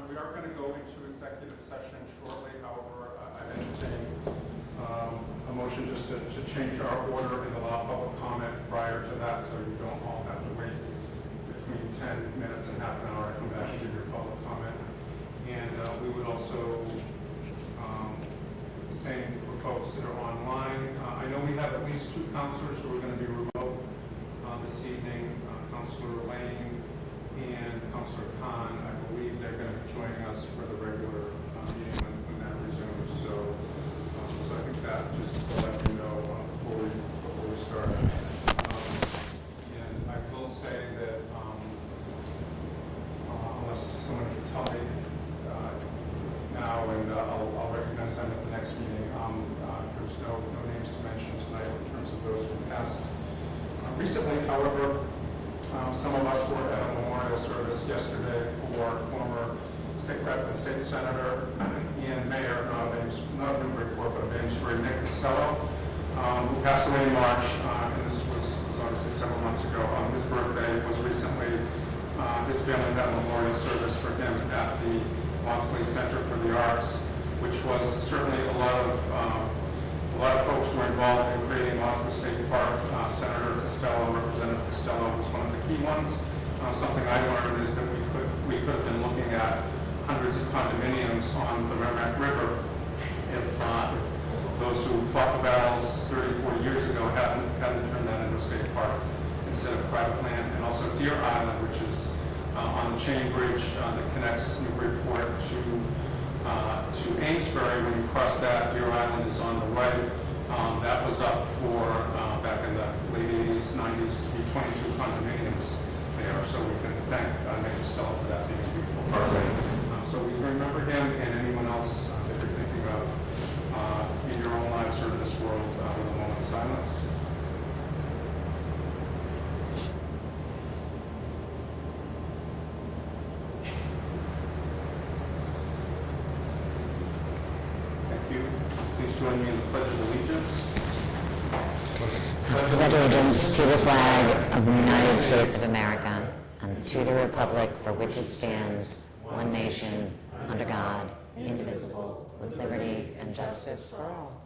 We are going to go into executive session shortly. However, I entertain a motion just to change our order and allow public comment prior to that, so you don't all have to wait between 10 minutes and half an hour to come back and give your public comment. And we would also, same for folks that are online. I know we have at least 2 councillors who are going to be remote this evening, Councillor Lane and Councillor Khan. I believe they're going to be joining us for the regular meeting when that resumes. So I think that just to let you know before we start. And I will say that unless someone can tell me now, and I'll recognize them at the next meeting, there's no names to mention tonight in terms of those who passed. Recently, however, some of us were at a memorial service yesterday for former state rep and state senator and mayor, not Newburyport, but Amesbury, Nick Costello, who passed away in March, and this was obviously several months ago. His birthday was recently. His family had a memorial service for him at the Maudsley Center for the Arts, which was certainly a lot of folks were involved in creating Maudsley State Park. Senator Costello, Representative Costello was one of the key ones. Something I learned is that we could have been looking at hundreds of condominiums on the Merrimack River if those who fought the battles 30, 40 years ago hadn't turned that into a state park instead of private land. And also Deer Island, which is on the chain bridge that connects Newburyport to Amesbury. When you cross that, Deer Island is on the right. That was up for, back in the late 80s, 90s, to be 22 condominiums there. So we can thank Nick Costello for that being a beautiful park. So we remember him and anyone else that you're thinking of in your own lives or in this world with a moment of silence. Please join me in the Pledge of Allegiance. Pledge allegiance to the flag of the United States of America and to the republic for which it stands, one nation, under God, indivisible, with liberty and justice for all.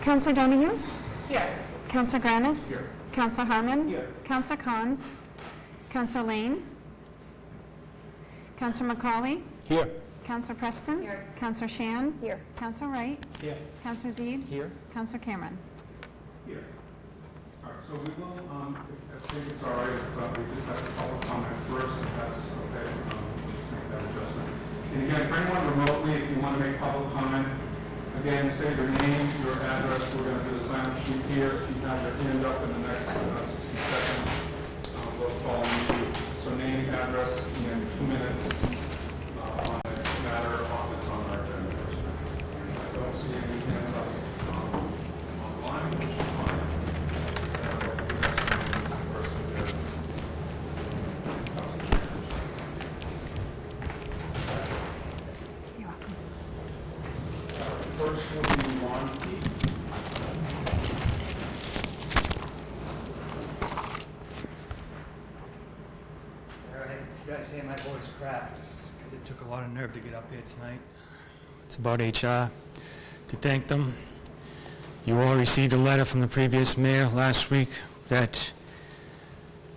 Councillor Donahue? Here. Councillor Granis? Here. Councillor Harmon? Here. Councillor Khan? Councillor Lane? Councillor McCauley? Here. Councillor Preston? Here. Councillor Shan? Here. Councillor Wright? Here. Councillor Zeid? Here. Councillor Cameron? Here. All right, so we will, I think it's all right if we just have a public comment first, if that's okay. We'll just make that adjustment. And again, for anyone remotely, if you want to make public comment, again, say your name, your address. We're going to do the sign-up sheet here. If you have your hand up in the next 60 seconds, we'll call on you. So name, address, and 2 minutes on a matter that's on our agenda. I don't see any hands up online, which is fine. You're welcome. First will be Ron Keith. If you guys hear my voice crack, it's because it took a lot of nerve to get up here tonight. It's about HR. To thank them. You all received a letter from the previous mayor last week that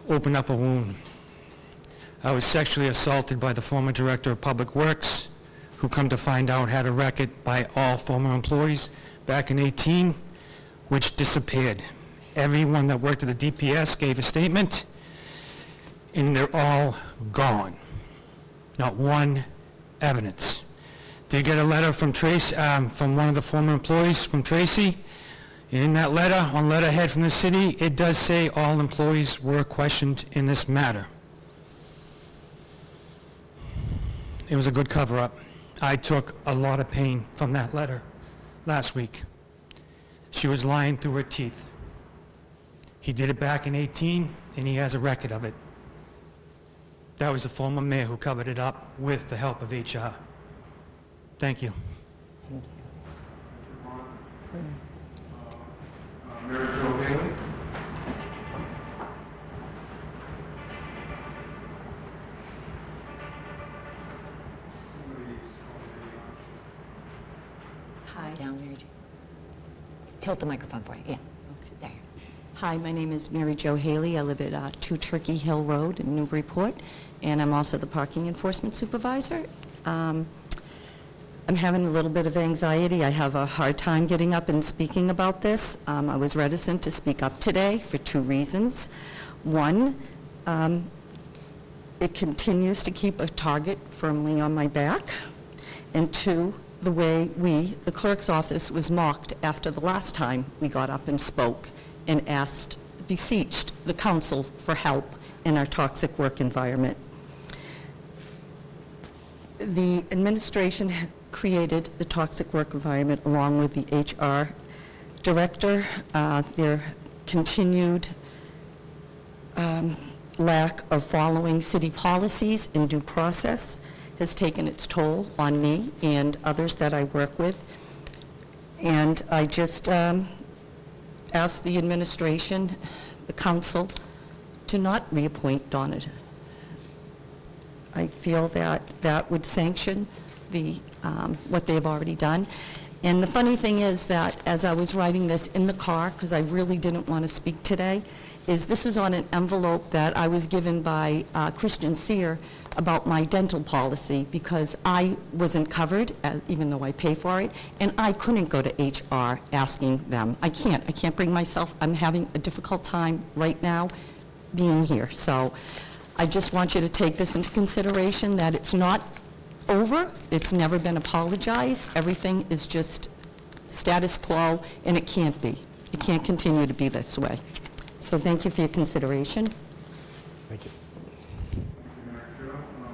opened up a wound. I was sexually assaulted by the former director of Public Works, who come to find out had a record by all former employees back in 18, which disappeared. Everyone that worked at the DPS gave a statement, and they're all gone. Not one evidence. Did get a letter from from one of the former employees, from Tracy. In that letter, on letterhead from the city, it does say all employees were questioned in this matter. It was a good cover-up. I took a lot of pain from that letter last week. She was lying through her teeth. He did it back in 18, and he has a record of it. That was the former mayor who covered it up with the help of HR. Thank you. Mary Jo Bailey. Hi. Down, Mary Jo. Tilt the microphone for you. Yeah. There. Hi, my name is Mary Jo Haley. I live at 2 Turkey Hill Road in Newburyport, and I'm also the parking enforcement supervisor. I'm having a little bit of anxiety. I have a hard time getting up and speaking about this. I was reticent to speak up today for 2 reasons. One, it continues to keep a target firmly on my back. And 2, the way the clerk's office was mocked after the last time we got up and spoke and beseeched the council for help in our toxic work environment. The administration had created the toxic work environment along with the HR director. Their continued lack of following city policies and due process has taken its toll on me and others that I work with. And I just ask the administration, the council, to not reappoint Donna. I feel that that would sanction what they've already done. And the funny thing is that as I was writing this in the car, because I really didn't want to speak today, this is on an envelope that I was given by Christian Sear about my dental policy, because I wasn't covered, even though I pay for it, and I couldn't go to HR asking them. I can't bring myself. I'm having a difficult time right now being here. So I just want you to take this into consideration, that it's not over. It's never been apologized. Everything is just status quo, and it can't be. It can't continue to be this way. So thank you for your consideration. Thank you. Thank you, Mary Jo.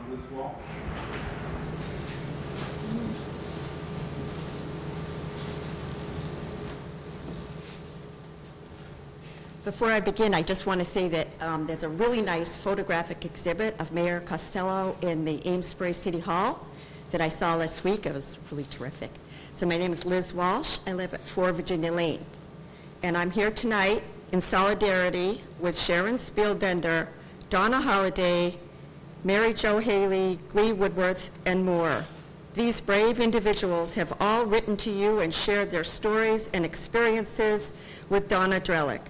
Liz Wall? Before I begin, I just want to say that there's a really nice photographic exhibit of Mayor Costello in the Amesbury City Hall that I saw last week. It was really terrific. So my name is Liz Walsh. I live at 4 Virginia Lane. And I'm here tonight in solidarity with Sharon Spielbender, Donna Holliday, Mary Jo Haley, Glee Woodworth, and more. These brave individuals have all written to you and shared their stories and experiences with Donna Drellick.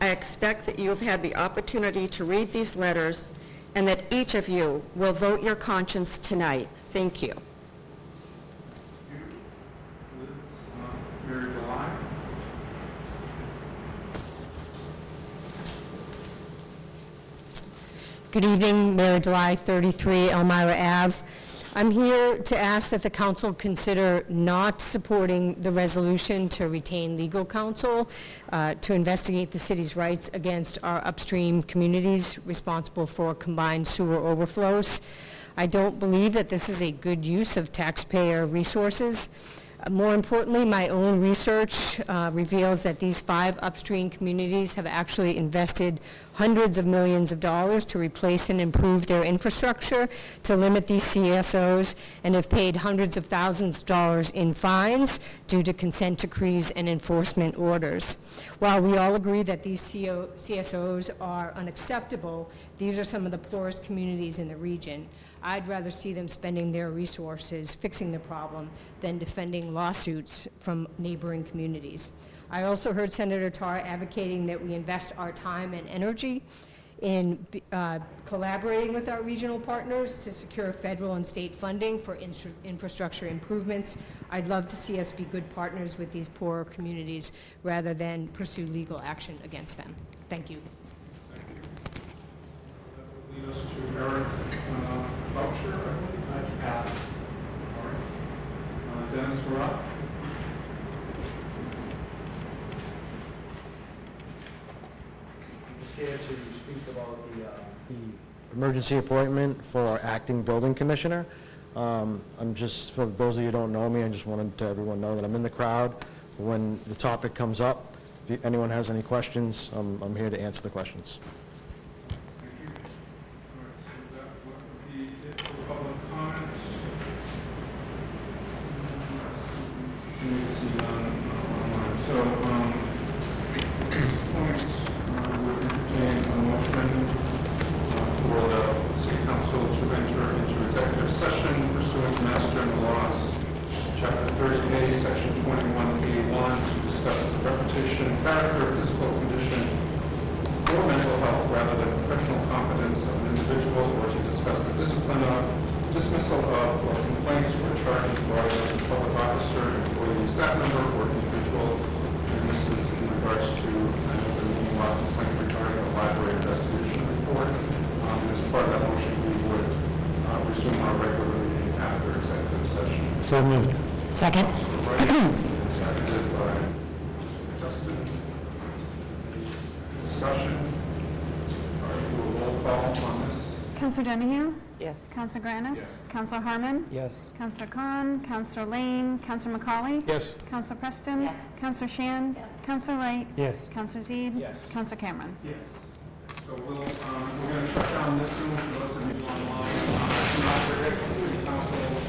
I expect that you have had the opportunity to read these letters and that each of you will vote your conscience tonight. Thank you. Liz, Mary July? Good evening, Mayor Delay, 33 Elmira Ave. I'm here to ask that the council consider not supporting the resolution to retain legal counsel to investigate the city's rights against our upstream communities responsible for combined sewer overflows. I don't believe that this is a good use of taxpayer resources. More importantly, my own research reveals that these 5 upstream communities have actually invested hundreds of millions of dollars to replace and improve their infrastructure to limit these CSOs, and have paid hundreds of thousands of dollars in fines due to consent decrees and enforcement orders. While we all agree that these CSOs are unacceptable, these are some of the poorest communities in the region. I'd rather see them spending their resources fixing the problem than defending lawsuits from neighboring communities. I also heard Senator Tarr advocating that we invest our time and energy in collaborating with our regional partners to secure federal and state funding for infrastructure improvements. I'd love to see us be good partners with these poorer communities rather than pursue legal action against them. Thank you. Thank you. That will lead us to Eric Boucher, I believe. I can pass. All right. Dennis, we're up. I'm just here to speak about the emergency appointment for our acting building commissioner. I'm just, for those of you who don't know me, I just wanted to everyone know that I'm in the crowd when the topic comes up. If anyone has any questions, I'm here to answer the questions. Thank you. All right, so that would be it for public comments. So, at this point, we'll entertain a motion for the city council to enter into executive session pursuant to Mass General Laws, Chapter 30A, Section 21A1, to discuss the reputation, character, physical condition, or mental health rather than professional competence of an individual, or to discuss the discipline of, dismissal of, or complaints or charges brought against a public officer, employee, staff member, or individual. And this is in regards to an open meeting law complaint regarding the library investigation report. And as part of that motion, we would resume our regular meeting after executive session. So moved. Second? Councilor Wright, and seconded by Mr. Justin. Discussion? All right, do a roll call on this. Counselor Donahue? Yes. Counselor Granis? Yes. Counselor Harmon? Yes. Counselor Khan? Counselor Lane? Counselor McCauley? Yes. Counselor Preston? Yes. Counselor Shan? Yes. Counselor Wright? Yes. Counselor Zede? Yes. Counselor Cameron? Yes. So we're going to shut down this room for those of you online. I do not predict the city council's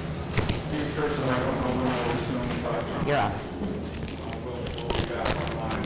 future, so I don't know when we'll resume, but You're off. we'll be back online.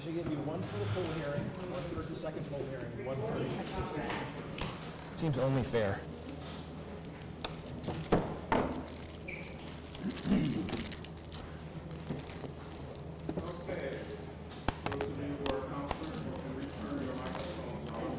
So you give you one for the full hearing, one for the second full hearing, one for executive session. Seems only fair. Okay. Those of you who are councillors, you can return your microphones on.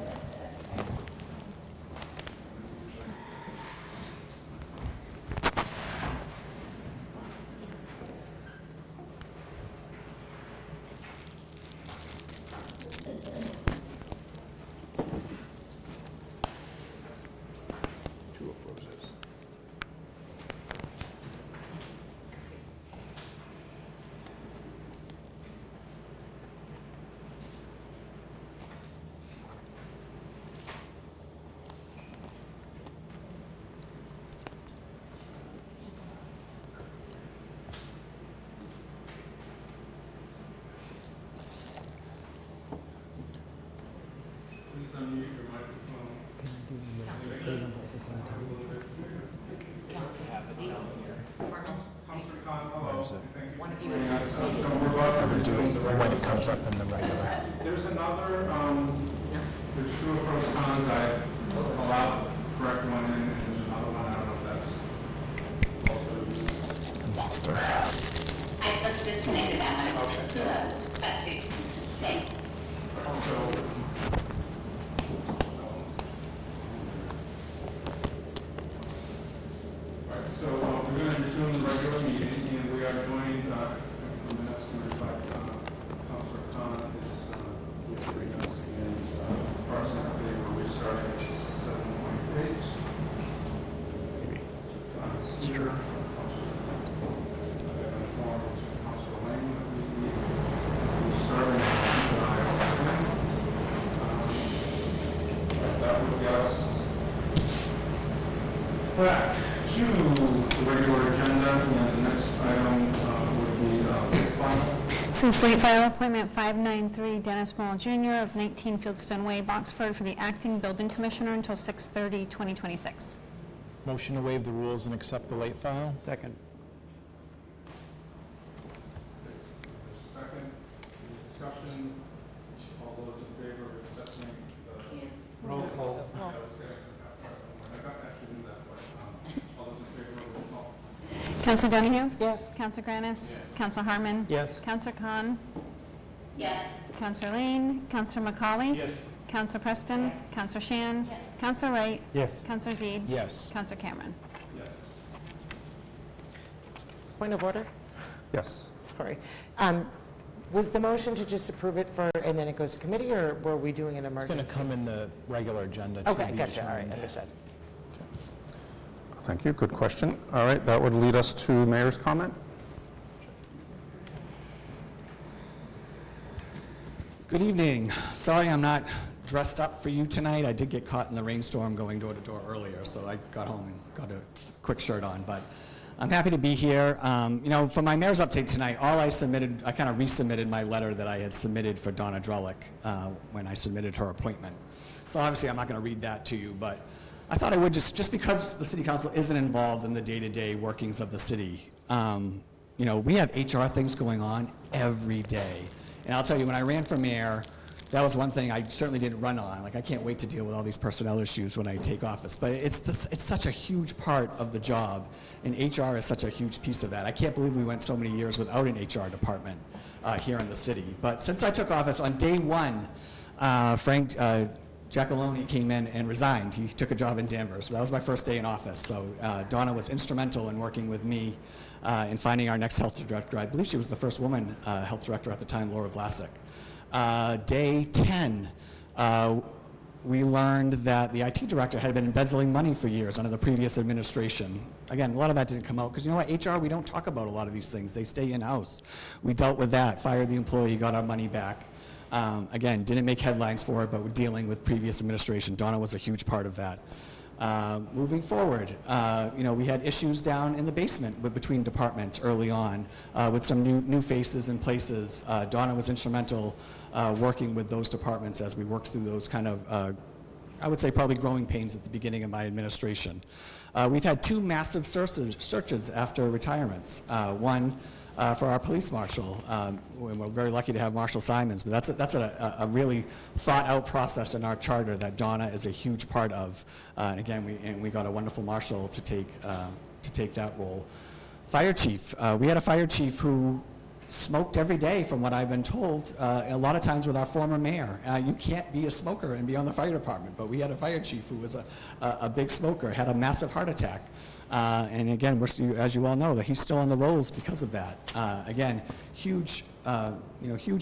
Please unmute your microphone. Councillor Khan, hello. Thank you. One of you is So we're about to resume the When it regular. comes up in the regular. There's another, there's two of pros cons. I allowed the correct one in, and there's another one. I don't know if that's also. Monster. I just disconnected that one. So that's it. Thanks. Also, right, so we're going to resume the regular meeting, and we are joined, from the next one, by Councillor Khan is with us, and approximately we're restarting at 7:28. It's true. Councillor Lane, we started that would get us back to the regular agenda, and the next item would be final. So slate file appointment 593 Dennis Morrill Jr. of 19 Fieldstone Way, Boxford, for the acting building commissioner until 6/30/2026. Motion to waive the rules and accept the late file? Second. Second, any discussion? All those in favor of accepting the... Roll call. I got to actually do that, but all those in favor of roll call? Councilor Donahue? Yes. Councilor Granis? Councilor Harmon? Yes. Councilor Khan? Yes. Councilor Lane? Councilor McCauley? Yes. Councilor Preston? Councilor Shan? Yes. Councilor Wright? Yes. Councilor Zede? Yes. Councilor Cameron? Yes. Point of order? Yes. Sorry. Was the motion to just approve it for, and then it goes to committee, or were we doing an It's emergency? going to come in the regular agenda. to Okay, be gotcha, all right, determined. understood. Thank you. Good question. All right, that would lead us to mayor's comment. Good evening. Sorry I'm not dressed up for you tonight. I did get caught in the rainstorm going door to door earlier, so I got home and got a quick shirt on. But I'm happy to be here. For my mayor's update tonight, I kind of resubmitted my letter that I had submitted for Donna Drellick when I submitted her appointment. So obviously I'm not going to read that to you, but I thought I would just because the city council isn't involved in the day-to-day workings of the city. We have HR things going on every day. And I'll tell you, when I ran for mayor, that was one thing I certainly didn't run on. Like, I can't wait to deal with all these personnel issues when I take office. But it's such a huge part of the job, and HR is such a huge piece of that. I can't believe we went so many years without an HR department here in the city. But since I took office, on day one, Frank Giacalone came in and resigned. He took a job in Danvers. So that was my first day in office. So Donna was instrumental in working with me in finding our next health director. I believe she was the first woman health director at the time, Laura Vlasic. Day 10, we learned that the IT director had been embezzling money for years under the previous administration. Again, a lot of that didn't come out because, you know what, HR, we don't talk about a lot of these things. They stay in-house. We dealt with that, fired the employee, got our money back. Again, didn't make headlines for it, but we're dealing with previous administration. Donna was a huge part of that. Moving forward, we had issues down in the basement between departments early on with some new faces and places. Donna was instrumental working with those departments as we worked through those kind of, I would say probably growing pains at the beginning of my administration. We've had two massive searches after retirements. One for our police marshal. We're very lucky to have Marshal Simons, but that's a really thought-out process in our charter that Donna is a huge part of. And again, we got a wonderful marshal to take that role. Fire chief. We had a fire chief who smoked every day, from what I've been told, a lot of times with our former mayor. You can't be a smoker and be on the fire department, but we had a fire chief who was a big smoker, had a massive heart attack. And again, as you all know, that he's still on the rolls because of that. Again, huge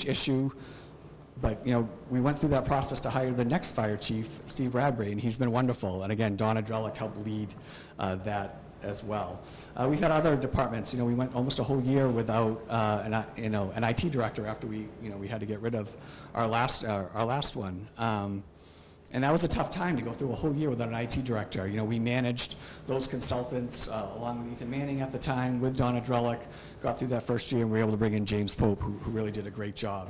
issue. But, we went through that process to hire the next fire chief, Steve Bradbury, and he's been wonderful. And again, Donna Drellick helped lead that as well. We've had other departments. We went almost a whole year without an IT director after we had to get rid of our last one. And that was a tough time to go through a whole year without an IT director. We managed those consultants along with Ethan Manning at the time, with Donna Drellick, got through that first year, and we were able to bring in James Pope, who really did a great job.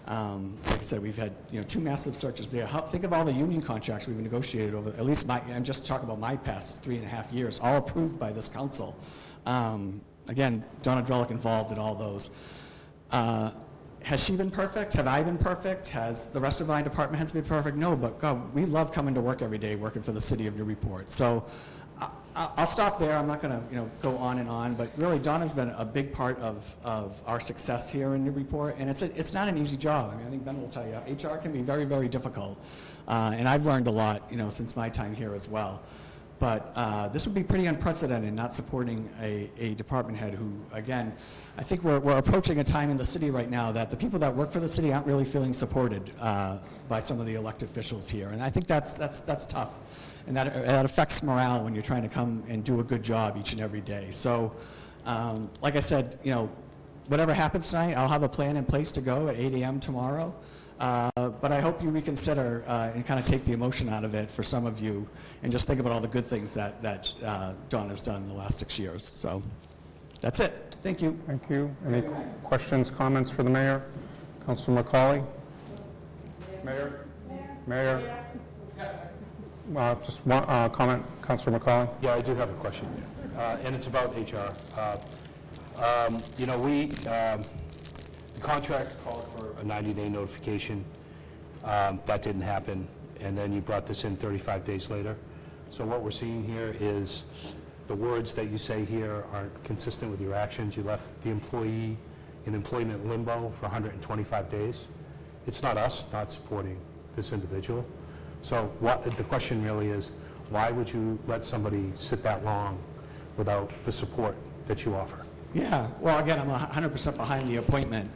Like I said, we've had 2 massive searches there. Think of all the union contracts we've negotiated over, at least I'm just talking about my past 3.5 years, all approved by this council. Again, Donna Drellick involved in all those. Has she been perfect? Have I been perfect? Has the rest of my department heads been perfect? No, but God, we love coming to work every day, working for the city of Newburyport. So I'll stop there. I'm not going to go on and on, but really Donna's been a big part of our success here in Newburyport, and it's not an easy job. I think Ben will tell you, HR can be very, very difficult, and I've learned a lot, since my time here as well. But this would be pretty unprecedented, not supporting a department head who, again, I think we're approaching a time in the city right now that the people that work for the city aren't really feeling supported by some of the elected officials here, and I think that's tough. And that affects morale when you're trying to come and do a good job each and every day. So, like I said, whatever happens tonight, I'll have a plan in place to go at 8 a.m. tomorrow. But I hope you reconsider and kind of take the emotion out of it for some of you, and just think about all the good things that Dawn has done in the last 6 years. So, that's it. Thank you. Thank you. Any questions, comments for the mayor? Councilor McCauley? Mayor? Mayor? Yes. Just one comment, Councilor McCauley. Yeah, I do have a question, and it's about HR. The contract called for a 90-day notification. That didn't happen, and then you brought this in 35 days later. So what we're seeing here is the words that you say here aren't consistent with your actions. You left the employee in employment limbo for 125 days. It's not us not supporting this individual. So the question really is, why would you let somebody sit that long without the support that you offer? Yeah, well, again, I'm 100% behind the appointment.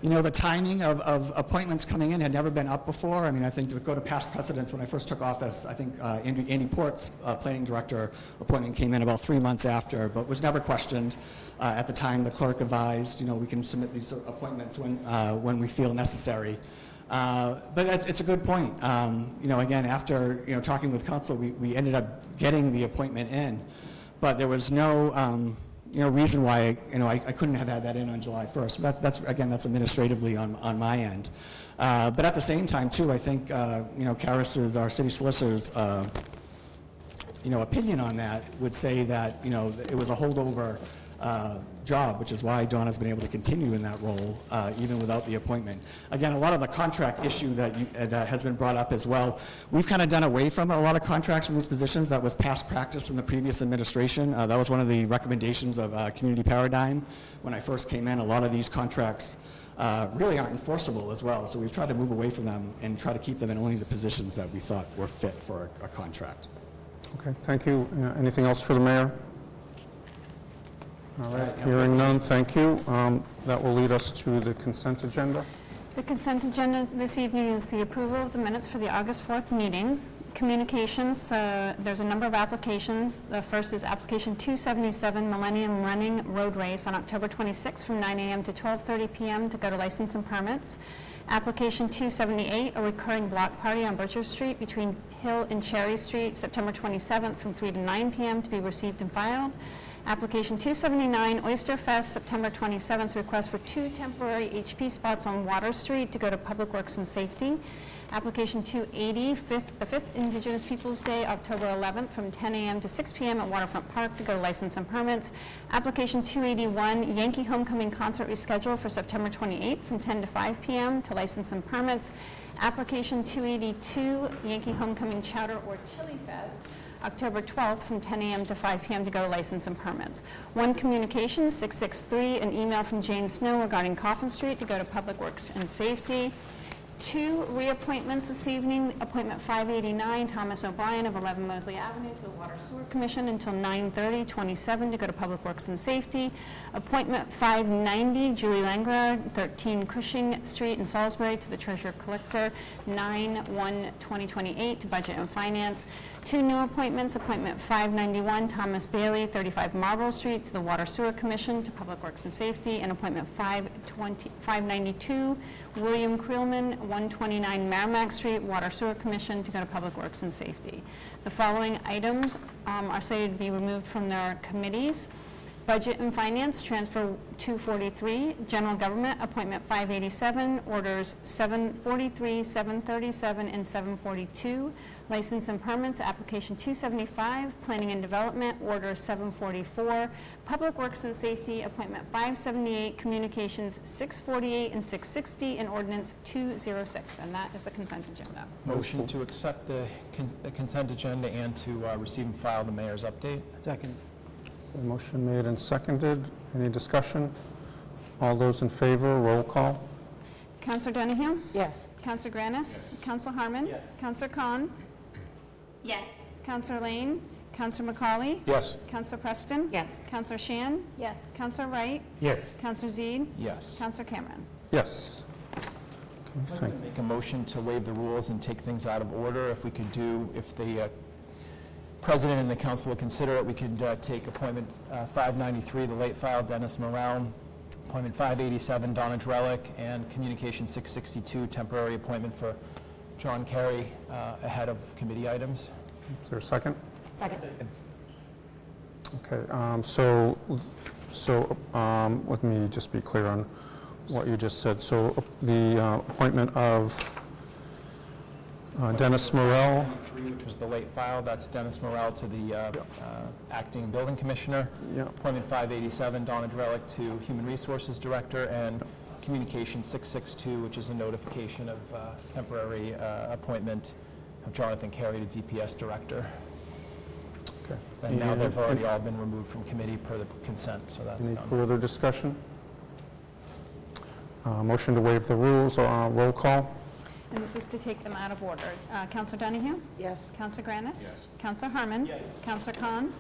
The timing of appointments coming in had never been up before. I think to go to past precedents, when I first took office, I think Andy Port's planning director appointment came in about 3 months after, but was never questioned. At the time, the clerk advised, we can submit these appointments when we feel necessary. But it's a good point. Again, after talking with council, we ended up getting the appointment in, but there was no reason why I couldn't have had that in on July 1st. That's administratively on my end. But at the same time too, I think Karis's, our city solicitor's opinion on that would say that it was a holdover job, which is why Dawn has been able to continue in that role even without the appointment. Again, a lot of the contract issue that has been brought up as well, we've kind of done away from a lot of contracts from these positions. That was past practice in the previous administration. That was one of the recommendations of Community Paradigm. When I first came in, a lot of these contracts really aren't enforceable as well, so we've tried to move away from them and try to keep them in only the positions that we thought were fit for a contract. Okay, thank you. Anything else for the mayor? All right, hearing none, thank you. That will lead us to the consent agenda. The consent agenda this evening is the approval of the minutes for the August 4th meeting. Communications, there's a number of applications. The first is application 277, Millennium Running Road Race on October 26th from 9 a.m. to 12:30 p.m. to go to license and permits. Application 278, a recurring block party on Butcher Street between Hill and Cherry Street, September 27th from 3 to 9 p.m. to be received and filed. Application 279, Oyster Fest, September 27th, request for 2 temporary HP spots on Water Street to go to Public Works and Safety. Application 280, the 5th Indigenous Peoples' Day, October 11th, from 10 a.m. to 6 p.m. at Waterfront Park to go to license and permits. Application 281, Yankee Homecoming Concert rescheduled for September 28th from 10 to 5 p.m. to license and permits. Application 282, Yankee Homecoming Chowder or Chili Fest, October 12th from 10 a.m. to 5 p.m. to go to license and permits. One Communications 663, an email from Jane Snow regarding Coffin Street to go to Public Works and Safety. 2 reappointments this evening. Appointment 589, Thomas O'Brien of 11 Mosley Avenue to the Water Sewer Commission until 9/30/27 to go to Public Works and Safety. Appointment 590, Julie Langra, 13 Cushing Street in Salisbury to the Treasurer Collector, 9/1/2028 to Budget and Finance. 2 new appointments. Appointment 591, Thomas Bailey, 35 Marble Street to the Water Sewer Commission to Public Works and Safety. And appointment 592, William Creelman, 129 Merrimack Street, Water Sewer Commission to go to Public Works and Safety. The following items are slated to be removed from their committees. Budget and Finance, Transfer 243, General Government, Appointment 587, Orders 743, 737, and 742. License and Permits, Application 275, Planning and Development, Order 744. Public Works and Safety, Appointment 578, Communications 648 and 660, and Ordinance 206. And that is the consent agenda. Motion to accept the consent agenda and to receive and file the mayor's update. Second. Motion made and seconded. Any discussion? All those in favor, roll call. Councillor Donahue? Yes. Councillor Granis? Yes. Councillor Harmon? Yes. Councillor Khan? Yes. Councillor Lane? Councillor McCauley? Yes. Councillor Preston? Yes. Councillor Shan? Yes. Councillor Wright? Yes. Councillor Zede? Yes. Councillor Cameron? Yes. Okay, Make a motion to waive the rules and take things out of order. If we could do, if the President and the council will consider it, we could take appointment 593, the late file, Dennis Morel, appointment 587, Donna Drellick, and communication 662, temporary appointment for John Kerry ahead of committee items. Is there a second? Second. Okay, let me just be clear on what you just said. So the appointment of Dennis Morel. Which was the late file, that's Dennis Morel to the acting building commissioner. Yeah. Appointment 587, Donna Drellick to human resources director, and communication 662, which is a notification of temporary appointment of Jonathan Carey to DPS director. Okay. And now they've already all been removed from committee per the consent, so that's Any done. further discussion? Motion to waive the rules, roll call. And this is to take them out of order. Councillor Donahue? Yes. Councillor Granis? Yes. Councillor Harmon? Yes. Councillor Khan?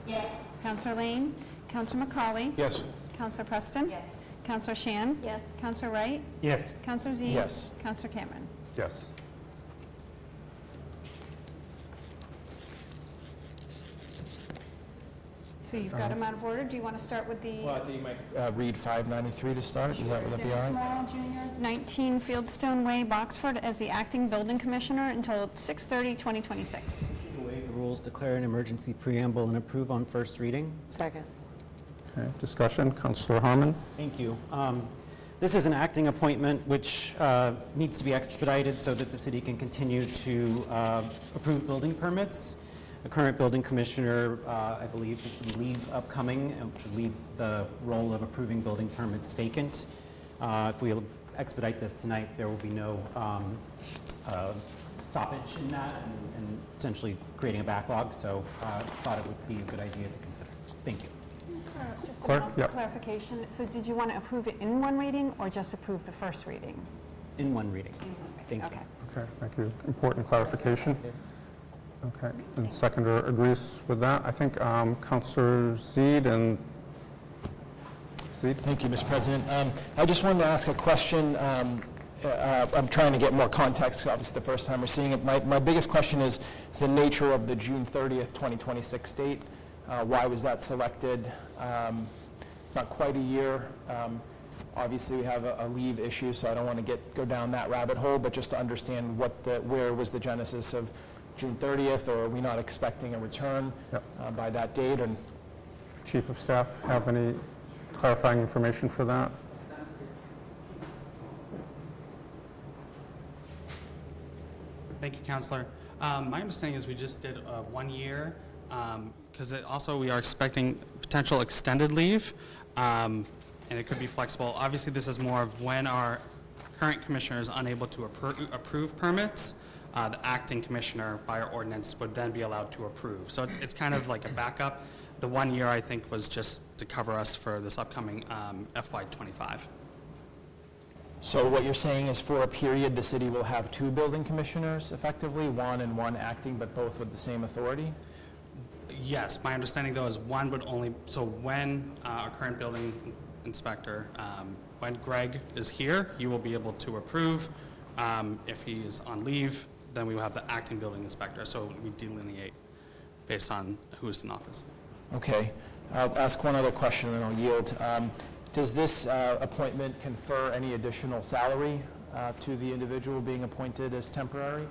Yes. Councillor Lane? Councillor McCauley? Yes. Councillor Preston? Yes. Councillor Shan? Yes. Councillor Wright? Yes. Councillor Zede? Yes. Councillor Cameron? Yes. So you've got them out of order. Do you want to start with the Well, I think you might read 593 to start. Would that be all Dennis right? Morel Jr., 19 Fieldstone Way, Boxford, as the acting building commissioner until 6/30/2026? To waive the rules, declare an emergency preamble, and approve on first reading. Second. Okay, discussion, Councillor Harmon. Thank you. This is an acting appointment which needs to be expedited so that the city can continue to approve building permits. The current building commissioner, I believe, has some leave upcoming, which would leave the role of approving building permits vacant. If we expedite this tonight, there will be no stoppage in that and potentially creating a backlog, so I thought it would be a good idea to consider. Thank you. Just Clerk, a yep. clarification. So did you want to approve it in one reading or just approve the first reading? In one reading. Thank you. Okay. Okay, thank you. Important clarification. Okay, and seconder agrees with that. I think Councillor Zede and Zede. Thank you, Mr. President. I just wanted to ask a question. I'm trying to get more context, obviously the first time we're seeing it. My biggest question is the nature of the June 30th, 2026 date. Why was that selected? It's not quite a year. Obviously, we have a leave issue, so I don't want to go down that rabbit hole, but just to understand where was the genesis of June 30th, or are we not expecting a return by that date? And Chief of Staff have any clarifying information for that? Thank you, Councillor. My understanding is we just did 1 year, because we are expecting potential extended leave, and it could be flexible. Obviously, this is more of when our current commissioner is unable to approve permits, the acting commissioner by our ordinance would then be allowed to approve. So it's kind of like a backup. The 1 year, I think, was just to cover us for this upcoming FY25. So what you're saying is for a period, the city will have 2 building commissioners effectively, one and one acting, but both with the same authority? Yes, my understanding though is one would only, so when our current building inspector, when Greg is here, you will be able to approve. If he is on leave, then we will have the acting building inspector. So we delineate based on who is in office. Okay. I'll ask one other question and then I'll yield. Does this appointment confer any additional salary to the individual being appointed as temporary?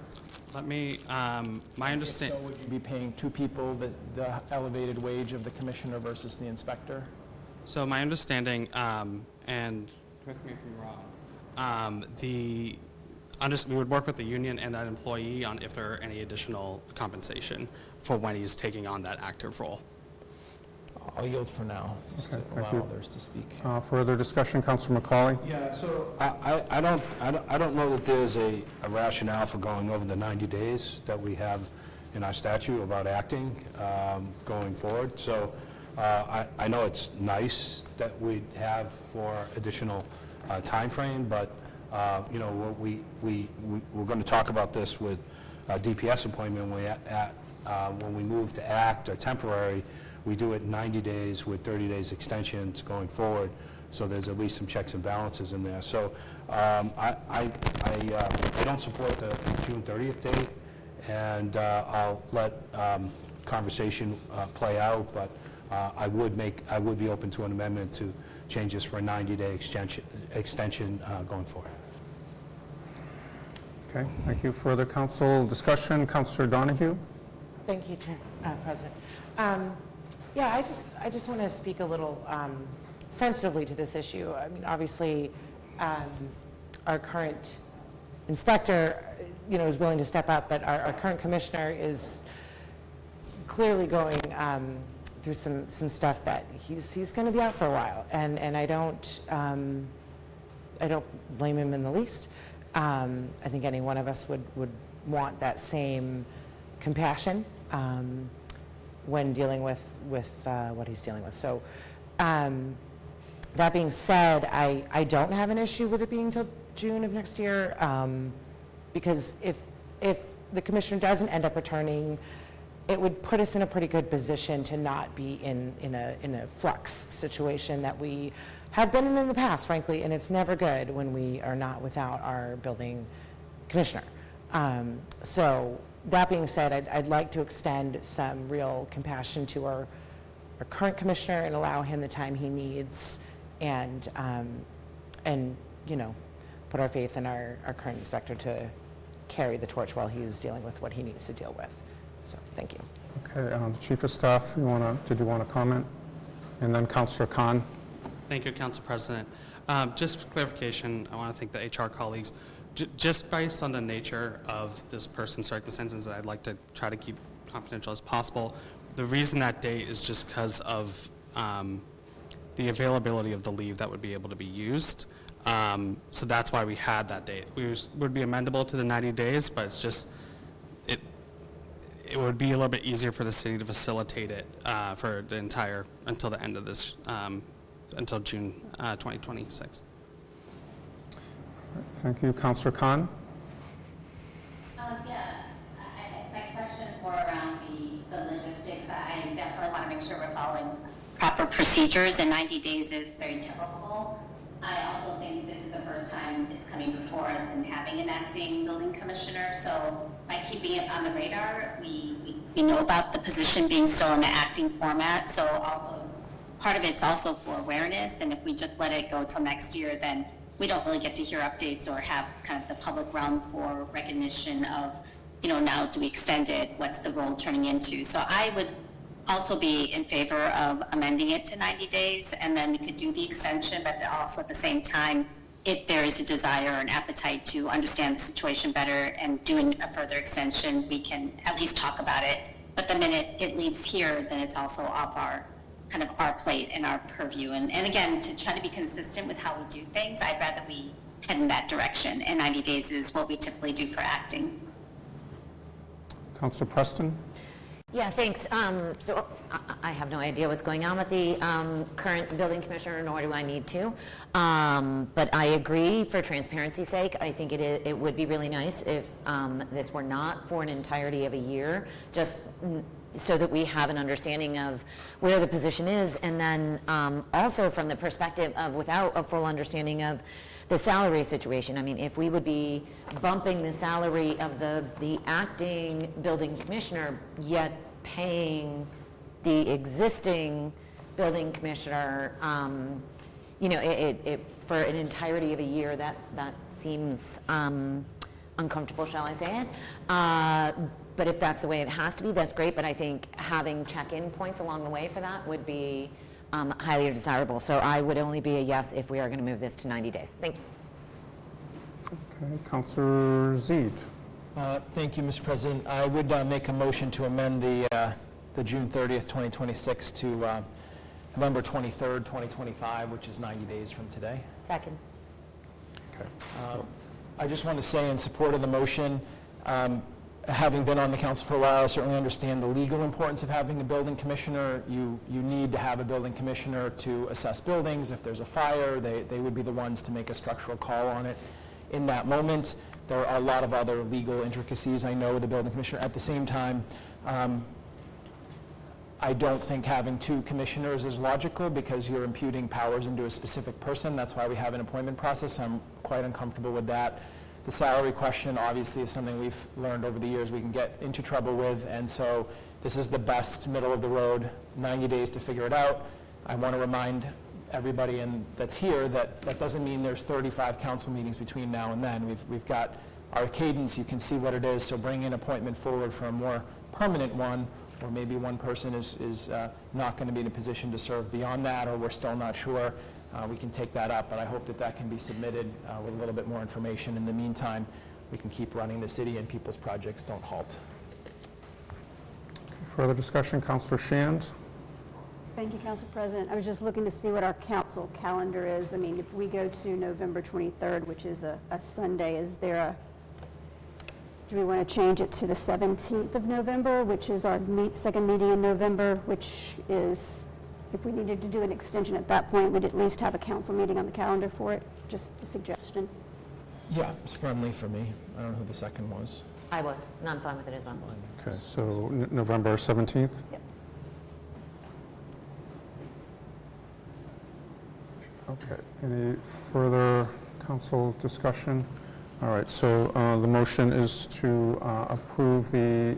Let me, my understanding. So would you be paying 2 people the elevated wage of the commissioner versus the inspector? So my understanding, and correct me if I'm wrong, we would work with the union and that employee on if there are any additional compensation for when he's taking on that active role. I'll yield for now, just Okay, to thank allow you. others to speak. Further discussion, Councilor McCauley? Yeah, so I don't know that there's a rationale for going over the 90 days that we have in our statute about acting going forward. So I know it's nice that we have for additional time frame, but you know, we're going to talk about this with DPS appointment when we move to act or temporary. We do it 90 days with 30 days extensions going forward, so there's at least some checks and balances in there. So I don't support the June 30th date, and I'll let conversation play out, but I would be open to an amendment to change this for a 90-day extension going forward. Okay, thank you. Further council discussion, Councillor Donahue? Thank you, President. Yeah, I just want to speak a little sensitively to this issue. I mean, obviously, our current inspector, you know, is willing to step up, but our current commissioner is clearly going through some stuff that he's going to be out for a while, and I don't blame him in the least. I think any one of us would want that same compassion when dealing with what he's dealing with. So that being said, I don't have an issue with it being till June of next year, because if the commissioner doesn't end up returning, it would put us in a pretty good position to not be in a flux situation that we have been in the past, frankly, and it's never good when we are not without our building commissioner. So that being said, I'd like to extend some real compassion to our current commissioner and allow him the time he needs, and you know, put our faith in our current inspector to carry the torch while he's dealing with what he needs to deal with. So thank you. Okay, the Chief of Staff, did you want to comment? And then Councillor Khan. Thank you, Council President. Just for clarification, I want to thank the HR colleagues. Just based on the nature of this person's circumstances, I'd like to try to keep confidential as possible. The reason that date is just because of the availability of the leave that would be able to be used. So that's why we had that date. We would be amendable to the 90 days, but it's just, it would be a little bit easier for the city to facilitate it for the entire, until the end of this, until June 2026. Thank you. Councillor Khan? Yeah, my question is more around the logistics. I definitely want to make sure we're following proper procedures, and 90 days is very typical. I also think this is the first time it's coming before us and having an acting building commissioner, so by keeping it on the radar, we know about the position being still in the acting format, so also part of it's also for awareness, and if we just let it go till next year, then we don't really get to hear updates or have kind of the public realm for recognition of, you know, now do we extend it? What's the role turning into? So I would also be in favor of amending it to 90 days, and then we could do the extension, but also at the same time if there is a desire or an appetite to understand the situation better and doing a further extension, we can at least talk about it. But the minute it leaves here, then it's also off our kind of our plate and our purview. And again, to try to be consistent with how we do things, I'd rather we head in that direction. And 90 days is what we typically do for acting. Councilor Preston? Yeah, thanks. So I have no idea what's going on with the current building commissioner, nor do I need to. But I agree, for transparency's sake, I think it would be really nice if this were not for an entirety of a year, just so that we have an understanding of where the position is, and then also from the perspective of, without a full understanding of the salary situation. I mean, if we would be bumping the salary of the acting building commissioner, yet paying the existing building commissioner, you know, it for an entirety of a year, that seems uncomfortable, shall I say it? But if that's the way it has to be, that's great. But I think having check-in points along the way for that would be highly desirable. So I would only be a yes if we are going to move this to 90 days. Thank you. Okay, Councilor Zede. Thank you, Mr. President. I would make a motion to amend the June 30th, 2026 to November 23rd, 2025, which is 90 days from today. Second. Okay. I just want to say in support of the motion, having been on the council for a while, I certainly understand the legal importance of having a building commissioner. You need to have a building commissioner to assess buildings. If there's a fire, they would be the ones to make a structural call on it in that moment. There are a lot of other legal intricacies, I know, with the building commissioner. At the same time, I don't think having two commissioners is logical because you're imputing powers into a specific person. That's why we have an appointment process. I'm quite uncomfortable with that. The salary question obviously is something we've learned over the years we can get into trouble with, and so this is the best middle of the road, 90 days to figure it out. I want to remind everybody that's here that doesn't mean there's 35 council meetings between now and then. We've got our cadence, you can see what it is, so bring an appointment forward for a more permanent one, or maybe one person is not going to be in a position to serve beyond that, or we're still not sure. We can take that up, but I hope that can be submitted with a little bit more information. In the meantime, we can keep running the city and people's projects don't halt. Further discussion, Councilor Shand? Thank you, Council President. I was just looking to see what our council calendar is. I mean, if we go to November 23rd, which is a Sunday, do we want to change it to the 17th of November, which is our second meeting in November, which is, if we needed to do an extension at that point, we'd at least have a council meeting on the calendar for it? Just a suggestion. Yeah, it's friendly for me. I don't know who the second was. I was. No, I'm fine with it as well. Okay, so November 17th? Yep. Okay, any further council discussion? All right, so the motion is to approve the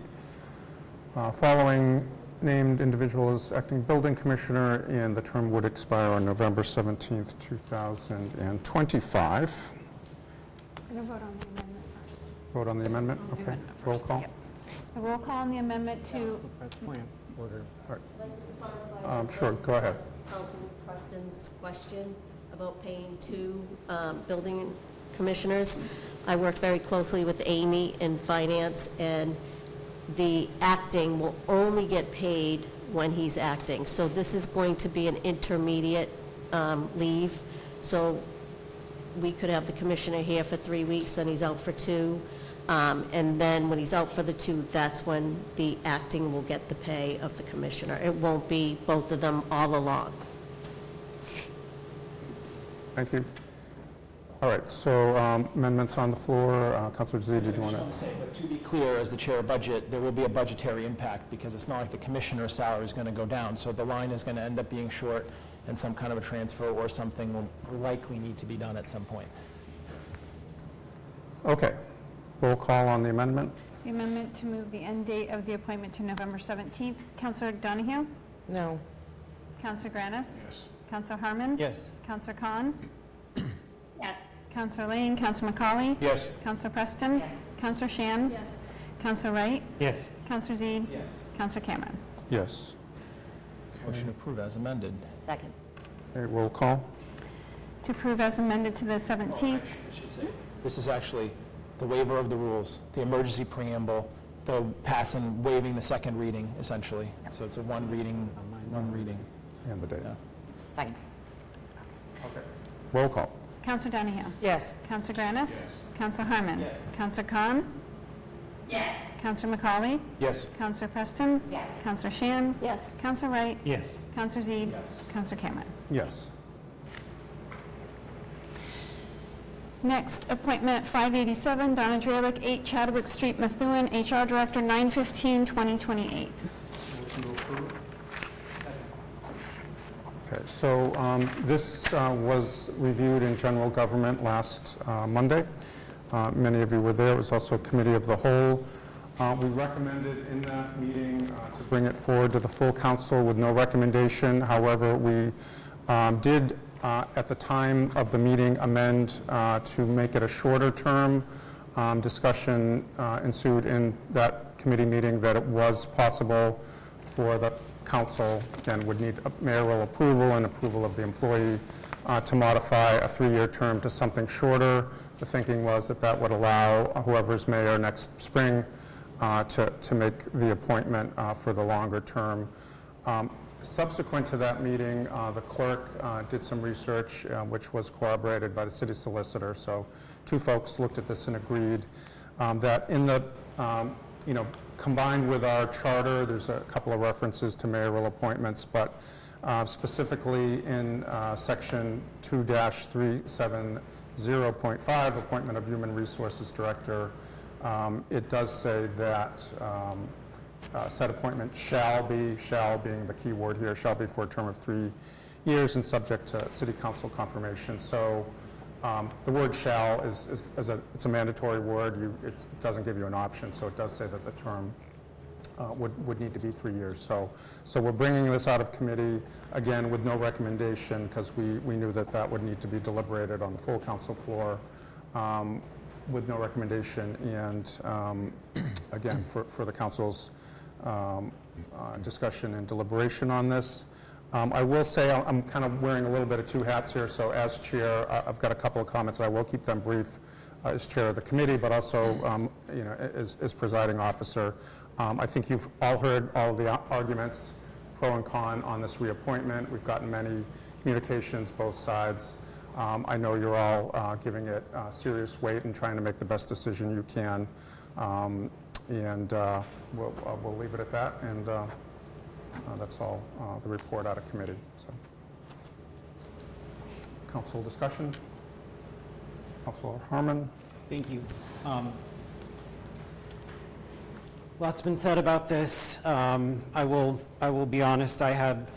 following named individual as acting building commissioner, and the term would expire on November 17th, 2025. I'm going to vote on the amendment first. Vote on the amendment? Okay, roll call. Yep. A roll call on the amendment to... Sure, go ahead. Councilman Preston's question about paying two building commissioners. I worked very closely with Amy in finance, and the acting will only get paid when he's acting. So this is going to be an intermediate leave. So we could have the commissioner here for 3 weeks, then he's out for 2. And then when he's out for the 2, that's when the acting will get the pay of the commissioner. It won't be both of them all along. Thank you. All right, so amendments on the floor. Councilor Zede, did you want to? I just want to say, but to be clear, as the chair of budget, there will be a budgetary impact because it's not like the commissioner's salary is going to go down. So the line is going to end up being short, and some kind of a transfer or something will likely need to be done at some point. Okay, roll call on the amendment. The amendment to move the end date of the appointment to November 17th. Councilor Donahue? No. Councilor Granis? Yes. Councilor Harmon? Yes. Councilor Khan? Yes. Councilor Lane? Councilor McCauley? Yes. Councilor Preston? Yes. Councilor Shan? Yes. Councilor Wright? Yes. Councilor Zede? Yes. Councilor Cameron? Yes. Motion approved as amended. Second. Okay, roll call. To approve as amended to the 17th. This is actually the waiver of the rules, the emergency preamble, the passing, waiving the second reading, essentially. So it's a one reading. And the date. Second. Roll call. Counselor Donahue? Yes. Counselor Granis? Counselor Harmon? Yes. Counselor Khan? Yes. Counselor McCauley? Yes. Counselor Preston? Yes. Counselor Shan? Yes. Counselor Wright? Yes. Counselor Zede? Yes. Counselor Cameron? Yes. Next, appointment 587, Donna Dralick, 8 Chadwick Street, Methuen, HR Director, 9/15/2028. Okay, so this was reviewed in general government last Monday. Many of you were there. It was also a committee of the whole. We recommended in that meeting to bring it forward to the full council with no recommendation. However, we did, at the time of the meeting, amend to make it a shorter term. Discussion ensued in that committee meeting that it was possible for the council, again, would need mayoral approval and approval of the employee to modify a 3-year term to something shorter. The thinking was that that would allow whoever's mayor next spring to make the appointment for the longer term. Subsequent to that meeting, the clerk did some research, which was corroborated by the city solicitor. So 2 folks looked at this and agreed that in the, combined with our charter, there's a couple of references to mayoral appointments, but specifically in section 2-370.5, appointment of human resources director, it does say that said appointment shall being the key word here, shall be for a term of 3 years and subject to city council confirmation. So the word shall it's a mandatory word. It doesn't give you an option, so it does say that the term would need to be 3 years. So we're bringing this out of committee, again, with no recommendation, because we knew that that would need to be deliberated on the full council floor with no recommendation, and again, for the council's discussion and deliberation on this. I will say I'm kind of wearing a little bit of 2 hats here, so as chair, I've got a couple of comments. I will keep them brief as chair of the committee, but also as presiding officer. I think you've all heard all of the arguments, pro and con, on this reappointment. We've gotten many communications, both sides. I know you're all giving it serious weight and trying to make the best decision you can. We'll leave it at that, and that's all the report out of committee. So, council discussion. Councilor Harmon. Thank you. Lots been said about this. I will be honest. I have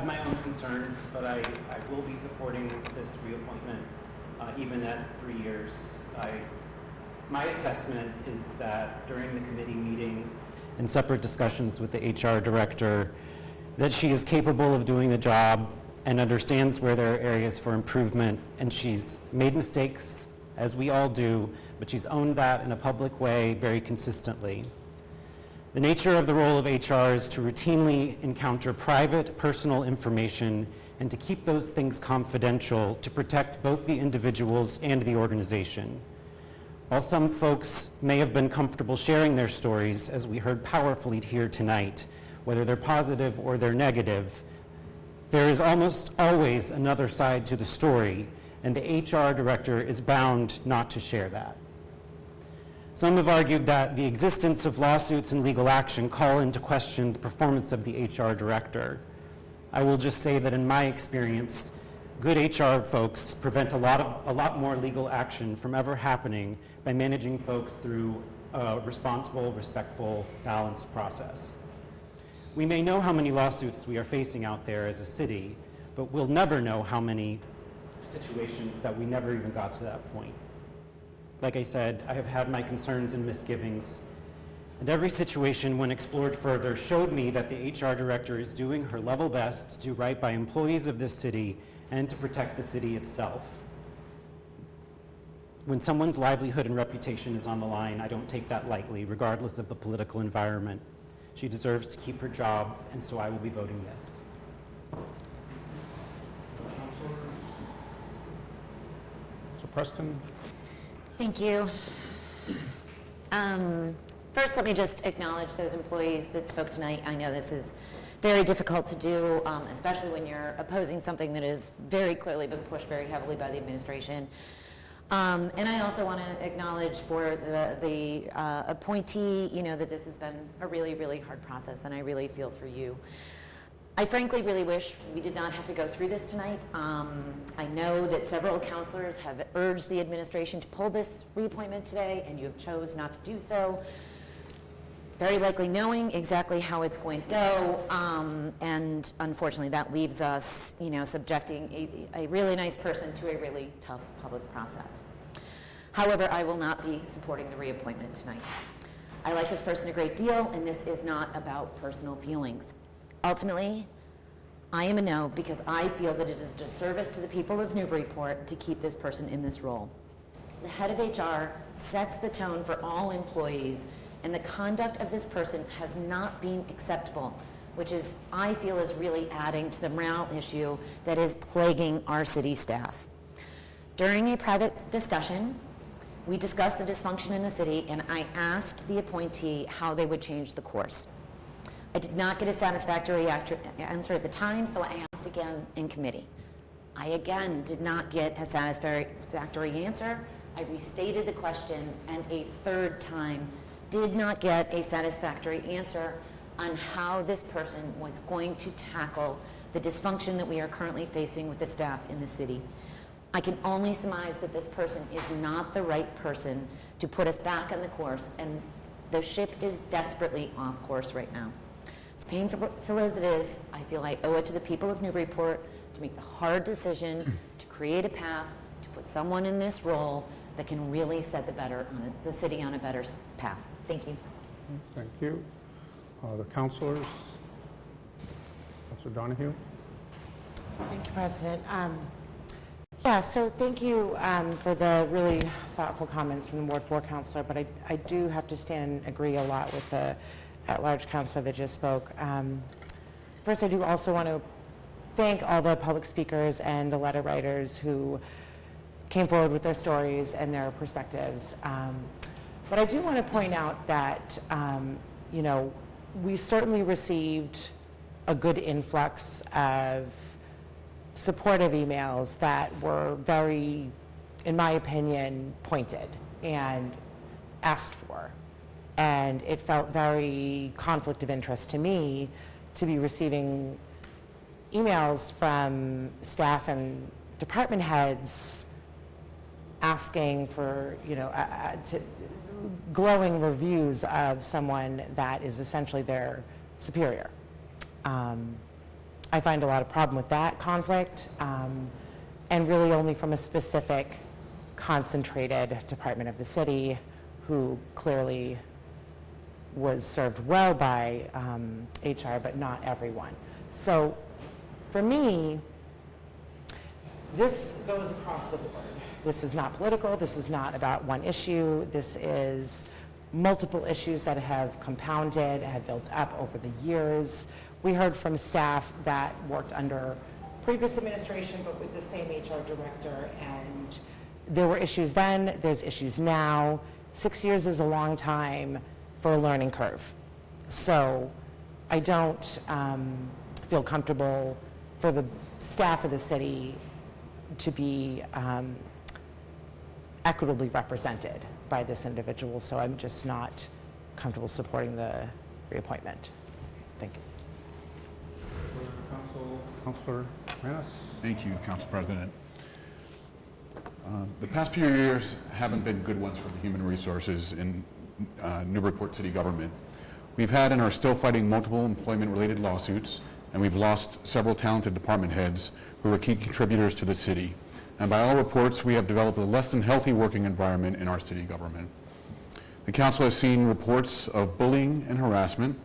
my own concerns, but I will be supporting this reappointment, even at 3 years. My assessment is that during the committee meeting and separate discussions with the HR director, that she is capable of doing the job and understands where there are areas for improvement, and she's made mistakes, as we all do, but she's owned that in a public way very consistently. The nature of the role of HR is to routinely encounter private, personal information and to keep those things confidential to protect both the individuals and the organization. While some folks may have been comfortable sharing their stories, as we heard powerfully here tonight, whether they're positive or they're negative, there is almost always another side to the story, and the HR director is bound not to share that. Some have argued that the existence of lawsuits and legal action call into question the performance of the HR director. I will just say that in my experience, good HR folks prevent a lot more legal action from ever happening by managing folks through a responsible, respectful, balanced process. We may know how many lawsuits we are facing out there as a city, but we'll never know how many situations that we never even got to that point. Like I said, I have had my concerns and misgivings, and every situation, when explored further, showed me that the HR director is doing her level best to do right by employees of this city and to protect the city itself. When someone's livelihood and reputation is on the line, I don't take that lightly, regardless of the political environment. She deserves to keep her job, and so I will be voting yes. Preston. Thank you. First, let me just acknowledge those employees that spoke tonight. I know this is very difficult to do, especially when you're opposing something that has very clearly been pushed very heavily by the administration. And I also want to acknowledge for the appointee, that this has been a really, really hard process, and I really feel for you. I frankly really wish we did not have to go through this tonight. I know that several councillors have urged the administration to pull this reappointment today, and you have chose not to do so, very likely knowing exactly how it's going to go, and unfortunately that leaves us, subjecting a really nice person to a really tough public process. However, I will not be supporting the reappointment tonight. I like this person a great deal, and this is not about personal feelings. Ultimately, I am a no because I feel that it is a disservice to the people of Newburyport to keep this person in this role. The head of HR sets the tone for all employees, and the conduct of this person has not been acceptable, which is, I feel, is really adding to the morale issue that is plaguing our city staff. During a private discussion, we discussed the dysfunction in the city, and I asked the appointee how they would change the course. I did not get a satisfactory answer at the time, so I asked again in committee. I again did not get a satisfactory answer. I restated the question, and a third time did not get a satisfactory answer on how this person was going to tackle the dysfunction that we are currently facing with the staff in the city. I can only surmise that this person is not the right person to put us back on the course, and the ship is desperately off course right now. As painful as it is, I feel I owe it to the people of Newburyport to make the hard decision to create a path, to put someone in this role that can really set the city on a better path. Thank you. Thank you. The councillors. Councillor Donahue. Thank you, President. So thank you for the really thoughtful comments from the Ward 4 councillor, but I do have to stand and agree a lot with the at-large councillor that just spoke. First, I do also want to thank all the public speakers and the letter writers who came forward with their stories and their perspectives. But I do want to point out that, we certainly received a good influx of supportive emails that were very, in my opinion, pointed and asked for. And it felt very conflict of interest to me to be receiving emails from staff and department heads asking for, glowing reviews of someone that is essentially their superior. I find a lot of problem with that conflict, and really only from a specific concentrated department of the city who clearly was served well by HR, but not everyone. So for me, this goes across the board. This is not political. This is not about one issue. This is multiple issues that have compounded, have built up over the years. We heard from staff that worked under previous administration, but with the same HR director, and there were issues then, there's issues now. 6 years is a long time for a learning curve. So I don't feel comfortable for the staff of the city to be equitably represented by this individual, so I'm just not comfortable supporting the reappointment. Thank you. Councillor Manis. Thank you, Council President. The past few years haven't been good ones for the human resources in Newburyport City government. We've had and are still fighting multiple employment-related lawsuits, and we've lost several talented department heads who are key contributors to the city. And by all reports, we have developed a less than healthy working environment in our city government. The council has seen reports of bullying and harassment.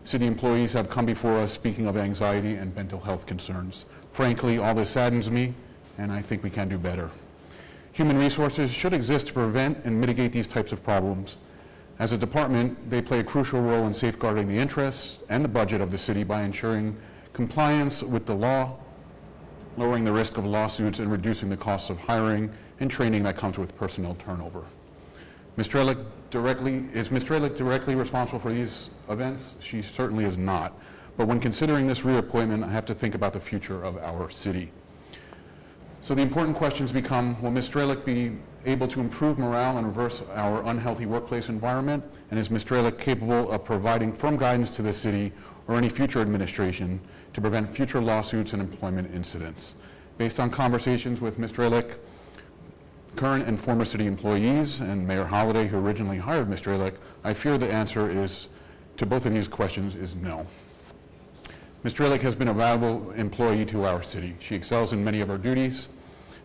City employees have come before us speaking of anxiety and mental health concerns. Frankly, all this saddens me, and I think we can do better. Human resources should exist to prevent and mitigate these types of problems. As a department, they play a crucial role in safeguarding the interests and the budget of the city by ensuring compliance with the law, lowering the risk of lawsuits, and reducing the costs of hiring and training that comes with personnel turnover. Is Mr. Ehrlich directly responsible for these events? She certainly is not. But when considering this reappointment, I have to think about the future of our city. So the important questions become, will Mr. Ehrlich be able to improve morale and reverse our unhealthy workplace environment? And is Mr. Ehrlich capable of providing firm guidance to the city or any future administration to prevent future lawsuits and employment incidents? Based on conversations with Mr. Ehrlich, current and former city employees, and Mayor Holliday, who originally hired Mr. Ehrlich, I fear the answer is to both of these questions is no. Mr. Ehrlich has been a valuable employee to our city. She excels in many of her duties,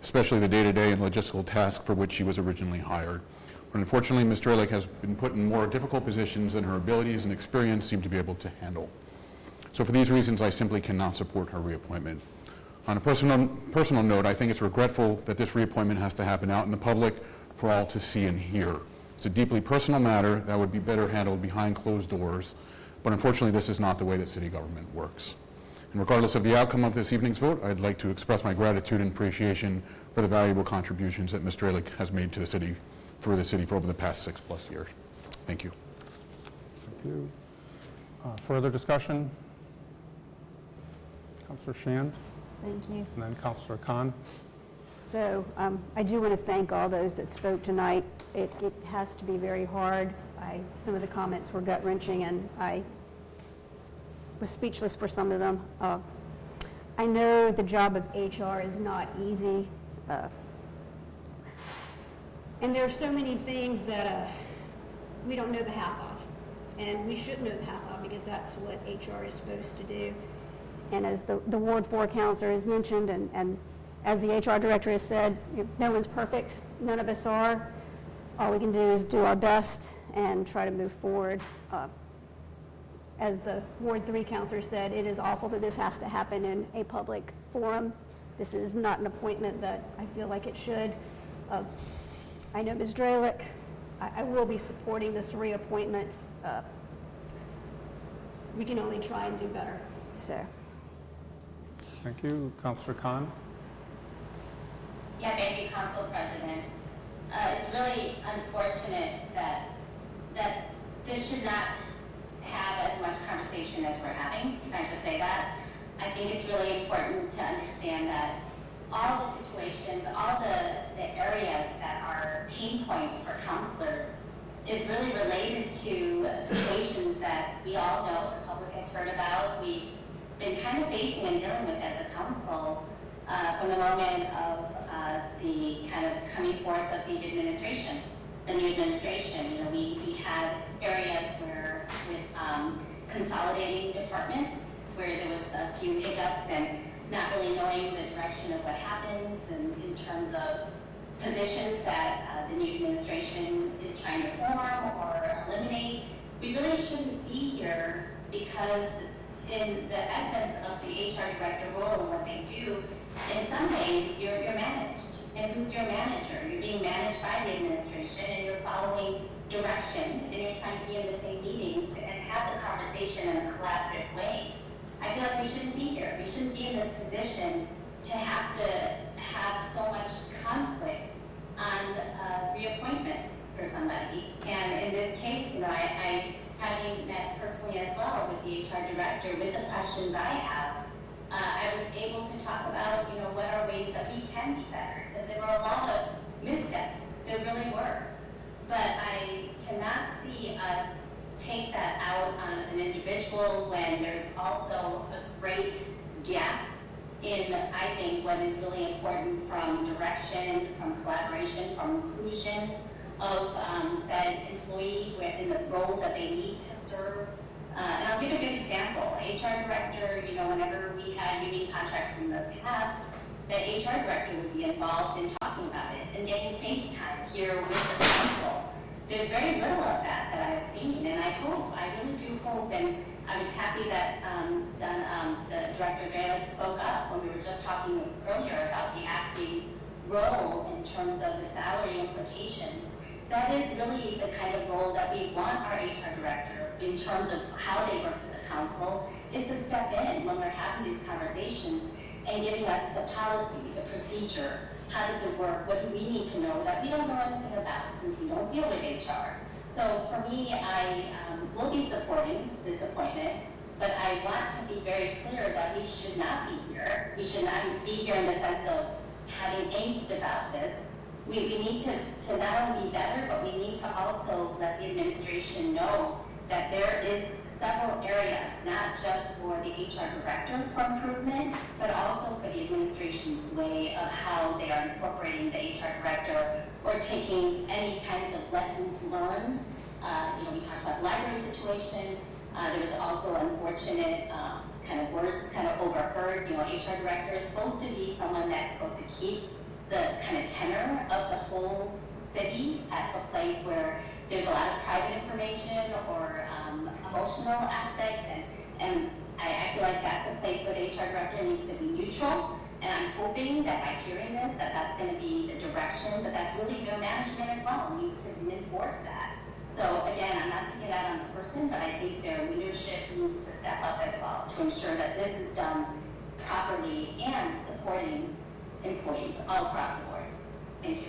especially the day-to-day and logistical tasks for which she was originally hired. But unfortunately, Mr. Ehrlich has been put in more difficult positions than her abilities and experience seem to be able to handle. So for these reasons, I simply cannot support her reappointment. On a personal note, I think it's regretful that this reappointment has to happen out in the public for all to see and hear. It's a deeply personal matter that would be better handled behind closed doors, but unfortunately this is not the way that city government works. And regardless of the outcome of this evening's vote, I'd like to express my gratitude and appreciation for the valuable contributions that Mr. Ehrlich has made to the city for over the past 6+ years. Thank you. Thank you. Further discussion? Councillor Shand, Thank you. and then Councillor Khan. So I do want to thank all those that spoke tonight. It has to be very hard. Some of the comments were gut-wrenching, and I was speechless for some of them. I know the job of HR is not easy. And there are so many things that we don't know the half of. And we shouldn't know the half of because that's what HR is supposed to do. And as the Ward 4 councillor has mentioned, and as the HR director has said, no one's perfect. None of us are. All we can do is do our best and try to move forward. As the Ward 3 councillor said, it is awful that this has to happen in a public forum. This is not an appointment that I feel like it should. I know Ms. Dralick. I will be supporting this reappointment. We can only try and do better. So. Thank you. Councillor Khan. Yeah, thank you, Council President. It's really unfortunate that this should not have as much conversation as we're having. Can I just say that? I think it's really important to understand that all the situations, all the areas that are pain points for councilors is really related to situations that we all know, the public has heard about, we've been kind of facing and dealing with as a council from the moment of the kind of coming forth of the administration, the new administration. You know, we had areas where with consolidating departments where there was a few hiccups and not really knowing the direction of what happens and in terms of positions that the new administration is trying to form or eliminate. We really shouldn't be here because in the essence of the HR director role and what they do, in some ways you're managed. And who's your manager? You're being managed by the administration and you're following direction and you're trying to be in the same meetings and have the conversation in a collaborative way. I feel like we shouldn't be here. We shouldn't be in this position to have so much conflict on reappointments for somebody. And in this case, you know, I having met personally as well with the HR director, with the questions I have, I was able to talk about, you know, what are ways that we can be better, because there were a lot of missteps. There really were. But I cannot see us take that out on an individual when there's also a great gap in, I think, what is really important from direction, from collaboration, from inclusion of said employee in the roles that they need to serve. And I'll give a good example. HR director, you know, whenever we had union contracts in the past, the HR director would be involved in talking about it and getting FaceTime here with the council. There's very little of that I've seen, and I really do hope, and I was happy that the Director Dralick spoke up when we were just talking earlier about the acting role in terms of the salary implications. That is really the kind of role that we want our HR director in terms of how they work with the council, is to step in when we're having these conversations and giving us the policy, the procedure, How does it work? What do we need to know that we don't know anything about since we don't deal with HR? So for me, I will be supporting this appointment, but I want to be very clear that we should not be here. We should not be here in the sense of having angst about this. We need to not only be better, but we need to also let the administration know that there is several areas, not just for the HR director for improvement, but also for the administration's way of how they are incorporating the HR director or taking any kinds of lessons learned. We talked about the library situation. There was also unfortunate kind of words kind of overheard. HR director is supposed to be someone that's supposed to keep the kind of tenor of the whole city at a place where there's a lot of private information or emotional aspects, and I feel like that's a place where the HR director needs to be neutral, and I'm hoping that by hearing this, that's going to be the direction, but that's really their management as well, needs to enforce that. So again, I'm not taking that on the person, but I think their leadership needs to step up as well to ensure that this is done properly and supporting employees all across the board. Thank you.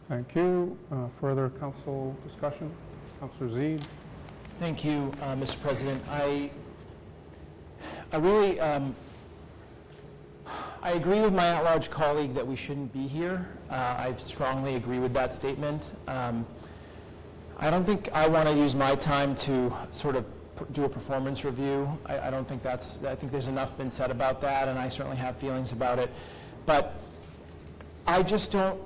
Thank you. Further council discussion? Councillor Zede? Thank you, Mr. President. I really, I agree with my at-large colleague that we shouldn't be here. I strongly agree with that statement. I don't think I want to use my time to sort of do a performance review. I don't think I think there's enough been said about that, and I certainly have feelings about it. But I just don't,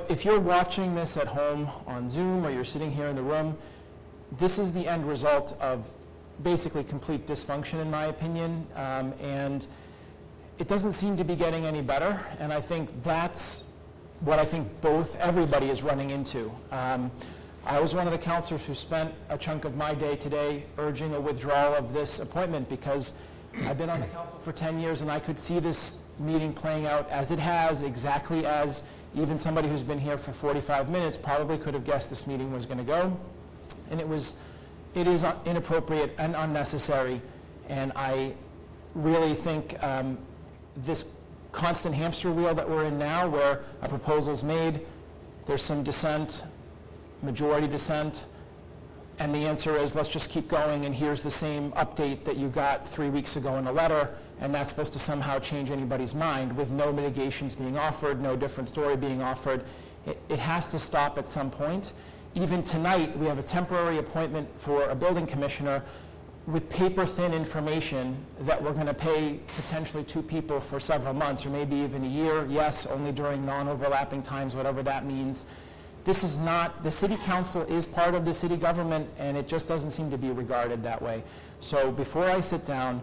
if you're watching this at home on Zoom or you're sitting here in the room, this is the end result of basically complete dysfunction, in my opinion, and it doesn't seem to be getting any better, and I think that's what I think everybody is running into. I was one of the councillors who spent a chunk of my day today urging a withdrawal of this appointment because I've been on the council for 10 years and I could see this meeting playing out as it has, exactly as even somebody who's been here for 45 minutes probably could have guessed this meeting was going to go. And it is inappropriate and unnecessary, and I really think this constant hamster wheel that we're in now, where a proposal's made, there's some dissent, majority dissent, and the answer is let's just keep going, and here's the same update that you got 3 weeks ago in a letter, and that's supposed to somehow change anybody's mind with no mitigations being offered, no different story being offered. It has to stop at some point. Even tonight, we have a temporary appointment for a building commissioner with paper-thin information that we're going to pay potentially 2 people for several months or maybe even a year. Yes, only during non-overlapping times, whatever that means. This is not, the city council is part of the city government, and it just doesn't seem to be regarded that way. So before I sit down,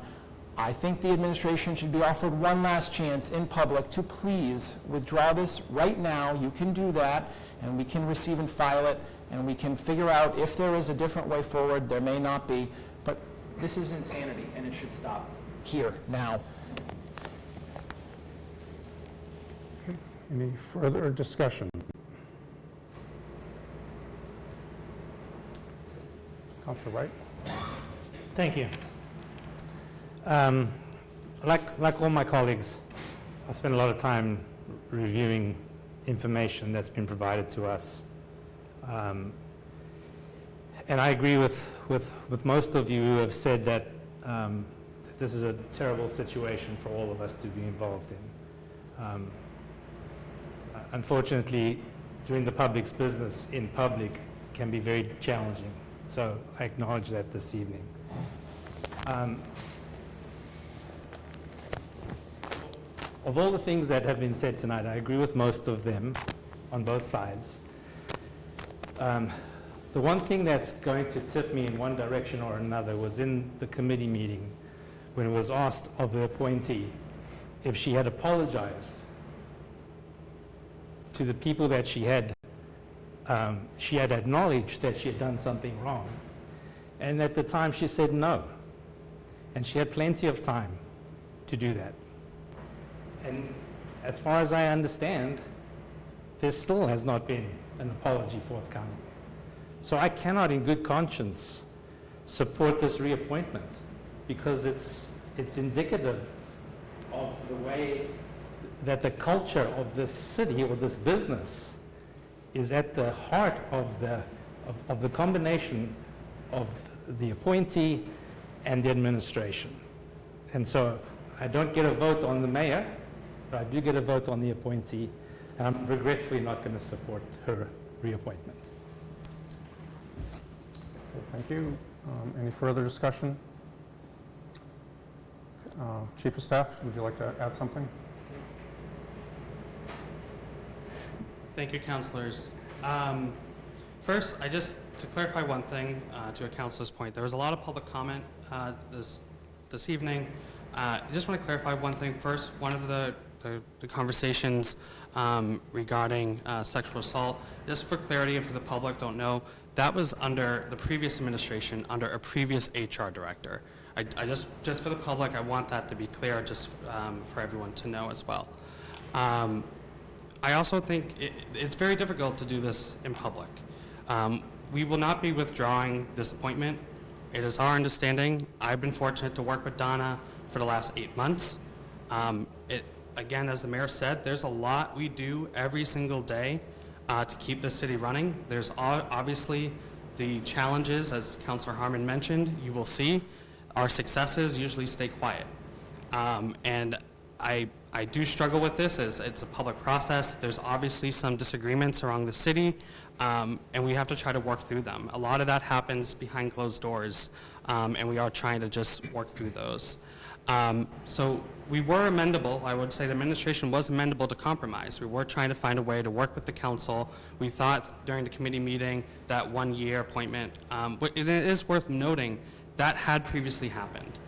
I think the administration should be offered one last chance in public to please withdraw this right now. You can do that, and we can receive and file it, and we can figure out if there is a different way forward. There may not be, but this is insanity, and it should stop here, now. Okay. Any further discussion? Councillor Wright? Thank you. Like all my colleagues, I've spent a lot of time reviewing information that's been provided to us. And I agree with most of you who have said that this is a terrible situation for all of us to be involved in. Unfortunately, doing the public's business in public can be very challenging. So I acknowledge that this evening. Of all the things that have been said tonight, I agree with most of them on both sides. The one thing that's going to tip me in one direction or another was in the committee meeting when it was asked of the appointee if she had apologized to the people that she had acknowledged that she had done something wrong. And at the time she said no. And she had plenty of time to do that. And as far as I understand, there still has not been an apology forthcoming. So I cannot in good conscience support this reappointment because it's indicative of the way that the culture of this city or this business is at the heart of the combination of the appointee and the administration. And so I don't get a vote on the mayor, but I do get a vote on the appointee, and I'm regretfully not going to support her reappointment. Thank you. Any further discussion? Chief of Staff, would you like to add something? Thank you, councillors. First, to clarify one thing to a councillor's point, there was a lot of public comment this evening. I just want to clarify one thing first. One of the conversations regarding sexual assault, just for clarity and for the public don't know, that was under the previous administration, under a previous HR director. I just for the public, I want that to be clear, just for everyone to know as well. I also think it's very difficult to do this in public. We will not be withdrawing this appointment. It is our understanding. I've been fortunate to work with Donna for the last 8 months. Again, as the mayor said, there's a lot we do every single day to keep the city running. There's obviously the challenges, as Councillor Harmon mentioned. You will see our successes usually stay quiet. And I do struggle with this as it's a public process. There's obviously some disagreements around the city, and we have to try to work through them. A lot of that happens behind closed doors, and we are trying to just work through those. So we were amendable. I would say the administration was amendable to compromise. We were trying to find a way to work with the council. We thought during the committee meeting that 1-year appointment, but it is worth noting that had previously happened.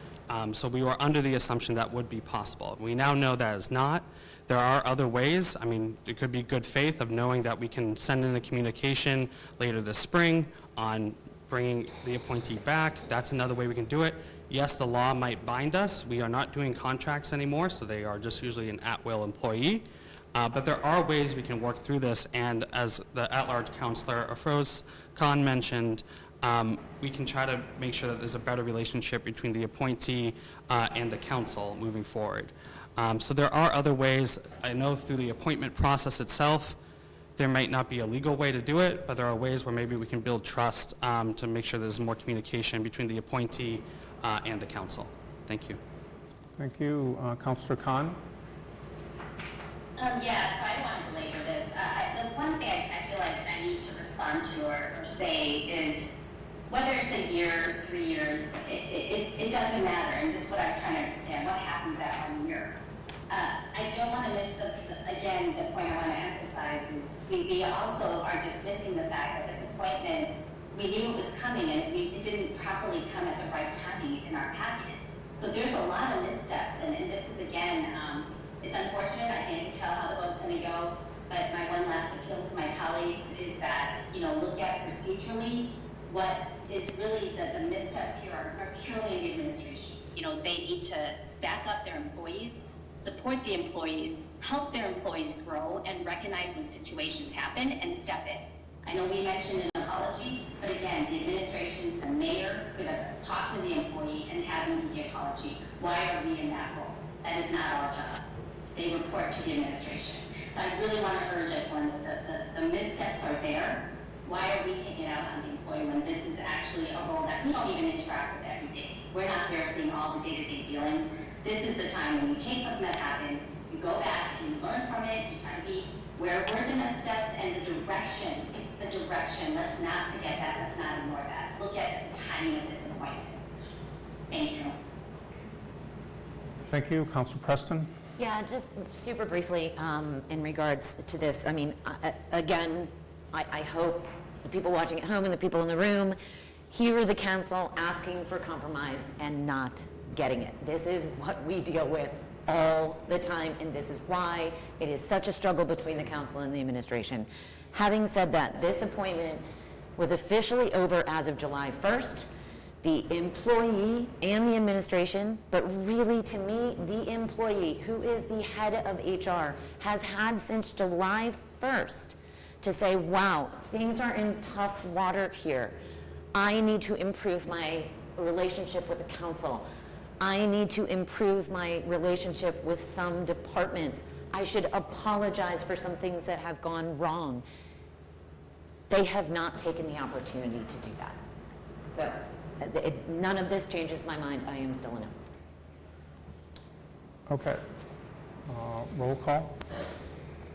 So we were under the assumption that would be possible. We now know that is not. There are other ways. I mean, it could be good faith of knowing that we can send in a communication later this spring on bringing the appointee back. That's another way we can do it. Yes, the law might bind us. We are not doing contracts anymore, so they are just usually an at-will employee. But there are ways we can work through this, and as the at-large councillor Afroz Khan mentioned, we can try to make sure that there's a better relationship between the appointee and the council moving forward. So there are other ways. I know through the appointment process itself, there might not be a legal way to do it, but there are ways where maybe we can build trust to make sure there's more communication between the appointee and the council. Thank you. Thank you. Councillor Khan? Yeah, so I don't want to belabor this. The one thing I feel like I need to respond to or say is whether it's a year, 3 years, it doesn't matter. And this is what I was trying to understand. What happens at 1 year? I don't want to miss again, the point I want to emphasize is we also are dismissing the fact that this appointment, we knew it was coming and it didn't properly come at the right time in our packet. So there's a lot of missteps, and this is again, it's unfortunate. I can't tell how the vote's going to go, but my one last appeal to my colleagues is that, look at procedurally what is really the missteps here are purely in the administration. They need to back up their employees, support the employees, help their employees grow, and recognize when situations happen and step in. I know we mentioned an apology, but again, the administration, the mayor could have talked to the employee and have him do the apology. Why are we in that role? That is not our job. They report to the administration. So I really want to urge everyone that the missteps are there. Why are we taking it out on the employee when this is actually a role that we don't even interact with every day? We're not there seeing all the day-to-day dealings. This is the time when you take something that happened, you go back and you learn from it, you try to be where were the missteps and the direction. It's the direction. Let's not forget that. Let's not ignore that. Look at the timing of this appointment. Thank you. Thank you. Councillor Preston? Yeah, just super briefly in regards to this. I mean, again, I hope the people watching at home and the people in the room hear the council asking for compromise and not getting it. This is what we deal with all the time, and this is why it is such a struggle between the council and the administration. Having said that, this appointment was officially over as of July 1st. The employee and the administration, but really to me, the employee, who is the head of HR, has had since July 1st to say, wow, things are in tough water here. I need to improve my relationship with the council. I need to improve my relationship with some departments. I should apologize for some things that have gone wrong. They have not taken the opportunity to do that. So none of this changes my mind. I am still a no. Okay. Roll call?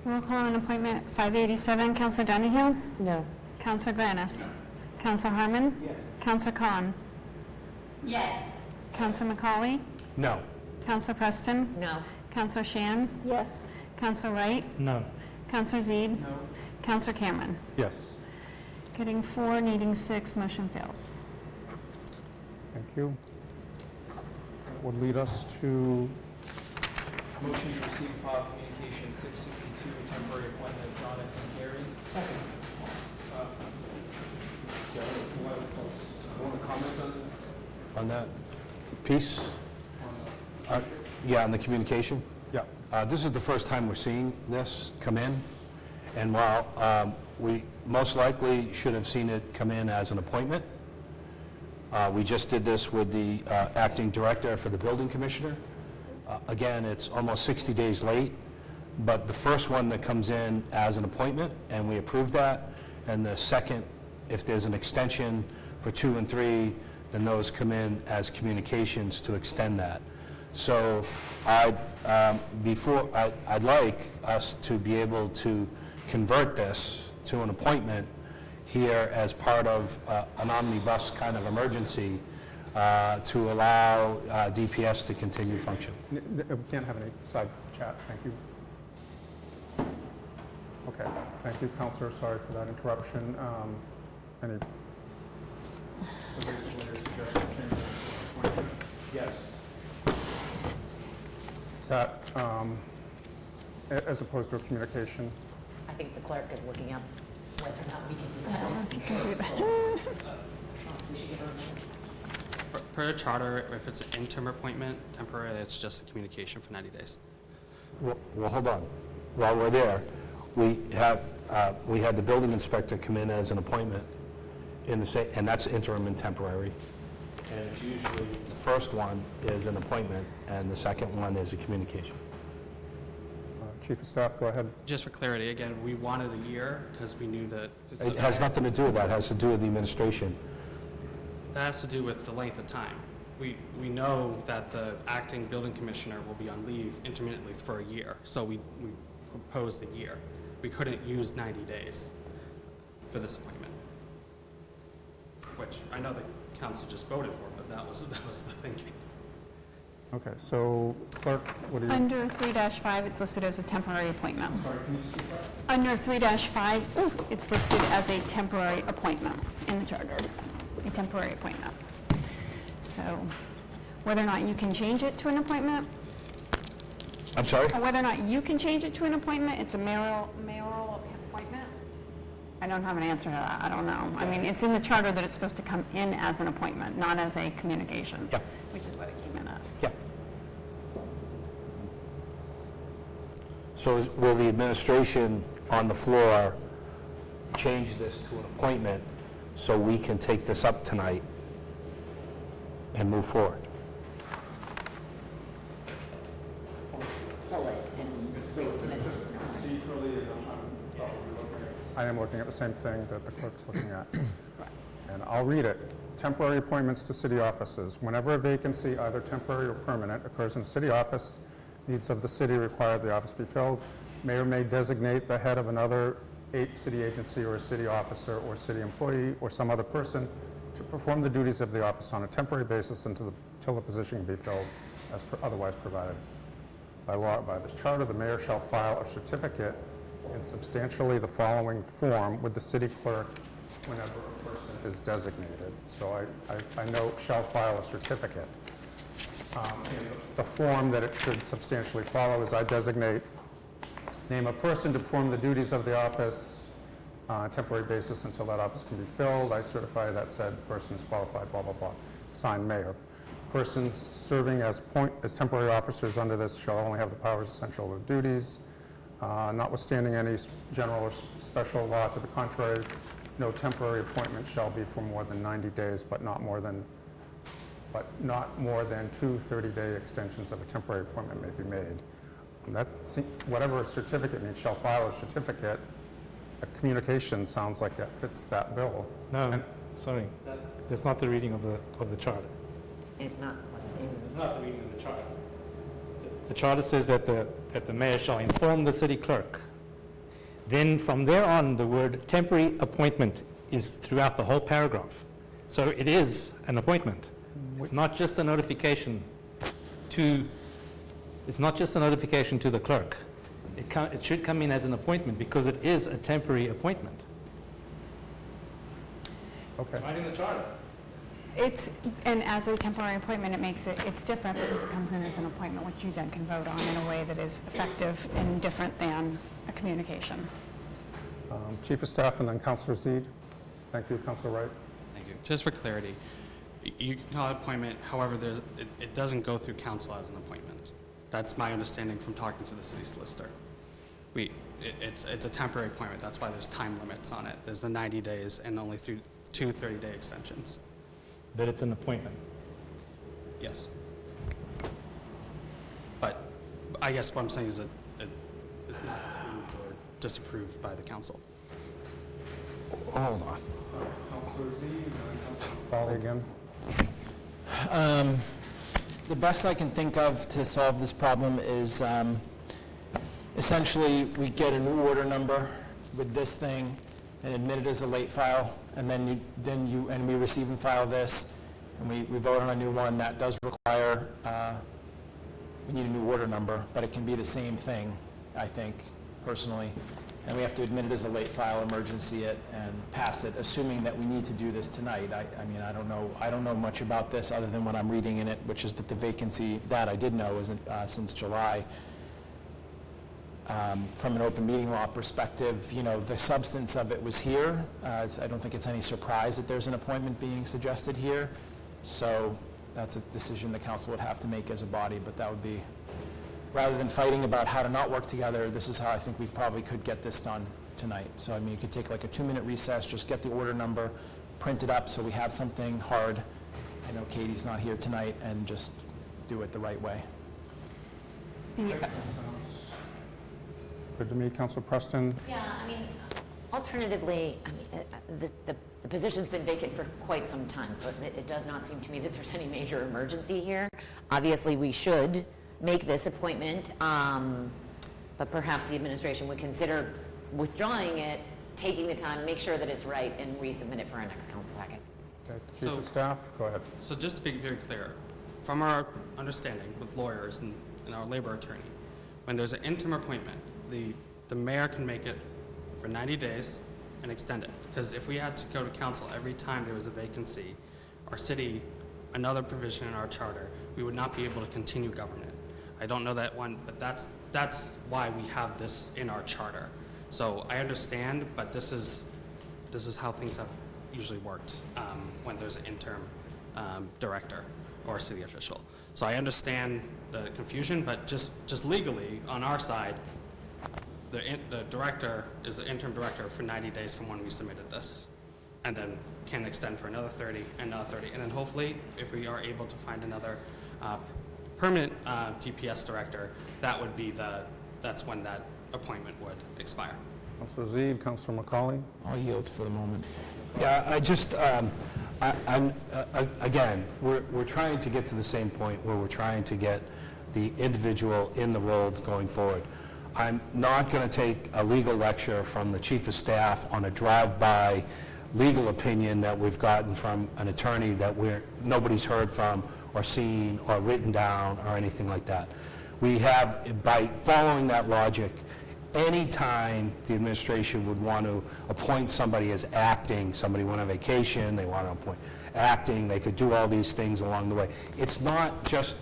Roll call on appointment 587, Councilor Donahue? No. Councilor Granis? Councilor Harmon? Yes. Councilor Khan? Yes. Councilor McCauley? No. Councilor Preston? No. Councilor Shan? Yes. Councilor Wright? No. Councilor Zede? No. Councilor Cameron? Yes. Getting 4, needing 6, motion fails. Thank you. That would lead us to Motion to receive and file communication 662, temporary appointment of Jonathan Carey. Second. Want to comment on that piece? Yeah, on the communication? Yeah. This is the first time we're seeing this come in, and while we most likely should have seen it come in as an appointment, we just did this with the acting director for the building commissioner. Again, it's almost 60 days late, but the first one that comes in as an appointment, and we approved that, and the second, if there's an extension for 2 and 3, then those come in as communications to extend that. So I'd like us to be able to convert this to an appointment here as part of an omnibus kind of emergency to allow DPS to continue function. We can't have any side chat, thank you. Okay, thank you, Councilor, sorry for that interruption. So basically, you're suggesting change of appointment? Yes. Is that, as opposed to a communication? I think the clerk is looking up whether or not we can do that. If you can do that. We should give her a minute. Per the charter, if it's an interim appointment, temporarily, it's just a communication for 90 days. Well, hold on. While we're there, we had the building inspector come in as an appointment in the and that's interim and temporary. And it's usually the first one is an appointment, and the second one is a communication. Chief of Staff, go ahead. Just for clarity, again, we wanted a year because we knew that... It has nothing to do with that. It has to do with the administration. That has to do with the length of time. We know that the acting building commissioner will be on leave intermittently for a year, so we proposed a year. We couldn't use 90 days for this appointment, which I know the council just voted for, but that was the thinking. Okay, so clerk, what do you? Under 3-5, it's listed as a temporary appointment. Sorry, can you speak up? Under 3-5, it's listed as a temporary appointment in the charter, a temporary appointment. So whether or not you can change it to an appointment, I'm sorry? or whether or not you can change it to an appointment, it's a mayoral appointment. I don't have an answer to that. I don't know. I mean, it's in the charter that it's supposed to come in as an appointment, not as a communication, which is what it came in as. Yeah. So will the administration on the floor change this to an appointment so we can take this up tonight and move forward? I am looking at the same thing that the clerk's looking at. And I'll read it. Temporary appointments to city offices. Whenever a vacancy, either temporary or permanent, occurs in a city office, needs of the city require the office be filled. Mayor may designate the head of another city agency or a city officer or city employee or some other person to perform the duties of the office on a temporary basis until the position can be filled as otherwise provided. By law, by this charter, the mayor shall file a certificate in substantially the following form with the city clerk whenever a person is designated. So I note shall file a certificate. In the form that it should substantially follow is I designate name of person to perform the duties of the office on a temporary basis until that office can be filled. I certify that said person is qualified, blah, blah, blah. Signed, mayor. Persons serving as temporary officers under this shall only have the powers essential to the duties. Notwithstanding any general or special law to the contrary, no temporary appointment shall be for more than 90 days, but not more than 2 30-day extensions of a temporary appointment may be made. Whatever certificate means, shall file a certificate, a communication sounds like it fits that bill. No, sorry, that's not the reading of the charter. It's not what's stated. It's not the reading of the charter. The charter says that the mayor shall inform the city clerk. Then from there on, the word temporary appointment is throughout the whole paragraph. So it is an appointment. It's not just a notification to, the clerk. It should come in as an appointment because it is a temporary appointment. Okay. Right in the charter. And as a temporary appointment, it's different because it comes in as an appointment, which you then can vote on in a way that is effective and different than a communication. Chief of Staff and then Councillor Zede. Thank you, Councillor Wright. Thank you. Just for clarity, you can call it appointment, however, it doesn't go through council as an appointment. That's my understanding from talking to the city solicitor. It's a temporary appointment. That's why there's time limits on it. There's the 90 days and only through 2 30-day extensions. That it's an appointment. Yes. But I guess what I'm saying is that it's not approved or disapproved by the council. Hold on. Councillor Zede and then Councillor Foley again. The best I can think of to solve this problem is essentially we get a new order number with this thing and admit it as a late file, and then we receive and file this, and we vote on a new one. That does require, we need a new order number, but it can be the same thing, I think, personally. And we have to admit it as a late file, emergency it, and pass it, assuming that we need to do this tonight. I mean, I don't know much about this other than what I'm reading in it, which is that the vacancy, that I did know, is since July. From an open meeting law perspective, the substance of it was here. I don't think it's any surprise that there's an appointment being suggested here. So that's a decision the council would have to make as a body, but that would be, rather than fighting about how to not work together, this is how I think we probably could get this done tonight. So, I mean, you could take like a 2-minute recess, just get the order number, print it up so we have something hard. I know Katie's not here tonight, and just do it the right way. Good to meet Councilor Preston. Yeah, I mean, alternatively, I mean, the position's been vacant for quite some time, so it does not seem to me that there's any major emergency here. Obviously, we should make this appointment, but perhaps the administration would consider withdrawing it, taking the time, make sure that it's right, and resubmit it for our next council packet. Okay, Chief of Staff, go ahead. So just to be very clear, from our understanding with lawyers and our labor attorney, when there's an interim appointment, the mayor can make it for 90 days and extend it. Because if we had to go to council every time there was a vacancy, our city, another provision in our charter, we would not be able to continue government. I don't know that one, but that's why we have this in our charter. So I understand, but this is how things have usually worked when there's an interim director or a city official. So I understand the confusion, but just legally on our side, the director is the interim director for 90 days from when we submitted this, and then can extend for another 30 and another 30, and then hopefully, if we are able to find another permanent DPS director, that's when that appointment would expire. Councilor Zede, Councilor Macaulay. I'll yield for the moment. Yeah, I just, again, we're trying to get to the same point where we're trying to get the individual in the role going forward. I'm not going to take a legal lecture from the Chief of Staff on a drive-by legal opinion that we've gotten from an attorney that nobody's heard from or seen or written down or anything like that. We have, by following that logic, any time the administration would want to appoint somebody as acting, somebody went on vacation, they want to appoint acting, they could do all these things along the way. It's not just,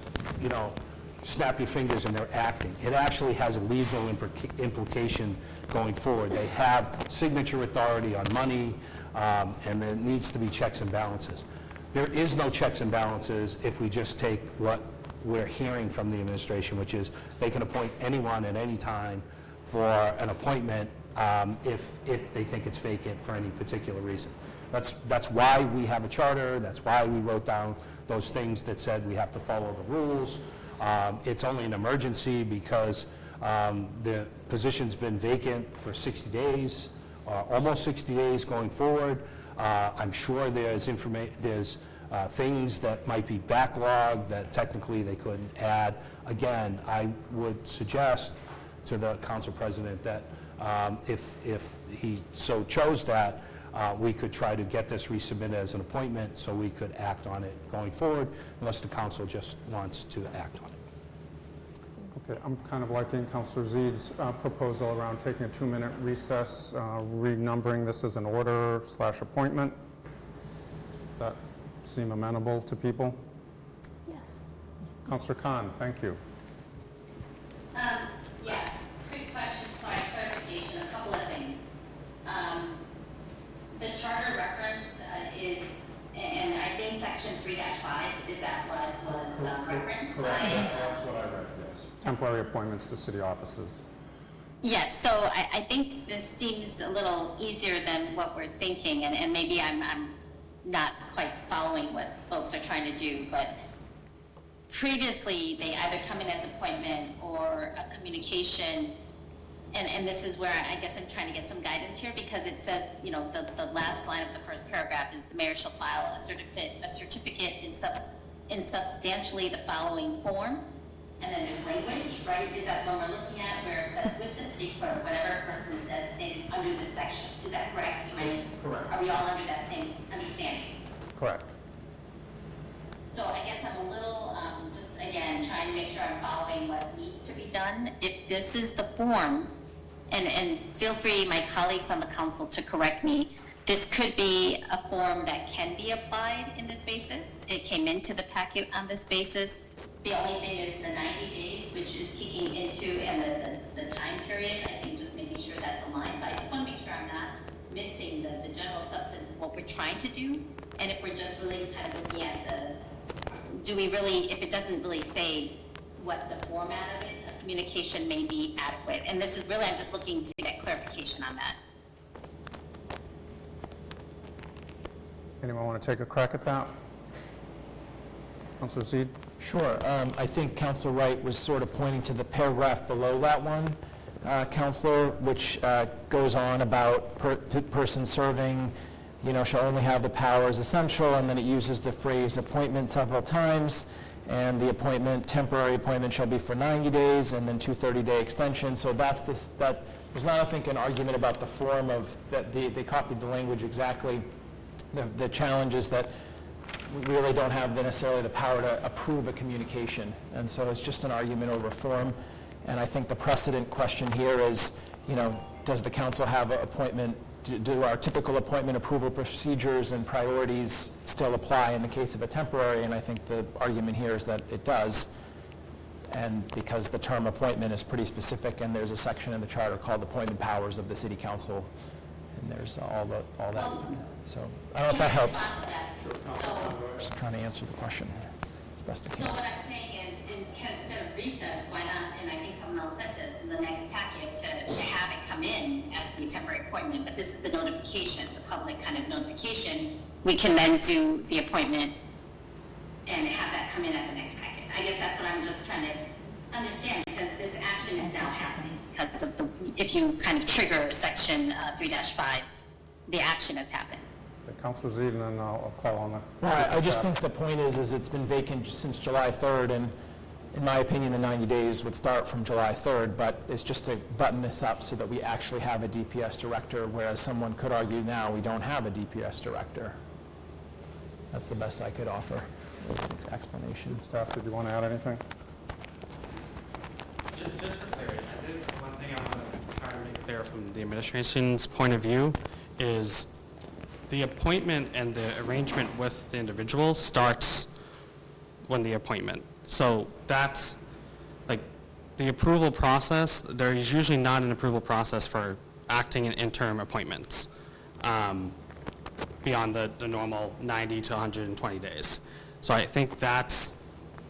snap your fingers and they're acting. It actually has a legal implication going forward. They have signature authority on money, and there needs to be checks and balances. There is no checks and balances if we just take what we're hearing from the administration, which is they can appoint anyone at any time for an appointment if they think it's vacant for any particular reason. That's why we have a charter. That's why we wrote down those things that said we have to follow the rules. It's only an emergency because The position's been vacant for 60 days, almost 60 days going forward. I'm sure there's things that might be backlogged that technically they couldn't add. Again, I would suggest to the council president that if he so chose that, we could try to get this resubmitted as an appointment so we could act on it going forward, unless the council just wants to act on it. Okay, I'm kind of liking Councilor Zeid's proposal around taking a 2-minute recess, renumbering this as an order/appointment. That seem amenable to people? Yes. Councilor Khan, thank you. Yeah, quick question, sorry, clarification, a couple of things. The charter reference is, and I think section 3-5, is that what was referenced? Correct, that's what I read, yes. Temporary appointments to city offices. Yes, so I think this seems a little easier than what we're thinking, and maybe I'm not quite following what folks are trying to do, but previously they either come in as appointment or a communication, and this is where I guess I'm trying to get some guidance here, because it says, you know, the last line of the first paragraph is the mayor shall file a certificate in substantially the following form. And then there's language, right? Is that what we're looking at, where it says with the city clerk, whatever person is designated under this section? Is that correct? Correct. Are we all under that same understanding? Correct. So I guess I'm a little, just again, trying to make sure I'm following what needs to be done. If this is the form, and feel free, my colleagues on the council, to correct me, this could be a form that can be applied in this basis. It came into the packet on this basis. The only thing is the 90 days, which is kicking into, and the time period, I think just making sure that's aligned. But I just want to make sure I'm not missing the general substance of what we're trying to do. And if we're just really kind of looking at do we really, if it doesn't really say what the format of it, a communication may be adequate. And this is really, I'm just looking to get clarification on that. Anyone want to take a crack at that? Councilor Zeid? Sure. I think Councilor Wright was sort of pointing to the paragraph below that one, Councilor, which goes on about person serving, you know, shall only have the powers essential, and then it uses the phrase appointment several times, and the appointment, temporary appointment, shall be for 90 days, and then 2 30-day extensions. So that's this, that there's not, I think, an argument about the form of that. They copied the language exactly. The challenge is that we really don't have necessarily the power to approve a communication, and so it's just an argument over form. And I think the precedent question here is, you know, does the council have an appointment? Do our typical appointment approval procedures and priorities still apply in the case of a temporary? And I think the argument here is that it does. And because the term appointment is pretty specific, and there's a section in the charter called appointment powers of the city council, and there's all that. So I don't know if that helps. Just trying to answer the question as best I can. So what I'm saying is, instead of recess, why not, and I think someone else said this, in the next packet, to have it come in as the temporary appointment, but this is the notification, the public kind of notification. We can then do the appointment and have that come in at the next packet. I guess that's what I'm just trying to understand, because this action is now happening because of the, if you kind of trigger section 3-5, the action has happened. Councilor Zeid, and then I'll call on the... Well, I just think the point is it's been vacant since July 3rd, and in my opinion, the 90 days would start from July 3rd, but it's just to button this up so that we actually have a DPS director, whereas someone could argue now we don't have a DPS director. That's the best I could offer explanation. Staff, did you want to add anything? Just for clarity, I think one thing I want to try to make clear from the administration's point of view is the appointment and the arrangement with the individual starts when the appointment. So that's like the approval process. There is usually not an approval process for acting and interim appointments beyond the normal 90 to 120 days. So I think that's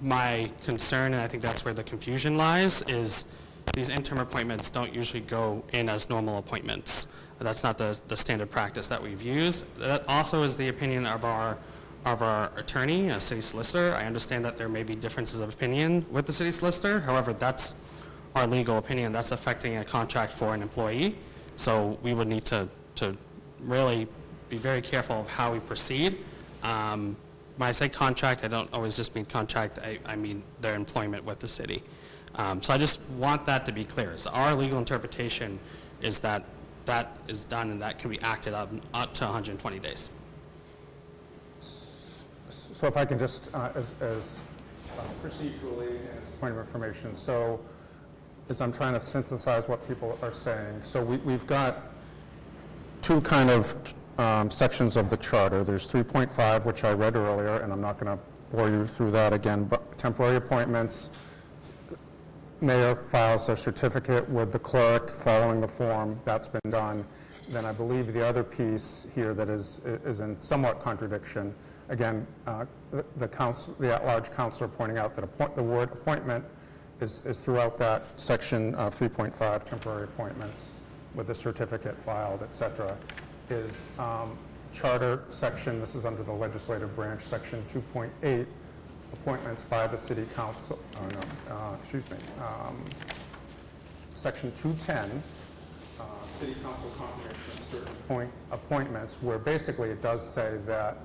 my concern, and I think that's where the confusion lies, is these interim appointments don't usually go in as normal appointments. That's not the standard practice that we've used. That also is the opinion of our attorney, a city solicitor. I understand that there may be differences of opinion with the city solicitor. However, that's our legal opinion, that's affecting a contract for an employee. So we would need to really be very careful of how we proceed. When I say contract, I don't always just mean contract, I mean their employment with the city. So I just want that to be clear. So our legal interpretation is that that is done and that can be acted up to 120 days. So if I can just, as procedurally and as a point of information, so as I'm trying to synthesize what people are saying, so we've got two kind of sections of the charter. There's 3.5, which I read earlier, and I'm not going to bore you through that again, but temporary appointments, mayor files a certificate with the clerk following the form. That's been done. Then I believe the other piece here that is in somewhat contradiction, again, the at-large councilor pointing out that the word appointment is throughout that section 3.5, temporary appointments with the certificate filed, et cetera, is charter section, this is under the legislative branch, section 2.8, appointments by the city council, section 210, city council confirmation of certain appointments, where basically it does say that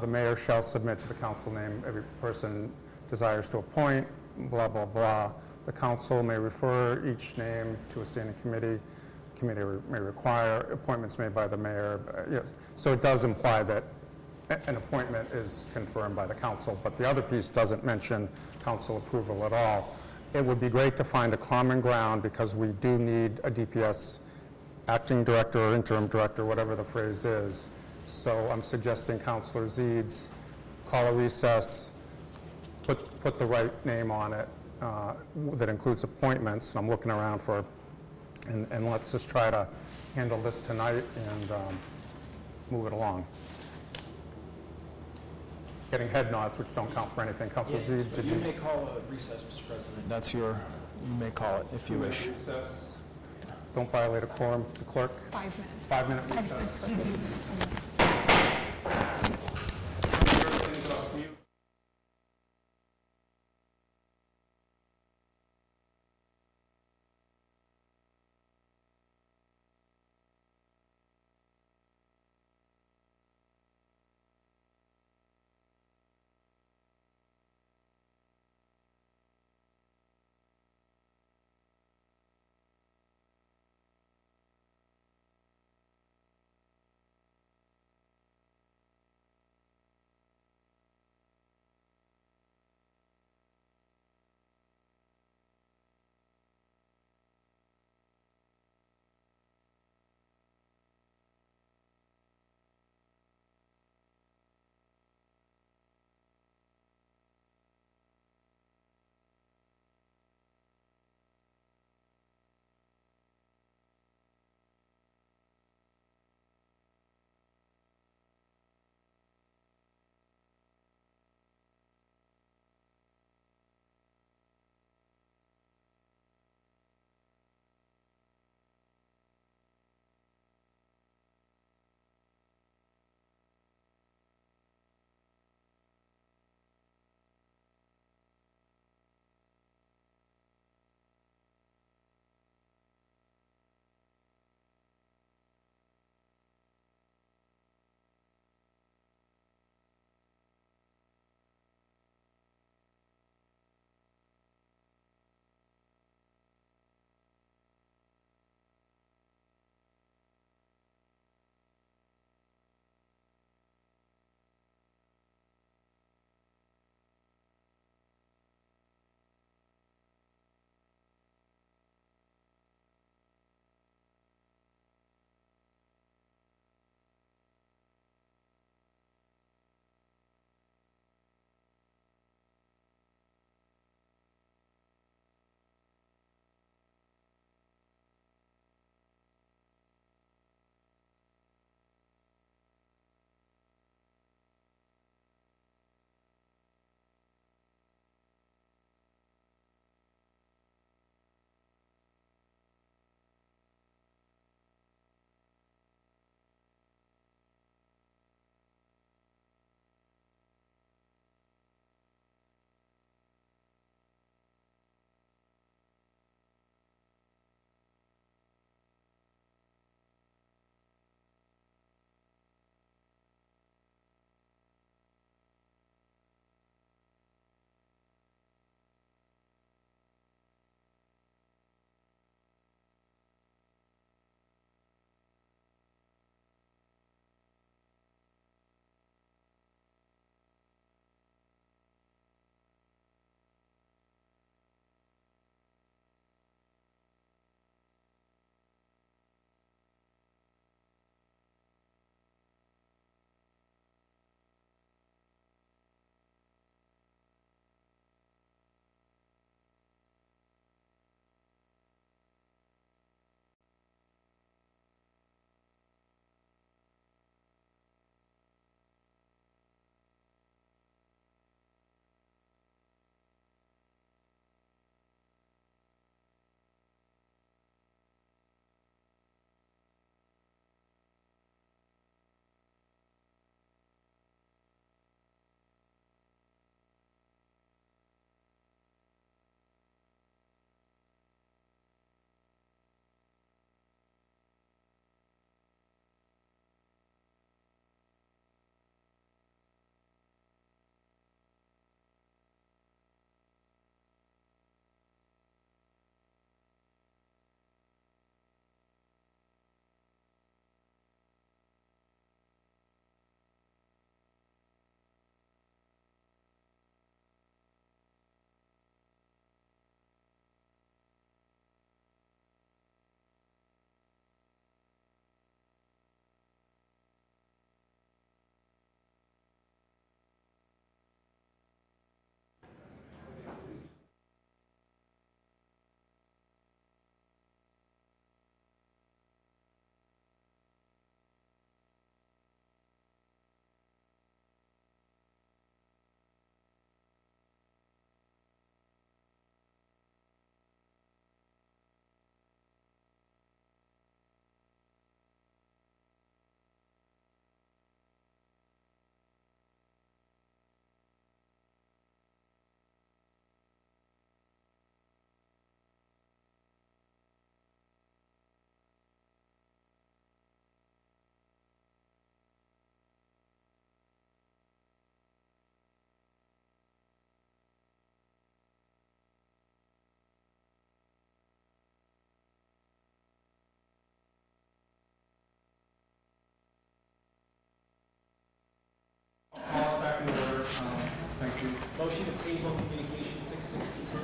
the mayor shall submit to the council name every person desires to appoint, blah, blah, blah. The council may refer each name to a standing committee. Committee may require appointments made by the mayor. Yes. So it does imply that an appointment is confirmed by the council, but the other piece doesn't mention council approval at all. It would be great to find a common ground because we do need a DPS acting director or interim director, whatever the phrase is. So I'm suggesting Councillor Zeed's call a recess, put the right name on it that includes appointments, and I'm looking around for, and let's just try to handle this tonight and move it along. Getting head nods, which don't count for anything. Councillor Zeed, did you may call a recess, Mr. President. You may call it if you wish. Recess. Don't violate a quorum. The clerk. 5 minutes. 5-minute recess. motion to table communication 662.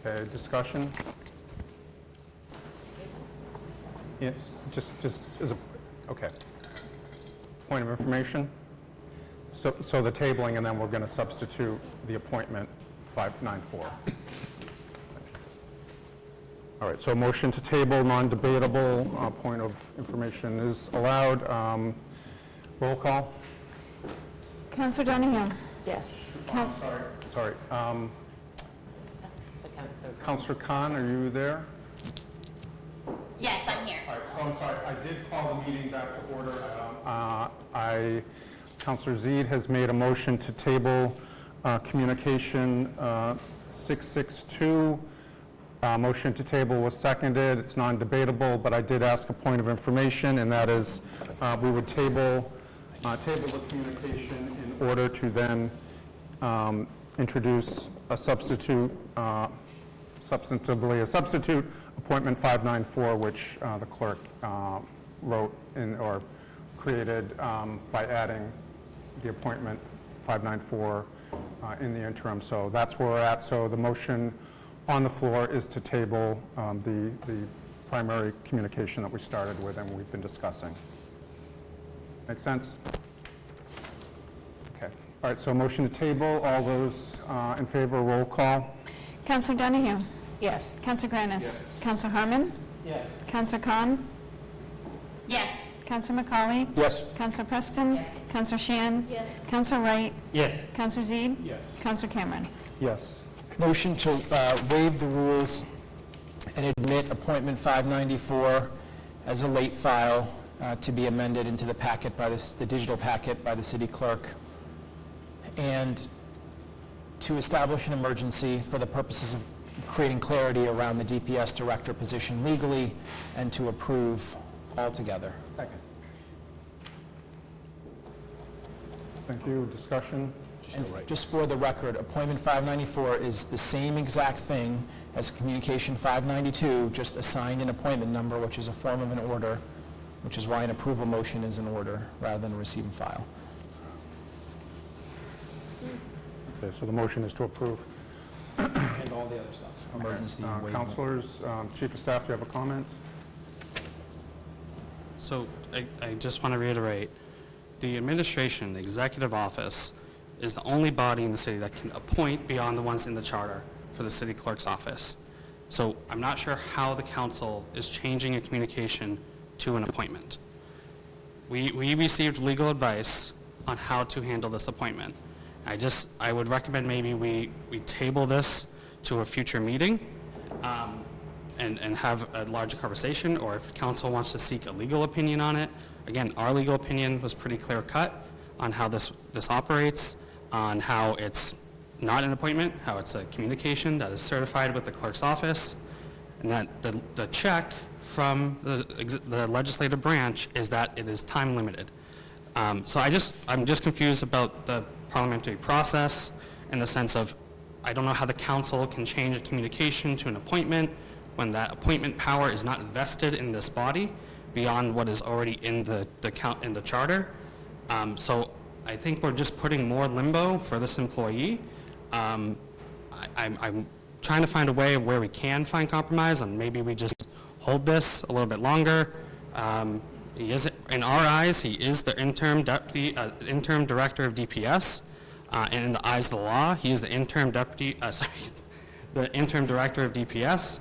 Okay, discussion? Yes, just as a, okay. Point of information? So the tabling, and then we're going to substitute the appointment 594. All right, so motion to table, non-debatable, point of information is allowed. Roll call? Councillor Donahue? Yes. Sorry. Councillor Khan, are you there? Yes, I'm here. All right, so I'm sorry, I did call the meeting back to order. Councillor Zeid has made a motion to table communication 662. Motion to table was seconded. It's non-debatable, but I did ask a point of information, and that is we would table the communication in order to then introduce a substitute, substantively a substitute, appointment 594, which the clerk wrote in or created by adding the appointment 594 in the interim. So that's where we're at. So the motion on the floor is to table the primary communication that we started with and we've been discussing. Make sense? Okay. All right, so motion to table. All those in favor, roll call. Councillor Donahue? Yes. Councillor Granis? Councillor Harmon? Yes. Councillor Khan? Yes. Councillor McCauley? Yes. Councillor Preston? Yes. Councillor Shan? Yes. Councillor Wright? Yes. Councillor Zeid? Yes. Councillor Cameron? Yes. Motion to waive the rules and admit appointment 594 as a late file to be amended into the packet by the digital packet by the city clerk, and to establish an emergency for the purposes of creating clarity around the DPS director position legally, and to approve altogether. Second. Thank you. Discussion? And just for the record, appointment 594 is the same exact thing as communication 592, just assigned an appointment number, which is a form of an order, which is why an approval motion is an order rather than a receive and file. Okay, so the motion is to approve. And all the other stuff. Emergency waivement. Councilors, Chief of Staff, do you have a comment? So I just want to reiterate, the administration, the executive office, is the only body in the city that can appoint beyond the ones in the charter for the city clerk's office. So I'm not sure how the council is changing a communication to an appointment. We received legal advice on how to handle this appointment. I would recommend maybe we table this to a future meeting and have a larger conversation, or if council wants to seek a legal opinion on it. Again, our legal opinion was pretty clear cut on how this operates, on how it's not an appointment, how it's a communication that is certified with the clerk's office, and that the check from the legislative branch is that it is time limited. So I'm just confused about the parliamentary process in the sense of I don't know how the council can change a communication to an appointment when that appointment power is not vested in this body beyond what is already in the charter. So I think we're just putting more limbo for this employee. I'm trying to find a way where we can find compromise, and maybe we just hold this a little bit longer. He is, in our eyes, he is the interim director of DPS, and in the eyes of the law, he is the interim the interim director of DPS.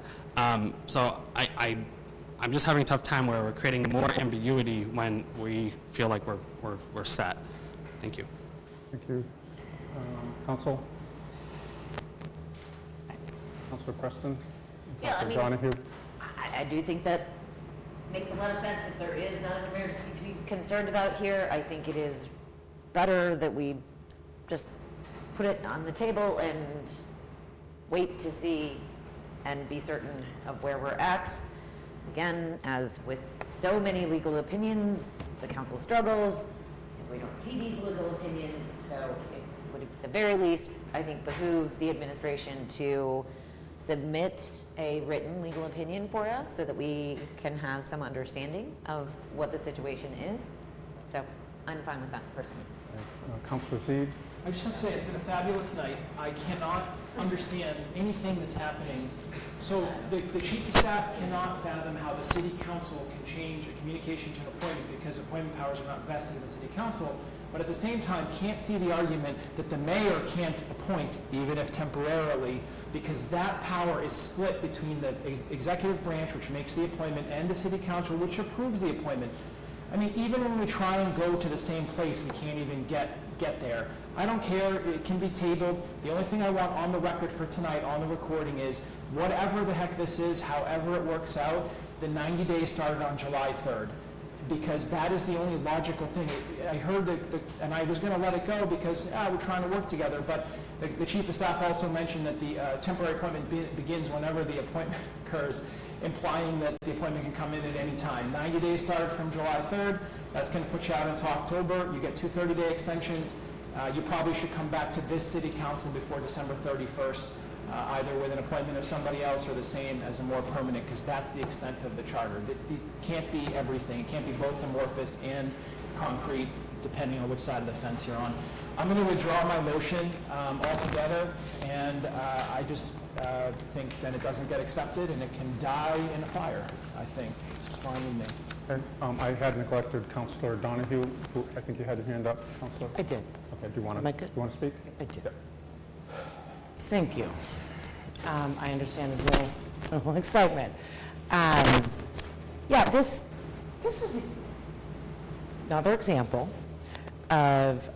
So I'm just having a tough time where we're creating more ambiguity when we feel like we're set. Thank you. Thank you. Council? Councilor Preston? Yeah, I mean, Councilor Donahue? I do think that makes a lot of sense. If there is not an emergency to be concerned about here, I think it is better that we just put it on the table and wait to see and be certain of where we're at. Again, as with so many legal opinions, the council struggles because we don't see these legal opinions. So it would, at the very least, I think, behoove the administration to submit a written legal opinion for us so that we can have some understanding of what the situation is. So I'm fine with that personally. Councillor Zede? I just have to say, it's been a fabulous night. I cannot understand anything that's happening. So the chief of staff cannot fathom how the city council can change a communication to an appointment because appointment powers are not vested in the city council, but at the same time can't see the argument that the mayor can't appoint, even if temporarily, because that power is split between the executive branch, which makes the appointment, and the city council, which approves the appointment. I mean, even when we try and go to the same place, we can't even get there. I don't care, it can be tabled. The only thing I want on the record for tonight, on the recording, is whatever the heck this is, however it works out, the 90 days started on July 3rd. Because that is the only logical thing. I heard and I was going to let it go because we're trying to work together, but the chief of staff also mentioned that the temporary appointment begins whenever the appointment occurs, implying that the appointment can come in at any time. 90 days started from July 3rd. That's going to put you out into October. You get 2 30-day extensions. You probably should come back to this city council before December 31st, either with an appointment of somebody else or the same as a more permanent, because that's the extent of the charter. It can't be everything. It can't be both amorphous and concrete, depending on which side of the fence you're on. I'm going to withdraw my motion altogether, and I just think that it doesn't get accepted and it can die in a fire, I think. It's fine with me. And I had neglected Councillor Donahue, who I think you had your hand up, Councillor. I did. Okay, do you want to speak? I did. Yeah. Thank you. I understand there's a little excitement. Yeah, this is another example of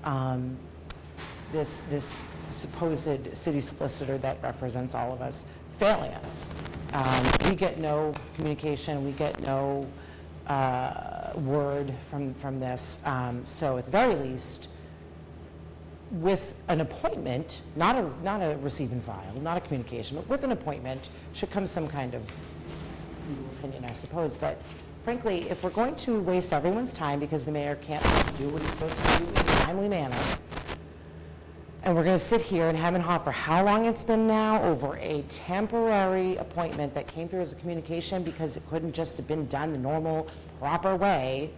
this supposed city solicitor that represents all of us failing us. We get no communication. We get no word from this. So at the very least, with an appointment, not a receive and file, not a communication, but with an appointment should come some kind of opinion, I suppose. But frankly, if we're going to waste everyone's time because the mayor can't just do what he's supposed to do in a timely manner, and we're going to sit here and hem and haw for how long it's been now over a temporary appointment that came through as a communication because it couldn't just have been done the normal, proper way,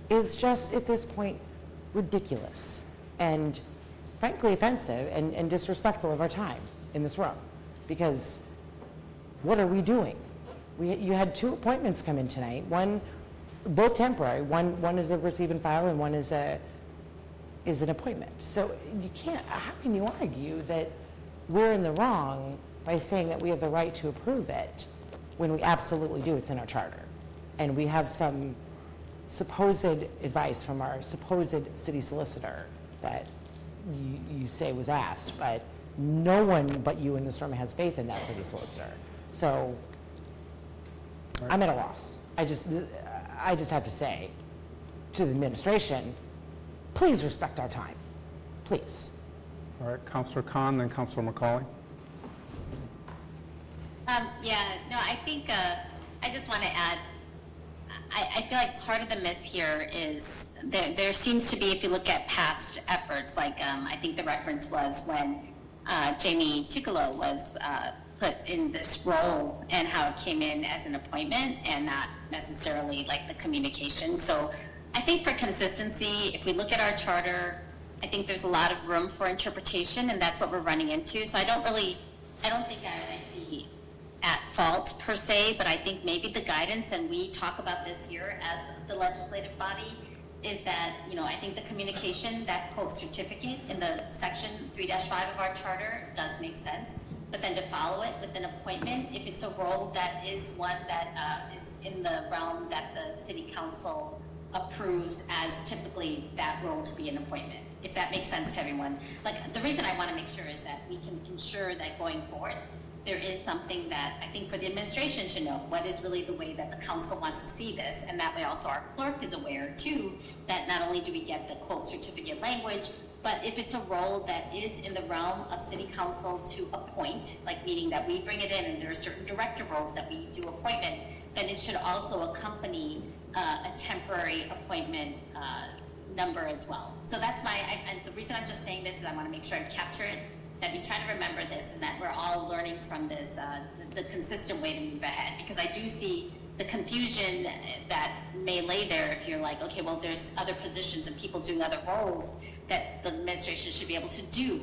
is just, at this point, ridiculous. And frankly offensive and disrespectful of our time in this room, because what are we doing? You had 2 appointments come in tonight, both temporary, one is a receive and file and one is an appointment. So you can't, how can you argue that we're in the wrong by saying that we have the right to approve it when we absolutely do? It's in our charter. And we have some supposed advice from our supposed city solicitor that you say was asked, but no one but you in this room has faith in that city solicitor. So I'm at a loss. I just have to say to the administration, please respect our time, please. All right, Councillor Khan, then Councillor McCauley. I think I just want to add, I feel like part of the miss here is there seems to be, if you look at past efforts, like I think the reference was when Jamie Tuccolo was put in this role and how it came in as an appointment and not necessarily like the communication. So I think for consistency, if we look at our charter, I think there's a lot of room for interpretation, and that's what we're running into. So I don't think I see at fault per se, but I think maybe the guidance, and we talk about this here as the legislative body, is that, I think the communication, that quote certificate in the section 3-5 of our charter does make sense, but then to follow it with an appointment, if it's a role that is one that is in the realm that the city council approves as typically that role to be an appointment, if that makes sense to everyone. Like, the reason I want to make sure is that we can ensure that going forward, there is something that I think for the administration to know what is really the way that the council wants to see this, and that way also our clerk is aware too, that not only do we get the quote certificate language, but if it's a role that is in the realm of city council to appoint, like meaning that we bring it in and there are certain director roles that we do appointment, then it should also accompany a temporary appointment number as well. So that's the reason I'm just saying this is I want to make sure I capture it, that we try to remember this and that we're all learning from this, the consistent way to move ahead. Because I do see the confusion that may lay there if you're like, okay, well, there's other positions and people doing other roles that the administration should be able to do.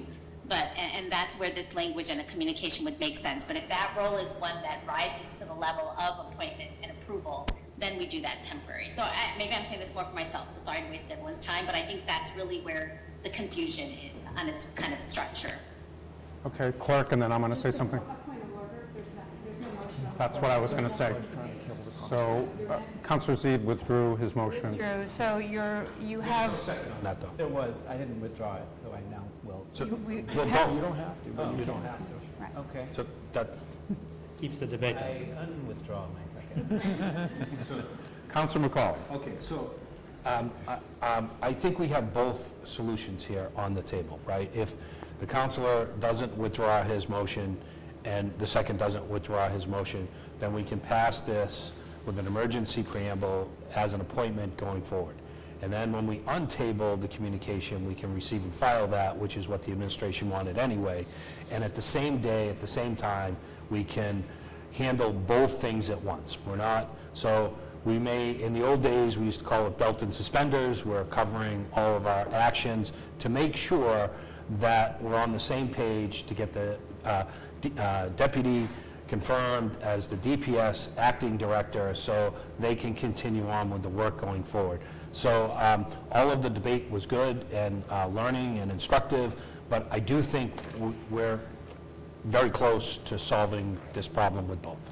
But, and that's where this language and a communication would make sense. But if that role is one that rises to the level of appointment and approval, then we do that temporary. So maybe I'm saying this more for myself, so sorry to waste everyone's time, but I think that's really where the confusion is on its kind of structure. Okay, clerk, and then I'm going to say something. That's what I was going to say. So, Councillor Zede withdrew his motion. So you have, Not though. There was, I didn't withdraw it, so I now will. So, You- we- well, have- no, you don't have to. Oh, You don't have to. Okay. So that, Keeps the debate. I unwithdraw my second. Councillor McCall. okay, so I think we have both solutions here on the table, right? If the councilor doesn't withdraw his motion and the second doesn't withdraw his motion, then we can pass this with an emergency preamble as an appointment going forward. And then when we untable the communication, we can receive and file that, which is what the administration wanted anyway. And at the same day, at the same time, we can handle both things at once. We're not, so we may, in the old days, we used to call it belt and suspenders. We're covering all of our actions to make sure that we're on the same page to get the deputy confirmed as the DPS acting director so they can continue on with the work going forward. So all of the debate was good and learning and instructive, but I do think we're very close to solving this problem with both.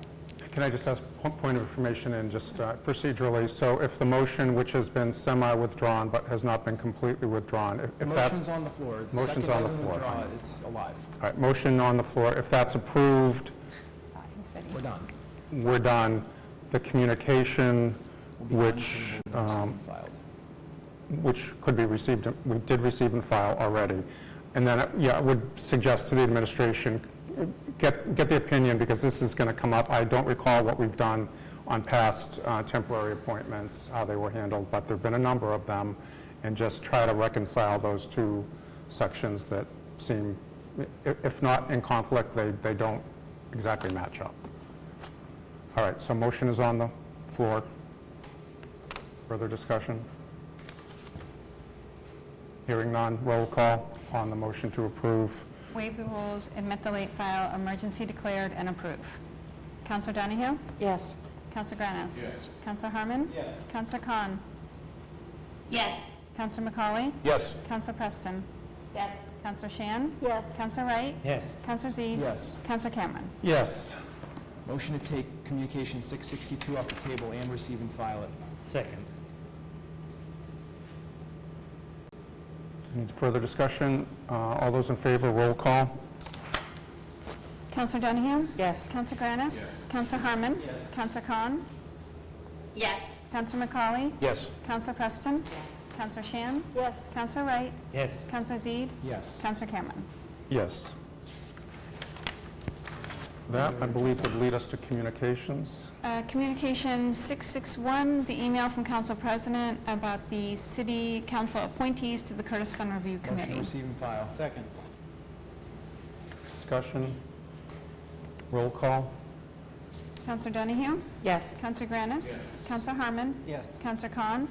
Can I just ask one point of information and just procedurally? So if the motion, which has been semi-withdrawn but has not been completely withdrawn, The if that's... motion's on the floor. If the Motion's second on the doesn't floor. withdraw, it's alive. All right, motion on the floor. If that's approved, We're done. we're done. The communication, which Filed. which could be received, we did receive and file already. And then, yeah, I would suggest to the administration, get the opinion, because this is going to come up. I don't recall what we've done on past temporary appointments, how they were handled, but there've been a number of them, and just try to reconcile those two sections that seem, if not in conflict, they don't exactly match up. All right, so motion is on the floor. Further discussion? Hearing none, roll call on the motion to approve. waive the rules, admit the late file, emergency declared, and approve. Counselor Donahue? Yes. Counselor Granis? Yes. Counselor Harmon? Yes. Counselor Khan? Yes. Counselor McCauley? Yes. Counselor Preston? Yes. Counselor Shan? Yes. Counselor Wright? Yes. Counselor Zede? Yes. Counselor Cameron? Yes. Motion to take communication 662 off the table and receive and file it. Second. Any further discussion? All those in favor, roll call. Counselor Donahue? Yes. Counselor Granis? Counselor Harmon? Yes. Counselor Khan? Yes. Counselor McCauley? Yes. Counselor Preston? Counselor Shan? Yes. Counselor Wright? Yes. Counselor Zede? Yes. Counselor Cameron? Yes. That, I believe, would lead us to communications. Communication 661, the email from Council President about the City Council appointees to the Curtis Fund Review Motion to Committee. receive and file. Second. Discussion? Roll call? Counselor Donahue? Yes. Counselor Granis? Counselor Harmon? Yes. Counselor Khan?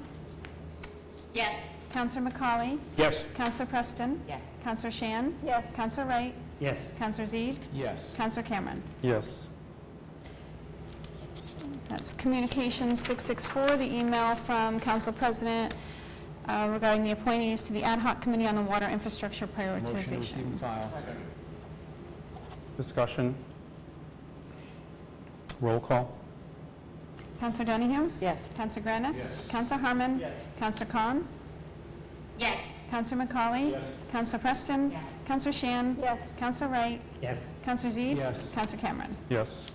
Yes. Counselor McCauley? Yes. Counselor Preston? Yes. Counselor Shan? Yes. Counselor Wright? Yes. Counselor Zede? Yes. Counselor Cameron? Yes. That's communication 664, the email from Council President regarding the appointees to the Ad Hoc Committee on the Water Infrastructure Motion to receive Prioritization. and file. Discussion? Roll call? Counselor Donahue? Yes. Counselor Granis? Counselor Harmon? Yes. Counselor Khan? Yes. Counselor McCauley? Yes. Counselor Preston? Yes. Counselor Shan? Yes. Counselor Wright? Yes. Counselor Zede? Yes. Counselor Cameron? Yes.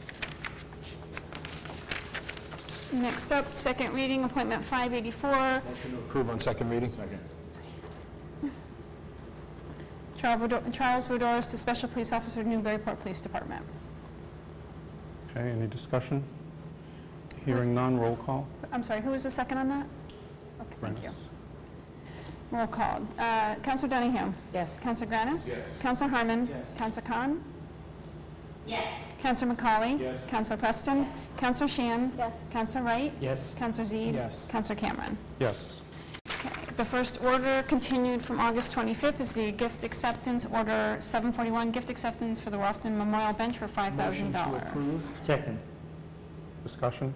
Next up, second reading, appointment 584, Motion to approve on second reading? Second. Charles Voudouris to Special Police Officer, Newburyport Police Department. Okay, any discussion? Hearing none, roll call? I'm sorry, who was the second on that? Okay, thank you. Roll call. Counselor Donahue? Yes. Counselor Granis? Yes. Counselor Harmon? Yes. Counselor Khan? Yes. Councillor McCauley? Yes. Councillor Preston? Yes. Councillor Shan? Yes. Councillor Wright? Yes. Councillor Zede? Yes. Councillor Cameron? Yes. The first order continued from August 25th is the gift acceptance, Order 741, gift acceptance for the Rofton Memorial Bench for $5,000. Motion to approve. Second. Discussion?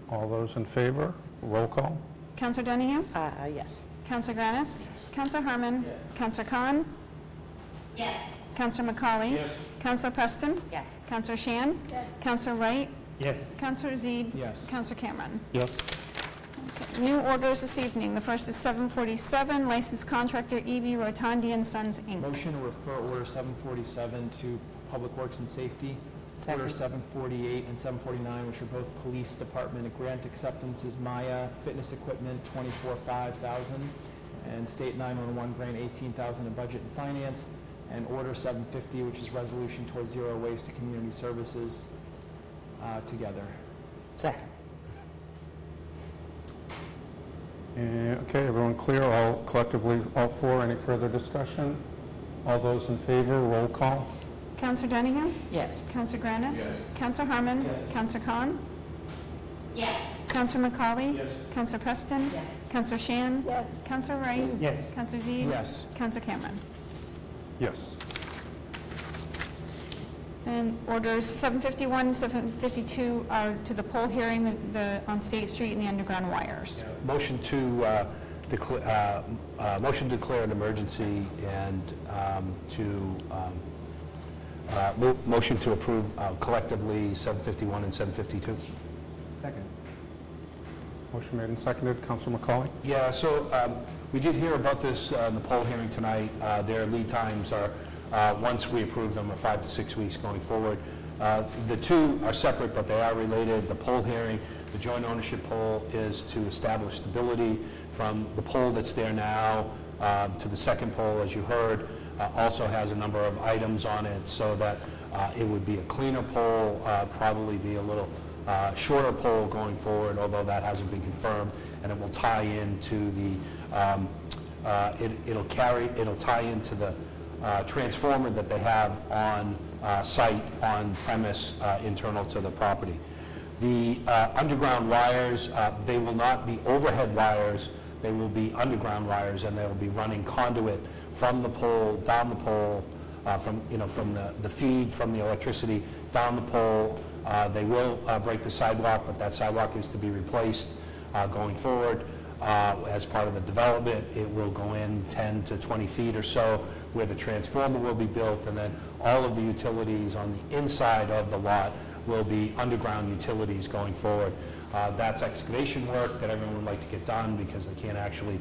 All those in favor? Roll call. Councillor Dunningham? Yes. Councillor Granis? Councillor Herman? Councillor Khan? Yes. Councillor McCauley? Yes. Councillor Preston? Yes. Councillor Shan? Yes. Councillor Wright? Yes. Councillor Zede? Yes. Councillor Cameron? Yes. New orders this evening. The first is 747, licensed contractor EB Rotondi and Sons, Inc. Motion to refer Order 747 to Public Works and Safety. Order 748 and 749, which are both Police Department grant acceptances, Maya Fitness Equipment, $24,500, and State 911 grant, $18,000 in Budget and Finance, and Order 750, which is Resolution towards Zero Waste to Community Services, together. Second. Okay, everyone clear? All collectively, all four? Any further discussion? All those in favor? Roll call. Councillor Dunningham? Yes. Councillor Granis? Yes. Councillor Harmon? Yes. Councillor Khan? Yes. Councillor McCauley? Yes. Councillor Preston? Yes. Councillor Shan? Yes. Councillor Wright? Yes. Councillor Zede? Yes. Councillor Cameron? Yes. And orders 751 and 752 are to the poll hearing on State Street and the underground wires. Motion to declare an emergency and motion to approve collectively 751 and 752. Second. Motion made and seconded. Councilor McCauley? Yeah, so we did hear about this in the poll hearing tonight. Their lead times are, once we approve them, are 5 to 6 weeks going forward. The two are separate, but they are related. The poll hearing, the joint ownership poll, is to establish stability from the poll that's there now to the second poll, as you heard. Also has a number of items on it so that it would be a cleaner poll, probably be a little shorter poll going forward, although that hasn't been confirmed, and it will tie into the it'll tie into the transformer that they have on site, on premise, internal to the property. The underground wires, they will not be overhead wires, they will be underground wires, and they will be running conduit from the pole, down the pole, from the feed, from the electricity, down the pole. They will break the sidewalk, but that sidewalk is to be replaced going forward. As part of the development, it will go in 10 to 20 feet or so where the transformer will be built, and then all of the utilities on the inside of the lot will be underground utilities going forward. That's excavation work that everyone would like to get done because they can't actually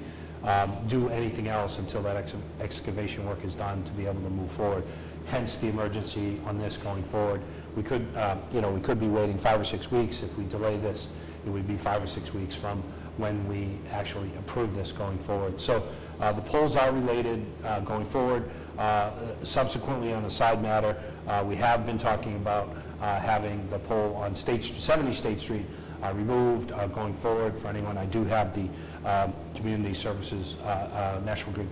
do anything else until that excavation work is done to be able to move forward. Hence the emergency on this going forward. We could, we could be waiting 5 or 6 weeks. If we delay this, it would be 5 or 6 weeks from when we actually approve this going forward. So the polls are related going forward. Subsequently, on a side matter, we have been talking about having the poll on 70 State Street removed going forward. For anyone, I do have the Community Services National Grid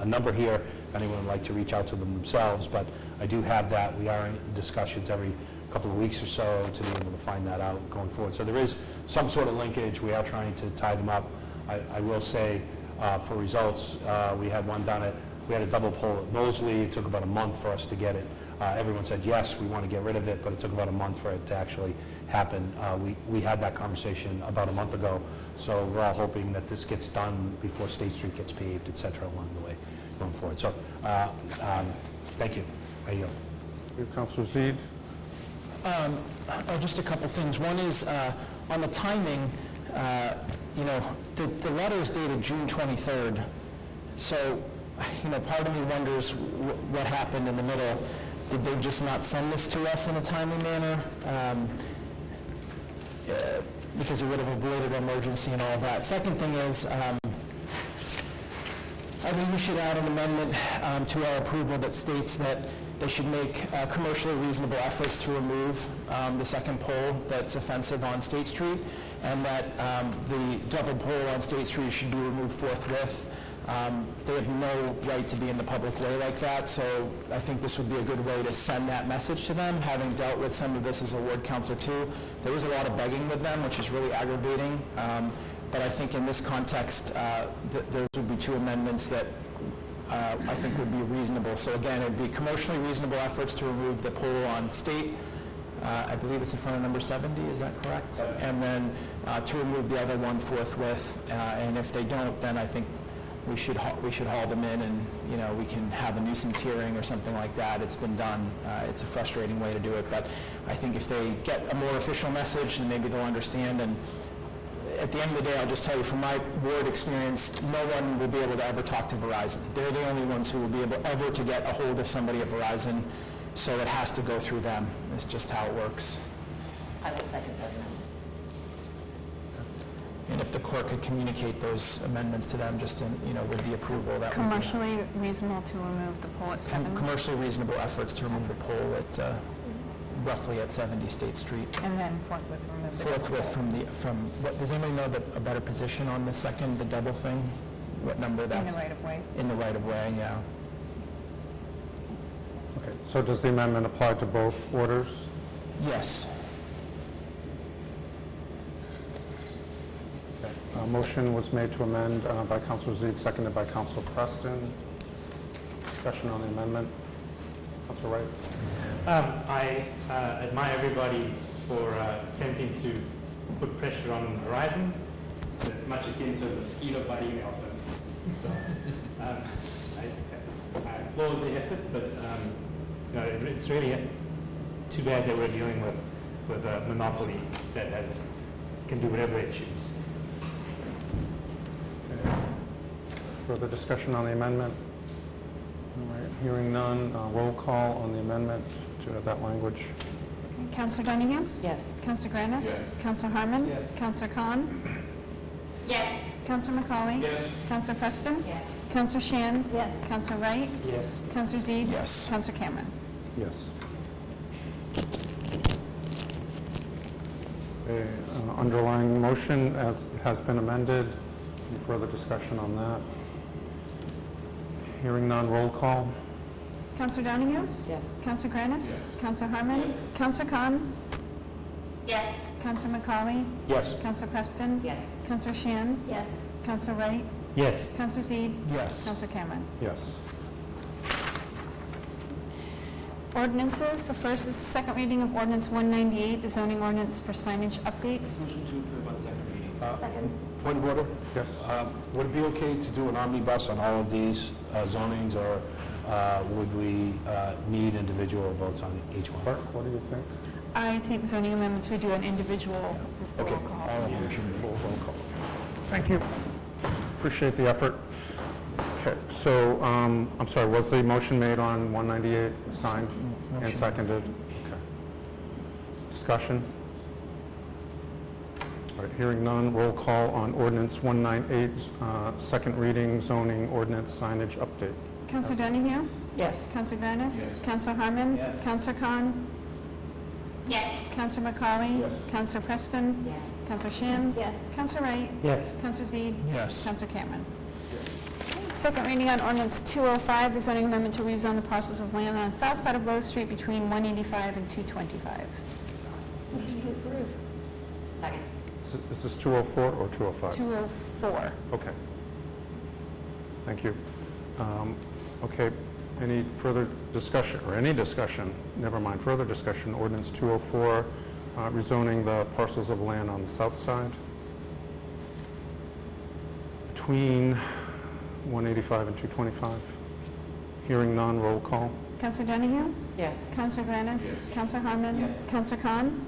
number here, if anyone would like to reach out to them themselves, but I do have that. We are in discussions every couple of weeks or so to be able to find that out going forward. So there is some sort of linkage. We are trying to tie them up. I will say for results, we had one done at, we had a double poll at Moseley. It took about a month for us to get it. Everyone said, yes, we want to get rid of it, but it took about a month for it to actually happen. We had that conversation about a month ago, so we're all hoping that this gets done before State Street gets paved, et cetera, along the way going forward. So, thank you. I yield. Councilor Zede? Just a couple things. One is on the timing, the letter is dated June 23rd. So, part of me wonders what happened in the middle. Did they just not send this to us in a timely manner? Because it would have avoided emergency and all of that. Second thing is, I think we should add an amendment to our approval that states that they should make commercially reasonable efforts to remove the second pole that's offensive on State Street, and that the double pole on State Street should be removed forthwith. They have no right to be in the public way like that, so I think this would be a good way to send that message to them. Having dealt with some of this as a ward councilor too, there was a lot of begging with them, which is really aggravating. But I think in this context, those would be two amendments that I think would be reasonable. So again, it would be commercially reasonable efforts to remove the pole on State. I believe it's in front of number 70, is that correct? And then to remove the other one forthwith. And if they don't, then I think we should haul them in, and we can have a nuisance hearing or something like that. It's been done. It's a frustrating way to do it, but I think if they get a more official message, then maybe they'll understand. And at the end of the day, I'll just tell you from my ward experience, no one will be able to ever talk to Verizon. They're the only ones who will be able ever to get a hold of somebody at Verizon, so it has to go through them. It's just how it works. I will second those amendments. And if the clerk could communicate those amendments to them, just with the approval, that would be... Commercially reasonable to remove the pole at 7? Commercially reasonable efforts to remove the pole at roughly at 70 State Street. And then forthwith remove the Forthwith from what, does anybody know a better position on the second, the double thing? What number that's? In the right of way. In the right of way, yeah. Okay, so does the amendment apply to both orders? Yes. Okay. A motion was made to amend by Councilor Zede, seconded by Councilor Preston. Discussion on the amendment. Councilor Wright. I admire everybody for attempting to put pressure on Verizon. It's much akin to a mosquito bite email thing. So I applaud the effort, but it's really too bad that we're dealing with a monopoly that can do whatever it chooses. Okay. Further discussion on the amendment? All right, hearing none, roll call on the amendment to have that language. Councillor Dunningham? Yes. Councillor Granis? Yes. Councillor Harmon? Yes. Councillor Khan? Yes. Councillor McCauley? Yes. Councillor Preston? Yes. Councillor Shan? Yes. Councillor Wright? Yes. Councillor Zede? Yes. Councillor Cameron? Yes. Okay, underlying motion as has been amended. Any further discussion on that? Hearing none, roll call. Councillor Dunningham? Yes. Councillor Granis? Councillor Harmon? Yes. Councillor Khan? Yes. Councillor McCauley? Yes. Councillor Preston? Yes. Councillor Shan? Yes. Councillor Wright? Yes. Councillor Zede? Yes. Councillor Cameron? Yes. Ordinances, the first is the second reading of ordinance 198, the zoning ordinance for signage updates. Motion to approve on second reading. Second. Point of order? Yes. Would it be okay to do an omnibus on all of these zonings, or would we need individual votes on each one? Clerk, what do you think? I think zoning amendments, we do an individual Okay. roll call. All of them should be roll call. Thank you. Appreciate the effort. Okay, so, I'm sorry, was the motion made on 198 signed and seconded? Okay. Discussion? All right, hearing none, roll call on ordinance 198, second reading, zoning ordinance signage update. Councillor Dunningham? Yes. Councillor Granis? Councillor Harmon? Yes. Councillor Khan? Yes. Councillor McCauley? Yes. Councillor Preston? Yes. Councillor Shan? Yes. Councillor Wright? Yes. Councillor Zede? Yes. Councillor Cameron? Second reading on ordinance 205, the zoning amendment to rezone the parcels of land on south side of Low Street between 185 and 225. Motion to approve. Second. Is this 204 or 205? 204. Okay. Thank you. Okay, any further discussion, or any discussion, never mind, further discussion, ordinance 204, rezoning the parcels of land on the south side between 185 and 225. Hearing none, roll call. Councillor Dunningham? Yes. Councillor Granis? Councillor Harmon? Councillor Khan?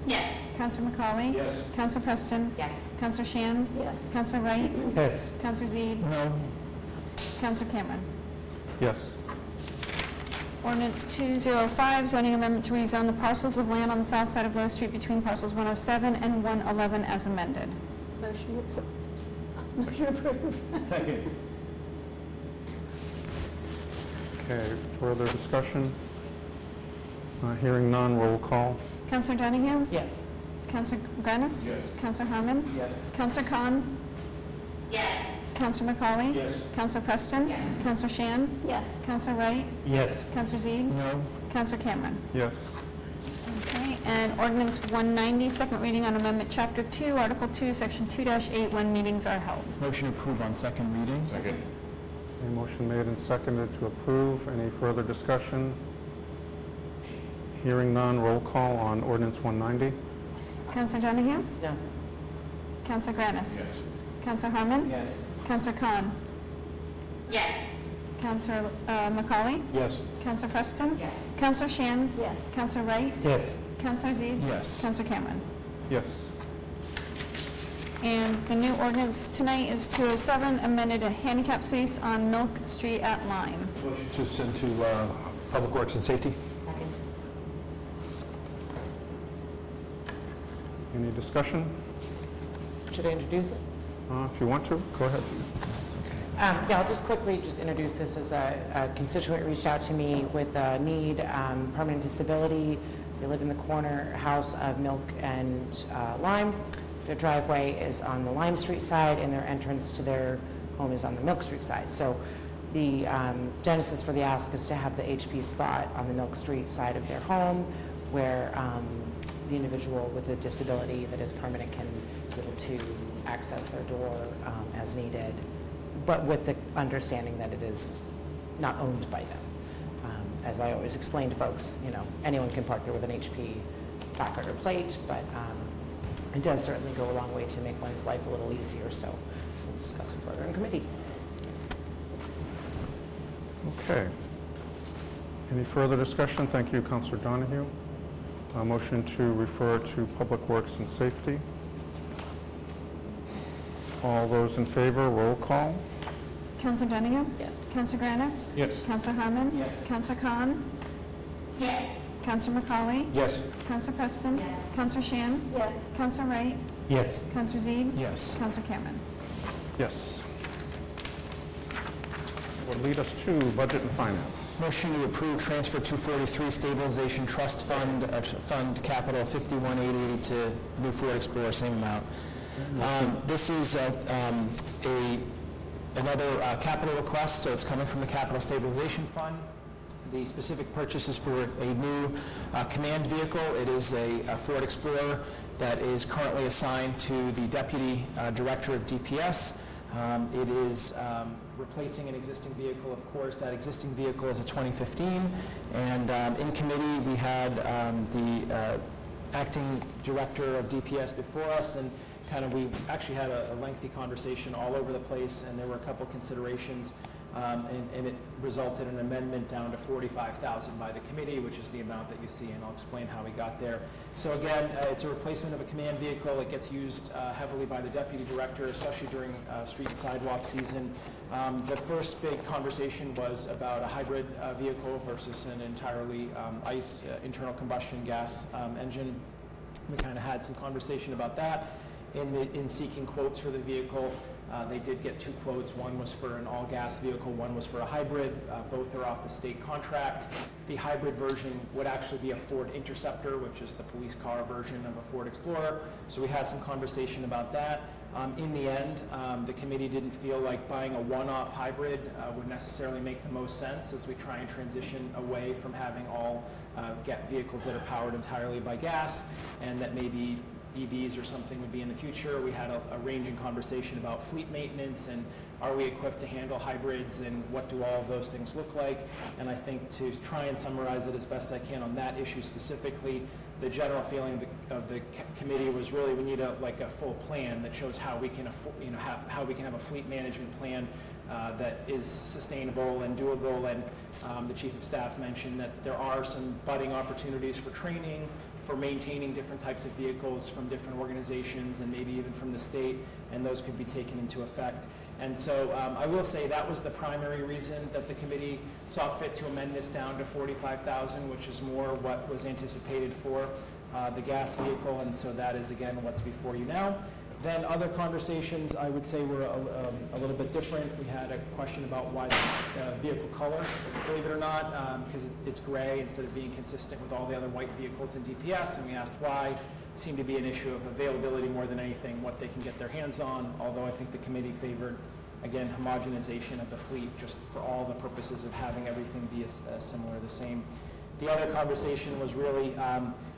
Yes. Councillor McCauley? Yes. Councillor Preston? Yes. Councillor Shan? Yes. Councillor Wright? Yes. Councillor Zede? No. Councillor Cameron? Yes. Ordinance 205, zoning amendment to rezone the parcels of land on the south side of Low Street between parcels 107 and 111 as amended. Motion approved. Second. Okay, further discussion? Hearing none, roll call. Councillor Dunningham? Yes. Councillor Granis? Yes. Councillor Harmon? Yes. Councillor Khan? Yes. Counselor McCauley? Yes. Counselor Preston? Yes. Counselor Shan? Yes. Counselor Wright? Yes. Counselor Zede? No. Counselor Cameron? Yes. Okay, and ordinance 190, second reading on amendment chapter 2, article 2, section 2-8, when meetings are held. Motion approved on second reading. Second. A motion made and seconded to approve. Any further discussion? Hearing none, roll call on ordinance 190. Counselor Donahue? No. Counselor Granis? Yes. Counselor Harmon? Yes. Counselor Khan? Yes. Counselor McCauley? Yes. Counselor Preston? Yes. Counselor Shan? Yes. Counselor Wright? Yes. Counselor Zede? Yes. Counselor Cameron? Yes. And the new ordinance tonight is 207, amended a handicap space on Milk Street at Lime. Motion to send to Public Works and Safety. Second. Any discussion? Should I introduce it? If you want to, go ahead. Yeah, I'll just quickly just introduce this as a constituent reached out to me with a need, permanent disability. They live in the corner house of Milk and Lime. Their driveway is on the Lime Street side, and their entrance to their home is on the Milk Street side. So the genesis for the ask is to have the HP spot on the Milk Street side of their home, where the individual with a disability that is permanent can be able to access their door as needed, but with the understanding that it is not owned by them. As I always explain to folks, anyone can park there with an HP placard or plate, but it does certainly go a long way to make one's life a little easier, so we'll discuss it further in committee. Okay. Any further discussion? Thank you, Councilor Donahue. A motion to refer to Public Works and Safety. All those in favor, roll call. Counselor Donahue? Yes. Counselor Granis? Yes. Counselor Harmon? Yes. Counselor Khan? Yes. Counselor McCauley? Yes. Counselor Preston? Yes. Counselor Shan? Yes. Counselor Wright? Yes. Counselor Zede? Yes. Counselor Cameron? Yes. Would lead us to Budget and Finance. Motion to approve transfer 243 Stabilization Trust Fund, Fund Capital 51880 to New Ford Explorer, same amount. This is another capital request, so it's coming from the Capital Stabilization Fund. The specific purchase is for a new command vehicle. It is a Ford Explorer that is currently assigned to the Deputy Director of DPS. It is replacing an existing vehicle, of course. That existing vehicle is a 2015, and in committee we had the acting director of DPS before us, and we actually had a lengthy conversation all over the place, and there were a couple considerations, and it resulted in an amendment down to $45,000 by the committee, which is the amount that you see, and I'll explain how we got there. So again, it's a replacement of a command vehicle. It gets used heavily by the deputy director, especially during street and sidewalk season. The first big conversation was about a hybrid vehicle versus an entirely ICE internal combustion gas engine. We kind of had some conversation about that. In seeking quotes for the vehicle, they did get two quotes. One was for an all-gas vehicle, one was for a hybrid. Both are off the state contract. The hybrid version would actually be a Ford Interceptor, which is the police car version of a Ford Explorer. So we had some conversation about that. In the end, the committee didn't feel like buying a one-off hybrid would necessarily make the most sense as we try and transition away from having all vehicles that are powered entirely by gas, and that maybe EVs or something would be in the future. We had a ranging conversation about fleet maintenance and are we equipped to handle hybrids and what do all of those things look like. And I think to try and summarize it as best I can on that issue specifically, the general feeling of the committee was really we need a full plan that shows how we can how we can have a fleet management plan that is sustainable and doable. And the chief of staff mentioned that there are some budding opportunities for training, for maintaining different types of vehicles from different organizations and maybe even from the state, and those could be taken into effect. And so I will say that was the primary reason that the committee saw fit to amend this down to $45,000, which is more what was anticipated for the gas vehicle, and so that is again what's before you now. Then other conversations I would say were a little bit different. We had a question about why the vehicle color, believe it or not, because it's gray instead of being consistent with all the other white vehicles in DPS, and we asked why. It seemed to be an issue of availability more than anything, what they can get their hands on, although I think the committee favored again, homogenization of the fleet, just for all the purposes of having everything be similar, the same. The other conversation was really,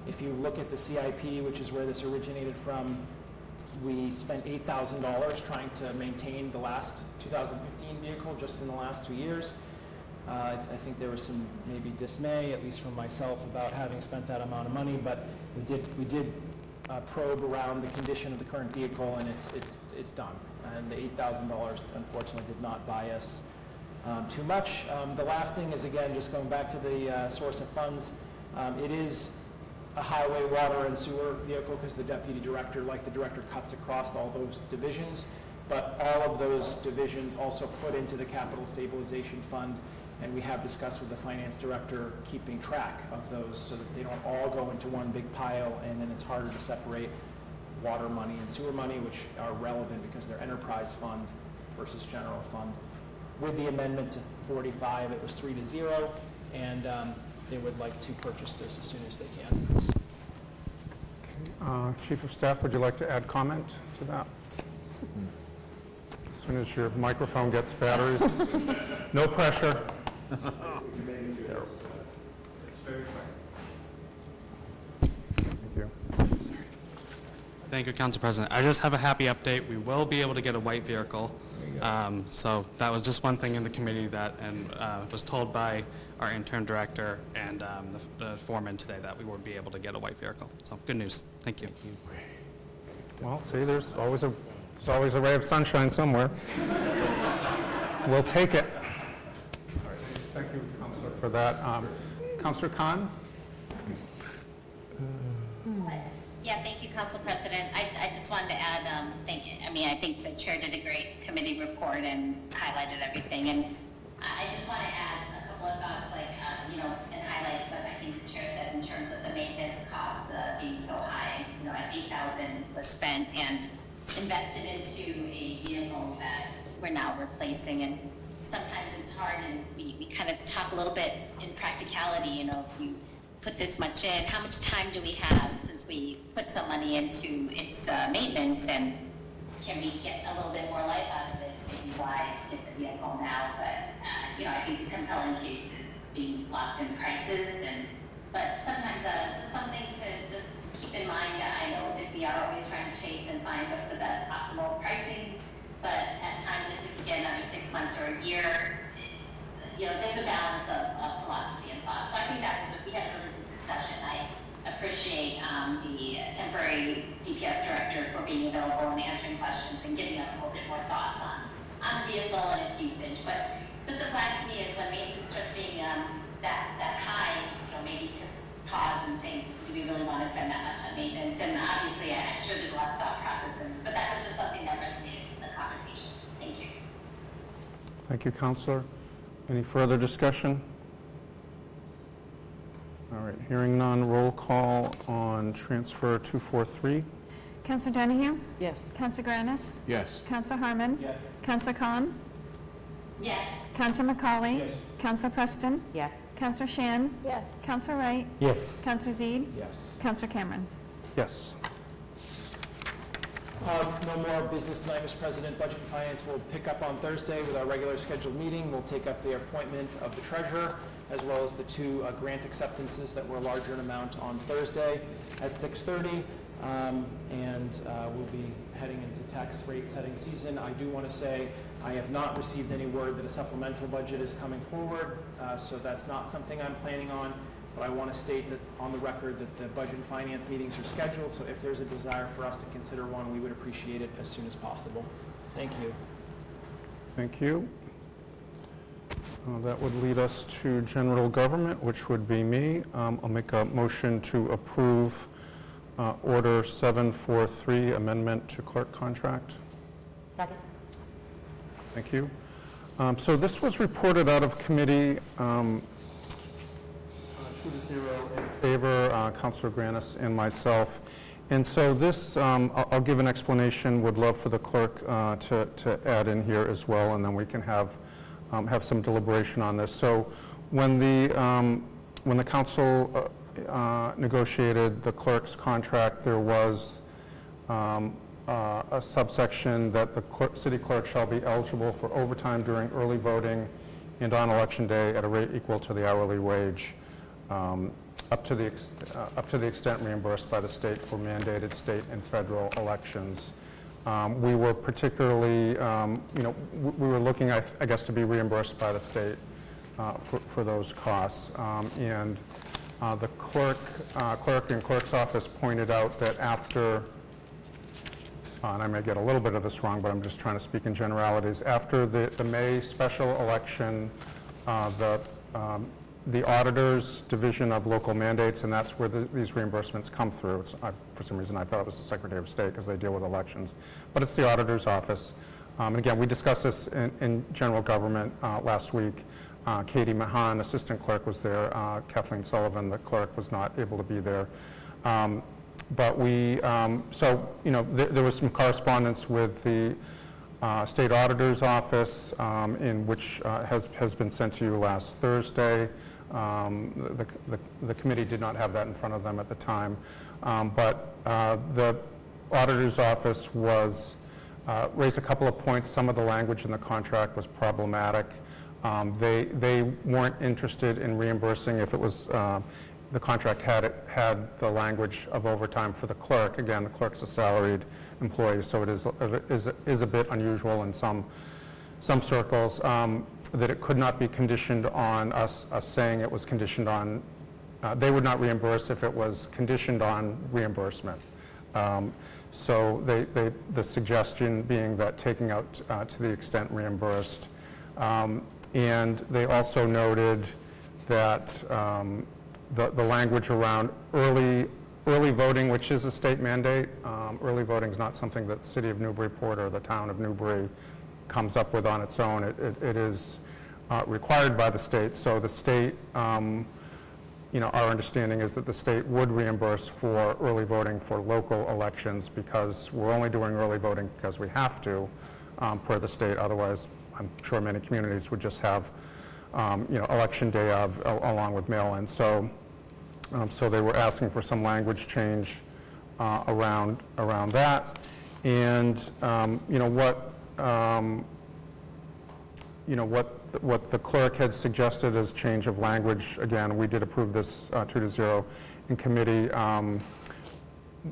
if you look at the CIP, which is where this originated from, we spent $8,000 trying to maintain the last 2015 vehicle just in the last 2 years. I think there was some maybe dismay, at least from myself, about having spent that amount of money, but we did probe around the condition of the current vehicle, and it's done. And the $8,000 unfortunately did not buy us too much. The last thing is, again, just going back to the source of funds. It is a highway, water, and sewer vehicle because the deputy director, like the director, cuts across all those divisions. But all of those divisions also put into the capital stabilization fund, and we have discussed with the finance director keeping track of those so that they don't all go into one big pile, and then it's harder to separate water money and sewer money, which are relevant because they're enterprise fund versus general fund. With the amendment to 45, it was 3-0, and they would like to purchase this as soon as they can. Chief of Staff, would you like to add comment to that? As soon as your microphone gets batteries. No pressure. It's terrible. It's very quick. Thank you. Thank you, Council President. I just have a happy update. We will be able to get a white vehicle. So that was just one thing in the committee that, and was told by our intern director and the foreman today that we would be able to get a white vehicle. So good news. Thank you. Well, see, there's always a ray of sunshine somewhere. We'll take it. All right, thank you, Councilor, for that. Councilor Khan? Yeah, thank you, Council President. I just wanted to add, I think the chair did a great committee report and highlighted everything. And I just want to add a couple of thoughts, and highlight what I think the chair said in terms of the maintenance costs being so high. At $8,000 was spent and invested into a vehicle that we're now replacing. And sometimes it's hard, and we kind of talk a little bit in practicality, if you put this much in, how much time do we have since we put some money into its maintenance, and can we get a little bit more life out of it? Maybe why get the vehicle now? But I think the compelling case is being locked in prices, but sometimes just something to just keep in mind. I know that we are always trying to chase and find what's the best optimal pricing, but at times if we could get another 6 months or a year, there's a balance of philosophy and thought. So I think we had a really good discussion. I appreciate the temporary DPS director for being available and answering questions and giving us a little bit more thoughts on the vehicle and its usage. But just a flag to me is when maintenance starts being that high, maybe to pause and think, do we really want to spend that much on maintenance? And obviously, I'm sure there's a lot of thought process, but that was just something that resonated in the conversation. Thank you. Thank you, Councilor. Any further discussion? All right, hearing none, roll call on transfer 243. Councillor Donahue? Yes. Councillor Granis? Yes. Councillor Harmon? Yes. Councillor Khan? Yes. Councillor McCauley? Yes. Councillor Preston? Yes. Councillor Shan? Yes. Councillor Wright? Yes. Councillor Zede? Yes. Councillor Cameron? Yes. No more business tonight, Mr. President. Budget and Finance will pick up on Thursday with our regular scheduled meeting. We'll take up the appointment of the treasurer, as well as the 2 grant acceptances that were larger in amount on Thursday at 6:30. And we'll be heading into tax rate setting season. I do want to say I have not received any word that a supplemental budget is coming forward, so that's not something I'm planning on. But I want to state that on the record that the Budget and Finance meetings are scheduled, so if there's a desire for us to consider one, we would appreciate it as soon as possible. Thank you. Thank you. That would lead us to general government, which would be me. I'll make a motion to approve Order 743, amendment to clerk contract. Second. Thank you. So this was reported out of committee, 2-0 in favor, Councilor Granis and myself. And so this, I'll give an explanation, would love for the clerk to add in here as well, and then we can have some deliberation on this. So when the council negotiated the clerk's contract, there was a subsection that the city clerk shall be eligible for overtime during early voting and on election day at a rate equal to the hourly wage, up to the extent reimbursed by the state for mandated state and federal elections. We were particularly, we were looking, I guess, to be reimbursed by the state for those costs. And the clerk and clerk's office pointed out that after, and I may get a little bit of this wrong, but I'm just trying to speak in generalities, after the May special election, the auditor's division of local mandates, and that's where these reimbursements come through. For some reason, I thought it was the Secretary of State because they deal with elections, but it's the auditor's office. And again, we discussed this in general government last week. Katie Mahan, assistant clerk, was there. Kathleen Sullivan, the clerk, was not able to be there. But we, there was some correspondence with the state auditor's office, in which has been sent to you last Thursday. The committee did not have that in front of them at the time, but the auditor's office raised a couple of points. Some of the language in the contract was problematic. They weren't interested in reimbursing if it was the contract had the language of overtime for the clerk. Again, the clerk's a salaried employee, so it is a bit unusual in some circles that it could not be conditioned on us saying it was conditioned on. They would not reimburse if it was conditioned on reimbursement. So the suggestion being that taking out to the extent reimbursed. And they also noted that the language around early voting, which is a state mandate. Early voting is not something that the city of Newburyport or the town of Newbury comes up with on its own. It is required by the state. So the state, our understanding is that the state would reimburse for early voting for local elections because we're only doing early voting because we have to per the state. Otherwise, I'm sure many communities would just have election day along with mail-in. So they were asking for some language change around that, and what the clerk had suggested as change of language. Again, we did approve this 2-0 in committee.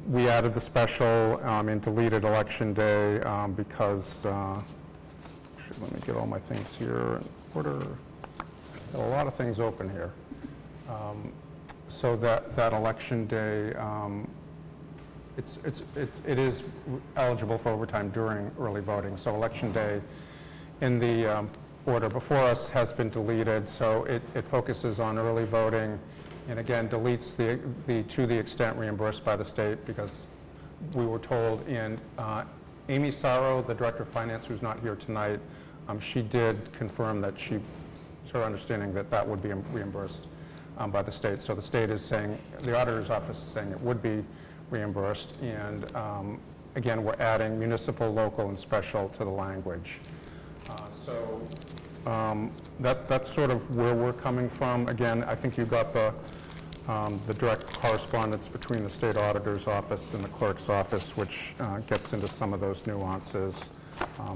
We added the special and deleted election day because. Let me get all my things here in order. Got a lot of things open here. So that election day, it is eligible for overtime during early voting. So election day in the order before us has been deleted. So it focuses on early voting, and again deletes the to the extent reimbursed by the state, because we were told in Amy Sorrow, the Director of Finance, who's not here tonight, she did confirm that it's her understanding that would be reimbursed by the state. So the state is saying, the auditor's office is saying it would be reimbursed. And again, we're adding municipal, local, and special to the language. That's sort of where we're coming from. Again, I think you got the direct correspondence between the state auditor's office and the clerk's office, which gets into some of those nuances,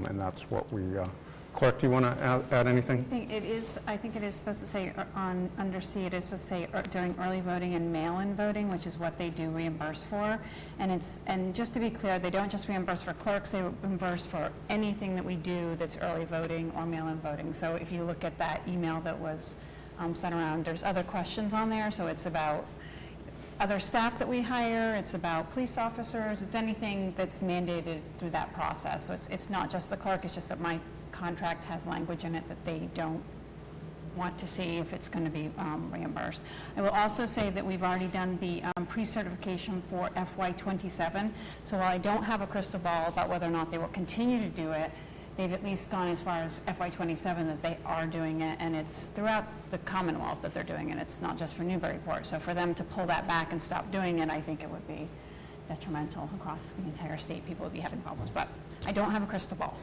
and that's what we. Clerk, do you want to add anything? I think it is supposed to say under C. It is supposed to say during early voting and mail-in voting, which is what they do reimburse for. And just to be clear, they don't just reimburse for clerks; they reimburse for anything that we do that's early voting or mail-in voting. So if you look at that email that was sent around, there's other questions on there. So it's about other staff that we hire, it's about police officers, it's anything that's mandated through that process. So it's not just the clerk, it's just that my contract has language in it that they don't want to see if it's going to be reimbursed. I will also say that we've already done the pre-certification for FY27. So while I don't have a crystal ball about whether or not they will continue to do it, they've at least gone as far as FY27 that they are doing it, and it's throughout the Commonwealth that they're doing it. It's not just for Newburyport. So for them to pull that back and stop doing it, I think it would be detrimental across the entire state. People would be having problems, but I don't have a crystal ball.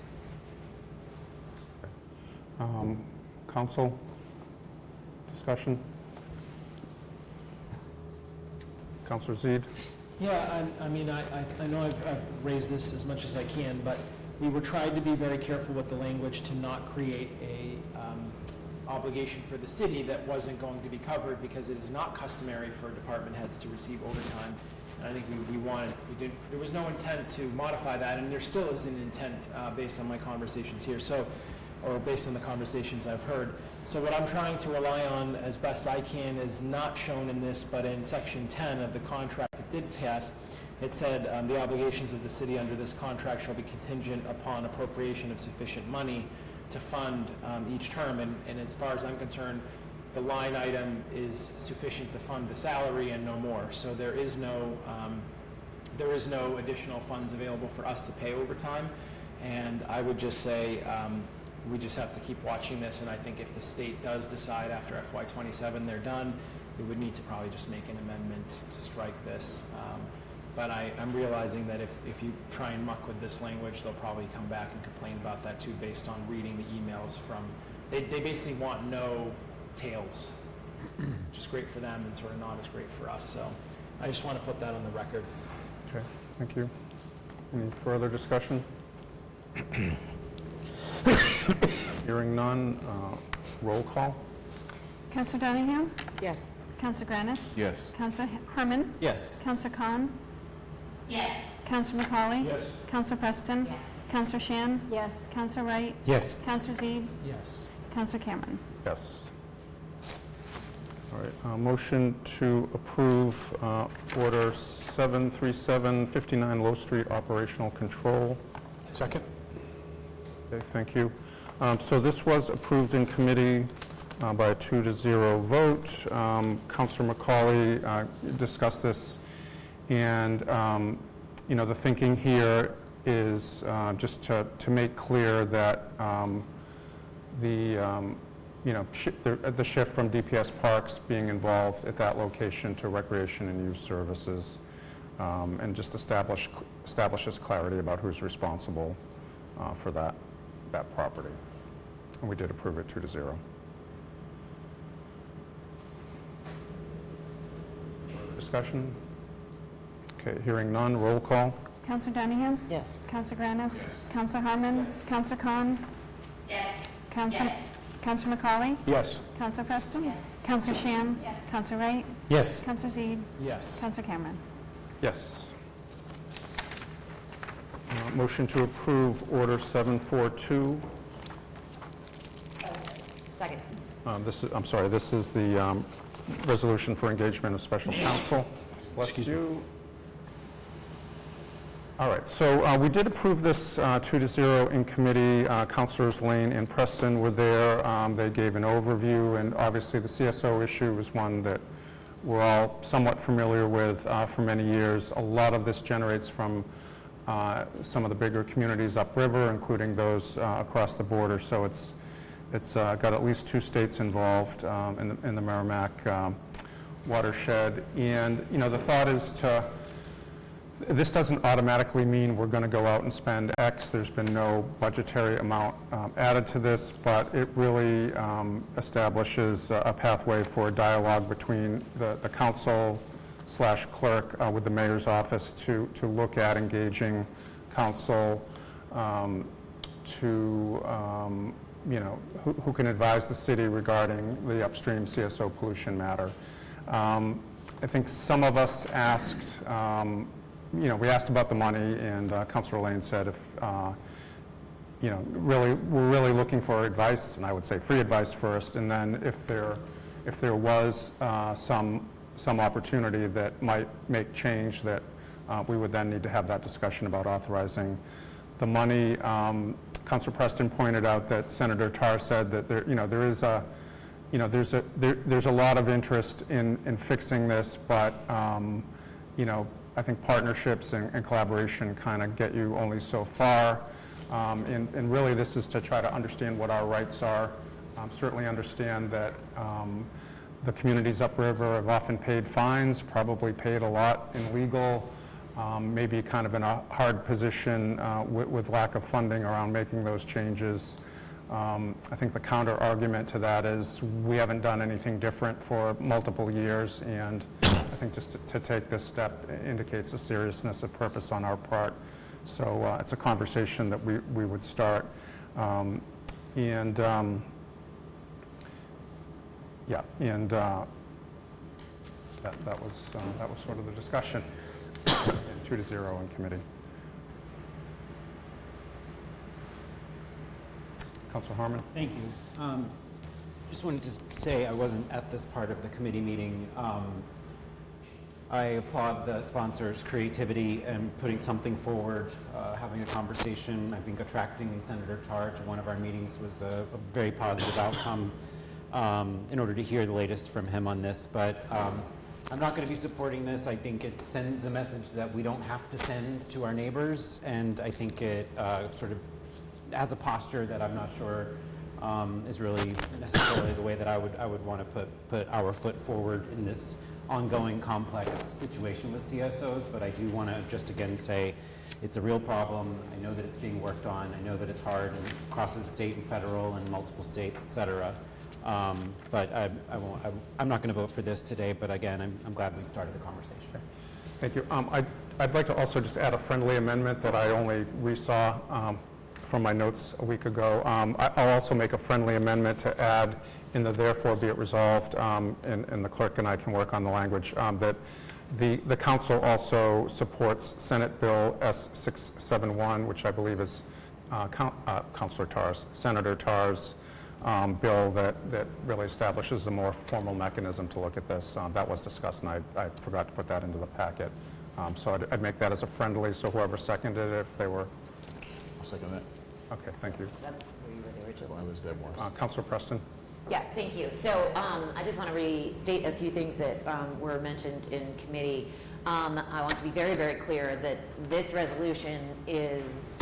Council discussion? Councillor Zede? Yeah, I mean, I know I've raised this as much as I can, but we were trying to be very careful with the language to not create a obligation for the city that wasn't going to be covered, because it is not customary for department heads to receive overtime. And I think there was no intent to modify that, and there still is an intent based on my conversations here, or based on the conversations I've heard. So what I'm trying to rely on as best I can is not shown in this, but in section 10 of the contract that did pass, it said the obligations of the city under this contract shall be contingent upon appropriation of sufficient money to fund each term. And as far as I'm concerned, the line item is sufficient to fund the salary and no more. So there is no additional funds available for us to pay overtime. And I would just say we just have to keep watching this. And I think if the state does decide after FY27 they're done, we would need to probably just make an amendment to strike this. But I'm realizing that if you try and muck with this language, they'll probably come back and complain about that too, based on reading the emails from, they basically want no tails, which is great for them and sort of not as great for us. So I just want to put that on the record. Okay, thank you. Any further discussion? Hearing none, roll call. Councillor Donahue? Yes. Councillor Granis? Yes. Councillor Herman? Yes. Councillor Khan? Yes. Councillor McCauley? Yes. Councillor Preston? Yes. Councillor Shan? Yes. Councillor Wright? Yes. Councillor Zede? Yes. Councillor Cameron? Yes. All right, motion to approve Order 73759 Low Street Operational Control. Second? Okay, thank you. So this was approved in committee by a 2-0 vote. Councillor McCauley discussed this, and the thinking here is just to make clear that the shift from DPS Parks being involved at that location to recreation and youth services, and just establishes clarity about who's responsible for that property. And we did approve it 2-0. Discussion? Okay, hearing none, roll call. Councillor Donahue? Yes. Councillor Granis? Councillor Harmon? Councillor Khan? Yes. Councillor McCauley? Yes. Councillor Preston? Councillor Shan? Yes. Councillor Wright? Yes. Councillor Zede? Yes. Councillor Cameron? Yes. Motion to approve Order 742. Second. This is the resolution for engagement of special counsel. Bless you. All right, so we did approve this 2-0 in committee. Councilors Lane and Preston were there. They gave an overview, and obviously the CSO issue is one that we're all somewhat familiar with for many years. A lot of this generates from some of the bigger communities upriver, including those across the border. So it's got at least 2 states involved in the Merrimack watershed. And the thought is this doesn't automatically mean we're going to go out and spend X. There's been no budgetary amount added to this, but it really establishes a pathway for a dialogue between the council/clerk with the mayor's office to look at engaging council who can advise the city regarding the upstream CSO pollution matter. I think some of us asked, we asked about the money, and Councilor Lane said we're really looking for advice, and I would say free advice first, and then if there was some opportunity that might make change, that we would then need to have that discussion about authorizing the money. Councilor Preston pointed out that Senator Tarr said that there's a lot of interest in fixing this, but I think partnerships and collaboration kind of get you only so far. And really this is to try to understand what our rights are. Certainly understand that the communities upriver have often paid fines, probably paid a lot in legal, maybe kind of in a hard position with lack of funding around making those changes. I think the counter argument to that is we haven't done anything different for multiple years, and I I think just to take this step indicates a seriousness of purpose on our part. So it's a conversation that we would start. That was sort of the discussion. 2-0 in committee. Councilor Harmon. Thank you. Just wanted to say I wasn't at this part of the committee meeting. I applaud the sponsors' creativity and putting something forward, having a conversation. I think attracting Senator Tarr to one of our meetings was a very positive outcome in order to hear the latest from him on this. But I'm not going to be supporting this. I think it sends a message that we don't have to send to our neighbors, and I think it sort of has a posture that I'm not sure is really necessarily the way that I would want to put our foot forward in this ongoing complex situation with CSOs. But I do want to just again say it's a real problem. I know that it's being worked on. I know that it's hard and crosses state and federal and multiple states, et cetera. But I'm not going to vote for this today, but again, I'm glad we started the conversation. Thank you. I'd like to also just add a friendly amendment that I only resaw from my notes a week ago. I'll also make a friendly amendment to add in the therefore be it resolved, and the clerk and I can work on the language, that the council also supports Senate Bill S671, which I believe is Councilor Tarr's, Senator Tarr's bill that really establishes a more formal mechanism to look at this. That was discussed, and I forgot to put that into the packet. So I'd make that as a friendly, so whoever seconded it, if they were... I'll second that. Okay, thank you. Is that where you were the original? I was there once. Councilor Preston. Yeah, thank you. So I just want to restate a few things that were mentioned in committee. I want to be very, very clear that this resolution is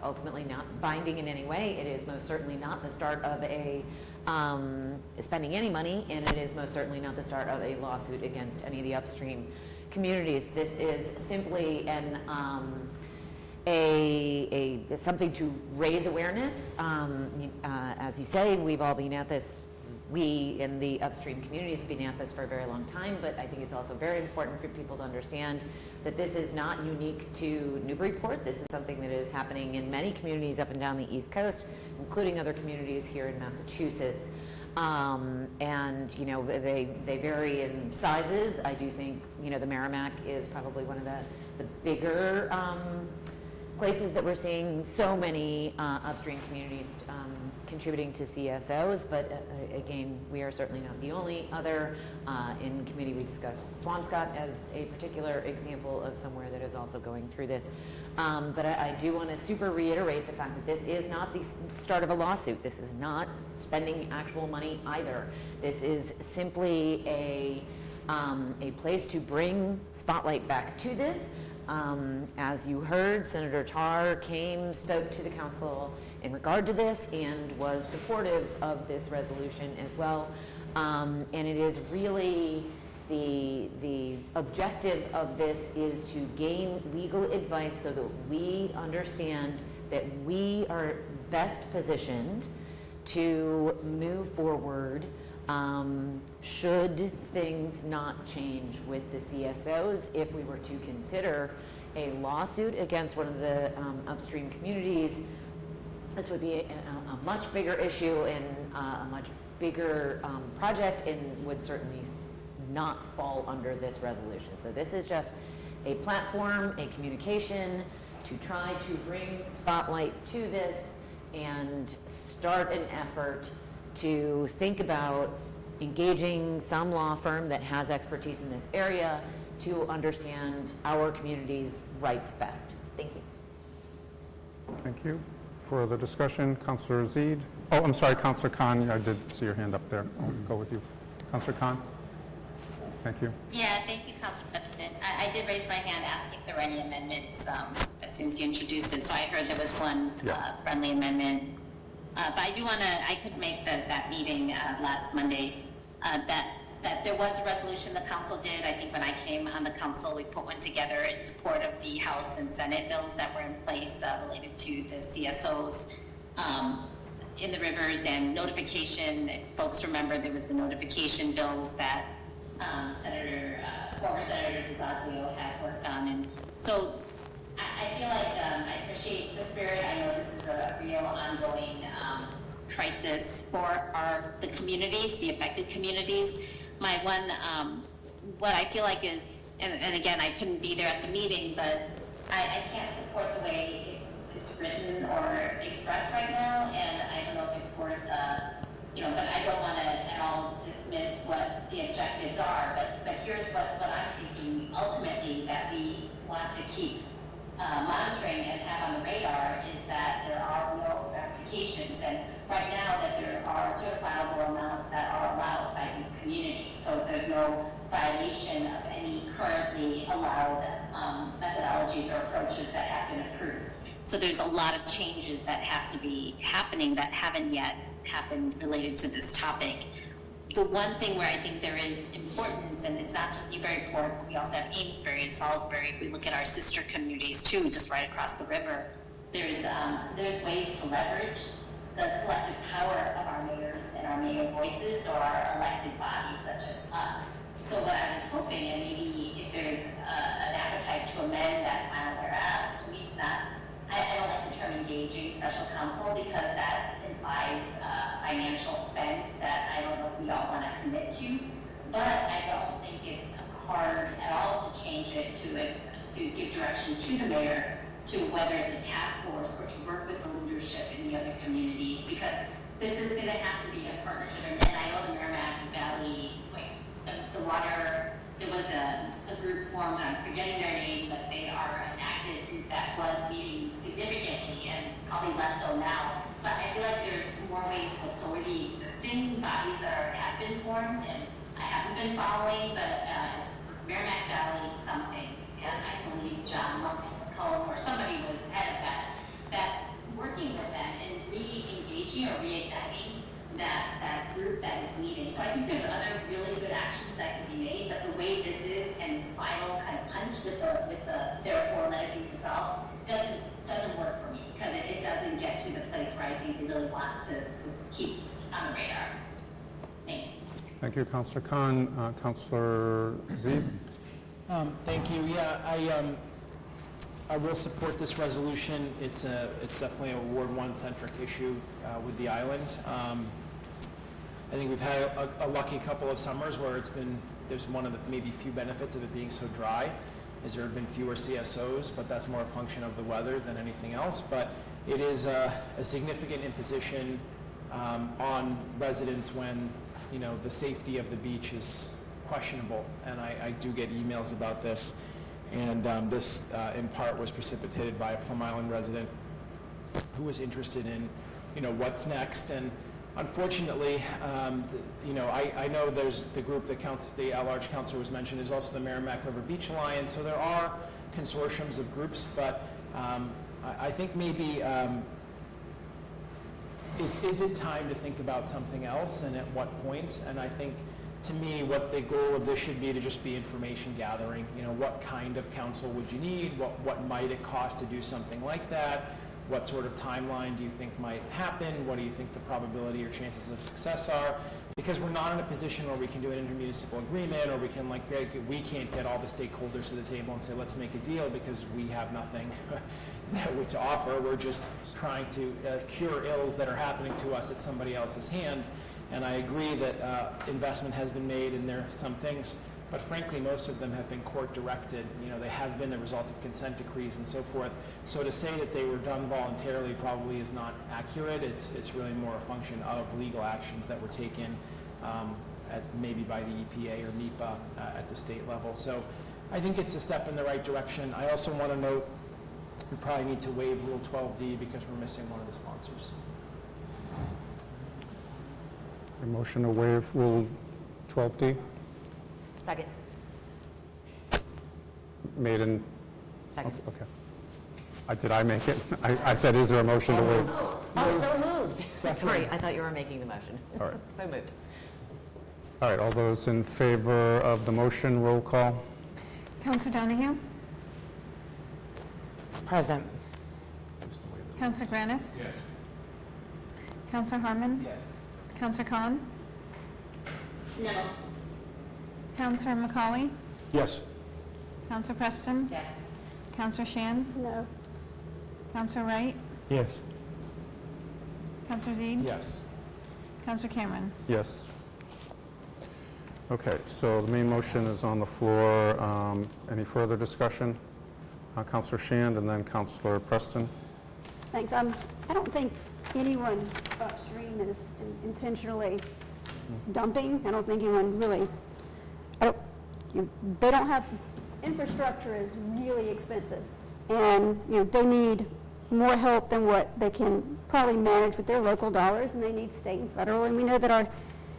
ultimately not binding in any way. It is most certainly not the start of a spending any money, and it is most certainly not the start of a lawsuit against any of the upstream communities. This is simply something to raise awareness. As you say, we've all been at this, we in the upstream communities have been at this for a very long time, but I think it's also very important for people to understand that this is not unique to Newburyport. This is something that is happening in many communities up and down the East Coast, including other communities here in Massachusetts. And, you know, they vary in sizes. I do think, you know, the Merrimack is probably one of the bigger places that we're seeing so many upstream communities contributing to CSOs, but again, we are certainly not the only other. In committee, we discussed Swampscott as a particular example of somewhere that is also going through this. But I do want to super reiterate the fact that this is not the start of a lawsuit. This is not spending actual money either. This is simply a place to bring spotlight back to this. As you heard, Senator Tarr spoke to the council in regard to this and was supportive of this resolution as well. And it is really the objective of this is to gain legal advice so that we understand that we are best positioned to move forward should things not change with the CSOs. If we were to consider a lawsuit against one of the upstream communities, this would be a much bigger issue and a much bigger project, and would certainly not fall under this resolution. So this is just a platform, a communication to try to bring spotlight to this and start an effort to think about engaging some law firm that has expertise in this area to understand our community's rights best. Thank you. Thank you. For the discussion, Councilor Zede. Oh, I'm sorry, Councilor Khan. I did see your hand up there. I'll go with you. Councilor Khan. Thank you. Yeah, thank you, Council President. I did raise my hand asking if there were any amendments as soon as you introduced it, so I heard there was one friendly amendment. But I do want to, I could make that meeting last Monday, that there was a resolution the council did. I think when I came on the council, we put one together in support of the House and Senate bills that were in place related to the CSOs in the rivers and notification. If folks remember, there was the notification bills that Senator former Senator DiZoglio had worked on. And so I feel like I appreciate the spirit. I know this is a real ongoing crisis for the communities, the affected communities. My one, what I feel like is, and again, I couldn't be there at the meeting, but I can't support the way it's written or expressed right now, and I don't know if it's worth, but I don't want to at all dismiss what the objectives are, but here's what I'm thinking ultimately that we want to keep monitoring and have on the radar is that there are real ramifications, and right now that there are certifiable amounts that are allowed by these communities, so there's no violation of any currently allowed methodologies or approaches that have been approved. So there's a lot of changes that have to be happening that haven't yet happened related to this topic. The one thing where I think there is importance, and it's not just Newburyport, we also have Amesbury and Salisbury. If we look at our sister communities too, just right across the river, there's ways to leverage the collective power of our mayors and our mayor voices or our elected bodies such as us. So what I was hoping, and maybe if there's an appetite to amend that final whereas, to me it's not, I don't like the term engaging special counsel because that implies financial spend that I don't know if we all want to commit to, but I don't think it's hard at all to change it to give direction to the mayor to whether it's a task force or to work with the leadership in the other communities, because this is going to have to be a partnership. And I know the Merrimack Valley, the water, there was a group formed, I'm forgetting their name, but they are an active group that was meeting significantly and probably less so now. But I feel like there's more ways what's already existing, bodies that have been formed, and I haven't been following, but it's Merrimack Valley something, and I believe John McComb or somebody was head of that working with them and re-engaging or reigniting that group that is meeting. So I think there's other really good actions that can be made, but the way this is and its final kind of punch with the therefore let it be resolved doesn't work for me, because it doesn't get to the place where I think we really want to keep on the radar. Thanks. Thank you, Councillor Khan. Councillor Zeeb? Thank you. Yeah, I will support this resolution. It's definitely a Ward 1 centric issue with the island. I think we've had a lucky couple of summers where there's one of the maybe few benefits of it being so dry, is there have been fewer CSOs, but that's more a function of the weather than anything else. But it is a significant imposition on residents when, the safety of the beach is questionable. And I do get emails about this. And this, in part, was precipitated by a Plum Island resident who was interested in, what's next. And unfortunately, I know there's the group that the at-large council was mentioned. There's also the Merrimack River Beach Alliance. So there are consortiums of groups, but I think maybe is it time to think about something else, and at what point? And I think, to me, what the goal of this should be to just be information gathering. What kind of council would you need? What might it cost to do something like that? What sort of timeline do you think might happen? What do you think the probability or chances of success are? Because we're not in a position where we can do an intermunicipal agreement, or we can't get all the stakeholders to the table and say, let's make a deal, because we have nothing to offer. We're just trying to cure ills that are happening to us at somebody else's hand. And I agree that investment has been made, and there are some things, but frankly, most of them have been court-directed. They have been the result of consent decrees and so forth. So to say that they were done voluntarily probably is not accurate. It's really more a function of legal actions that were taken maybe by the EPA or NEPA at the state level. So I think it's a step in the right direction. I also want to note we probably need to waive Rule 12D because we're missing one of the sponsors. A motion to waive Rule 12D? Second. Made in... Second. Okay. Did I make it? I said, is there a motion to waive? Oh, so moved. Sorry, I thought you were making the motion. All right. So moved. All right, all those in favor of the motion, roll call. Councillor Donahue? Present. Councillor Granis? Yes. Councillor Harmon? Yes. Councillor Khan? No. Councillor McCauley? Yes. Counselor Preston? Yes. Counselor Shan? No. Counselor Wright? Yes. Counselor Zede? Yes. Counselor Cameron? Yes. Okay, so the main motion is on the floor. Any further discussion? Counselor Shand and then Counselor Preston. Thanks. I don't think anyone upstream is intentionally dumping. I don't think anyone really, they don't have, infrastructure is really expensive. And, they need more help than what they can probably manage with their local dollars, and they need state and federal. And we know that our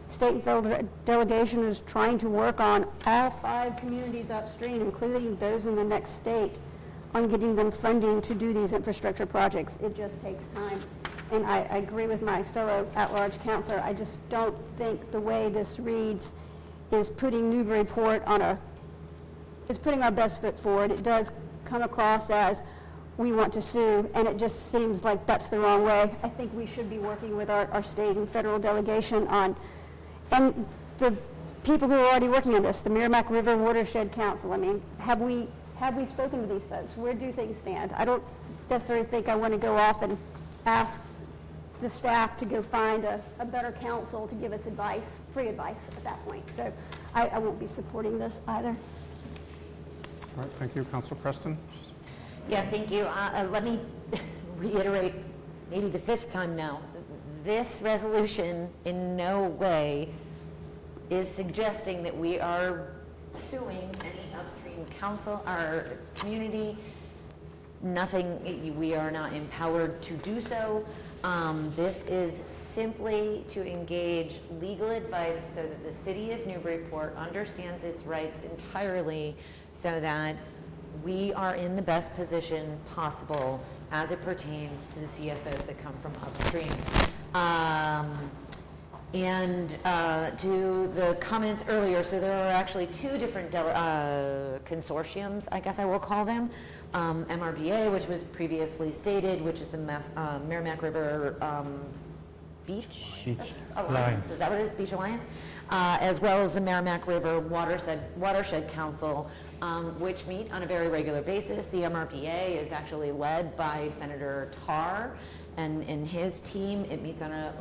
state and federal delegation is trying to work on all 5 communities upstream, including those in the next state, on getting them funding to do these infrastructure projects. It just takes time. And I agree with my fellow at-large counselor. I just don't think the way this reads is putting Newburyport is putting our best foot forward. It does come across as we want to sue, and it just seems like that's the wrong way. I think we should be working with our state and federal delegation on, and the people who are already working on this, the Merrimack River Watershed Council. I mean, have we spoken to these folks? Where do things stand? I don't necessarily think I want to go off and ask the staff to go find a better counsel to give us advice, free advice at that point. So I won't be supporting this either. All right, thank you. Counselor Preston? Yeah, thank you. Let me reiterate, maybe the 5th time now. This resolution in no way is suggesting that we are suing any upstream council or community. Nothing, we are not empowered to do so. This is simply to engage legal advice so that the city of Newburyport understands its rights entirely, so that we are in the best position possible as it pertains to the CSOs that come from upstream. And to the comments earlier, so there are actually 2 different consortiums, I guess I will call them. MRBA, which was previously stated, which is the Merrimack River Beach Alliance. Is that what it is? Beach Alliance? As well as the Merrimack River Watershed Council, which meet on a very regular basis. The MRPA is actually led by Senator Tarr and his team. It meets on a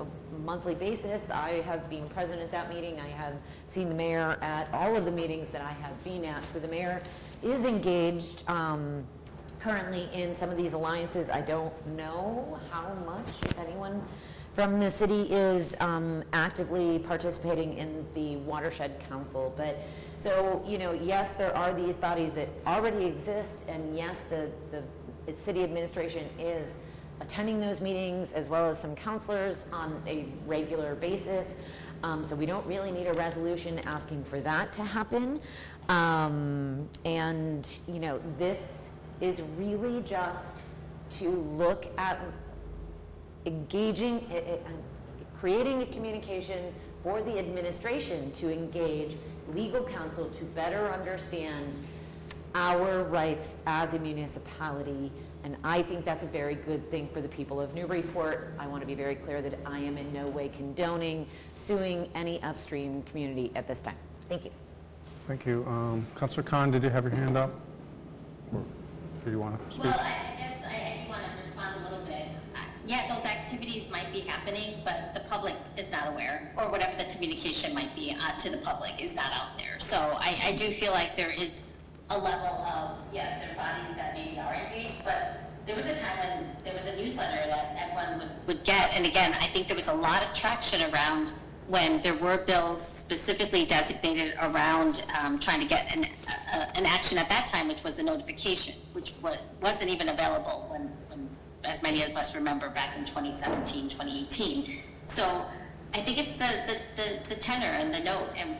monthly basis. I have been present at that meeting. I have seen the mayor at all of the meetings that I have been at. So the mayor is engaged currently in some of these alliances. I don't know how much, if anyone, from the city is actively participating in the Watershed Council. But so, yes, there are these bodies that already exist, and yes, the city administration is attending those meetings, as well as some councilors on a regular basis. So we don't really need a resolution asking for that to happen. And, this is really just to look at engaging, creating a communication for the administration to engage legal counsel to better understand our rights as a municipality. And I think that's a very good thing for the people of Newburyport. I want to be very clear that I am in no way condoning suing any upstream community at this time. Thank you. Thank you. Councilor Khan, did you have your hand up? Or do you want to speak? Well, I guess I do want to respond a little bit. Yeah, those activities might be happening, but the public is not aware, or whatever the communication might be to the public is not out there. So I do feel like there is a level of, yes, there are bodies that maybe are engaged, but there was a time when there was a newsletter that everyone would get, and again, I think there was a lot of traction around when there were bills specifically designated around trying to get an action at that time, which was the notification, which wasn't even available when, as many of us remember, back in 2017, 2018. So I think it's the tenor and the note and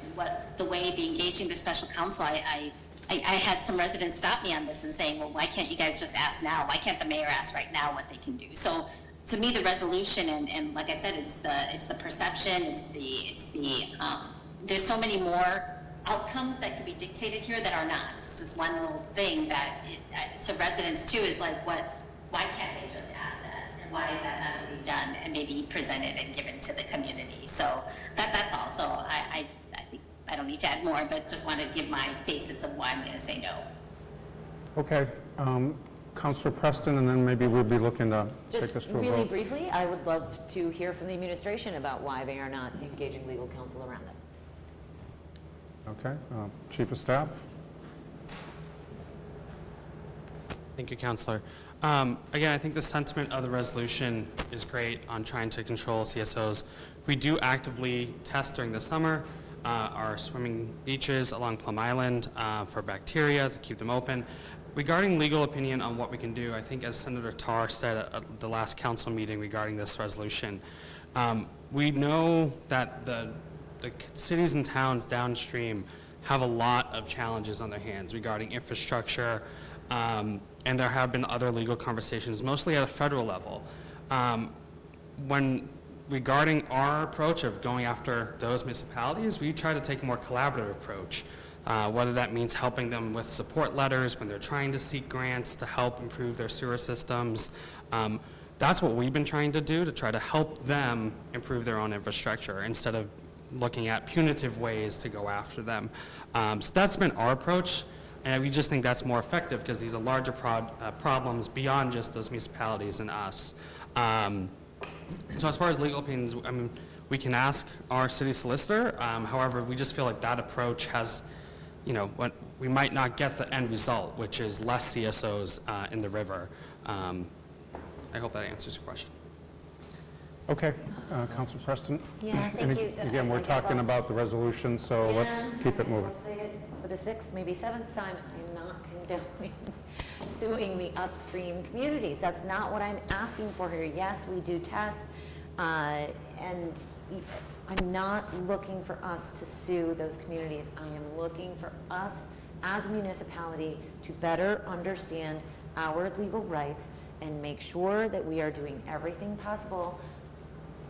the way the engaging the special counsel. I had some residents stop me on this and saying, well, why can't you guys just ask now? Why can't the mayor ask right now what they can do? So to me, the resolution, and like I said, it's the perception, there's so many more outcomes that could be dictated here that are not. It's just one little thing that to residents too is like, why can't they just ask that? And why is that not being done and maybe presented and given to the community? So that's all. So I think I don't need to add more, but just want to give my basis of why I'm going to say no. Okay, Councillor Preston, and then maybe we'll be looking to take Just this to a really vote. briefly, I would love to hear from the administration about why they are not engaging legal counsel around this. Okay, Chief of Staff? Thank you, Councillor. Again, I think the sentiment of the resolution is great on trying to control CSOs. We do actively test during the summer our swimming beaches along Plum Island for bacteria to keep them open. Regarding legal opinion on what we can do, I think as Senator Tarr said at the last council meeting regarding this resolution, we know that the cities and towns downstream have a lot of challenges on their hands regarding infrastructure, and there have been other legal conversations, mostly at a federal level. Regarding our approach of going after those municipalities, we try to take a more collaborative approach, whether that means helping them with support letters when they're trying to seek grants to help improve their sewer systems. That's what we've been trying to do, to try to help them improve their own infrastructure instead of looking at punitive ways to go after them. So that's been our approach, and we just think that's more effective because these are larger problems beyond just those municipalities and us. So as far as legal opinions, I mean, we can ask our city solicitor. However, we just feel like that approach has, we might not get the end result, which is less CSOs in the river. I hope that answers your question. Okay, Councilor Preston? Yeah, thank you. Again, we're talking about the resolution, so let's keep it moving. I'll say it for the 6th, maybe 7th time, I'm not condoning suing the upstream communities. That's not what I'm asking for here. Yes, we do tests, and I'm not looking for us to sue those communities. I am looking for us as a municipality to better understand our legal rights and make sure that we are doing everything possible,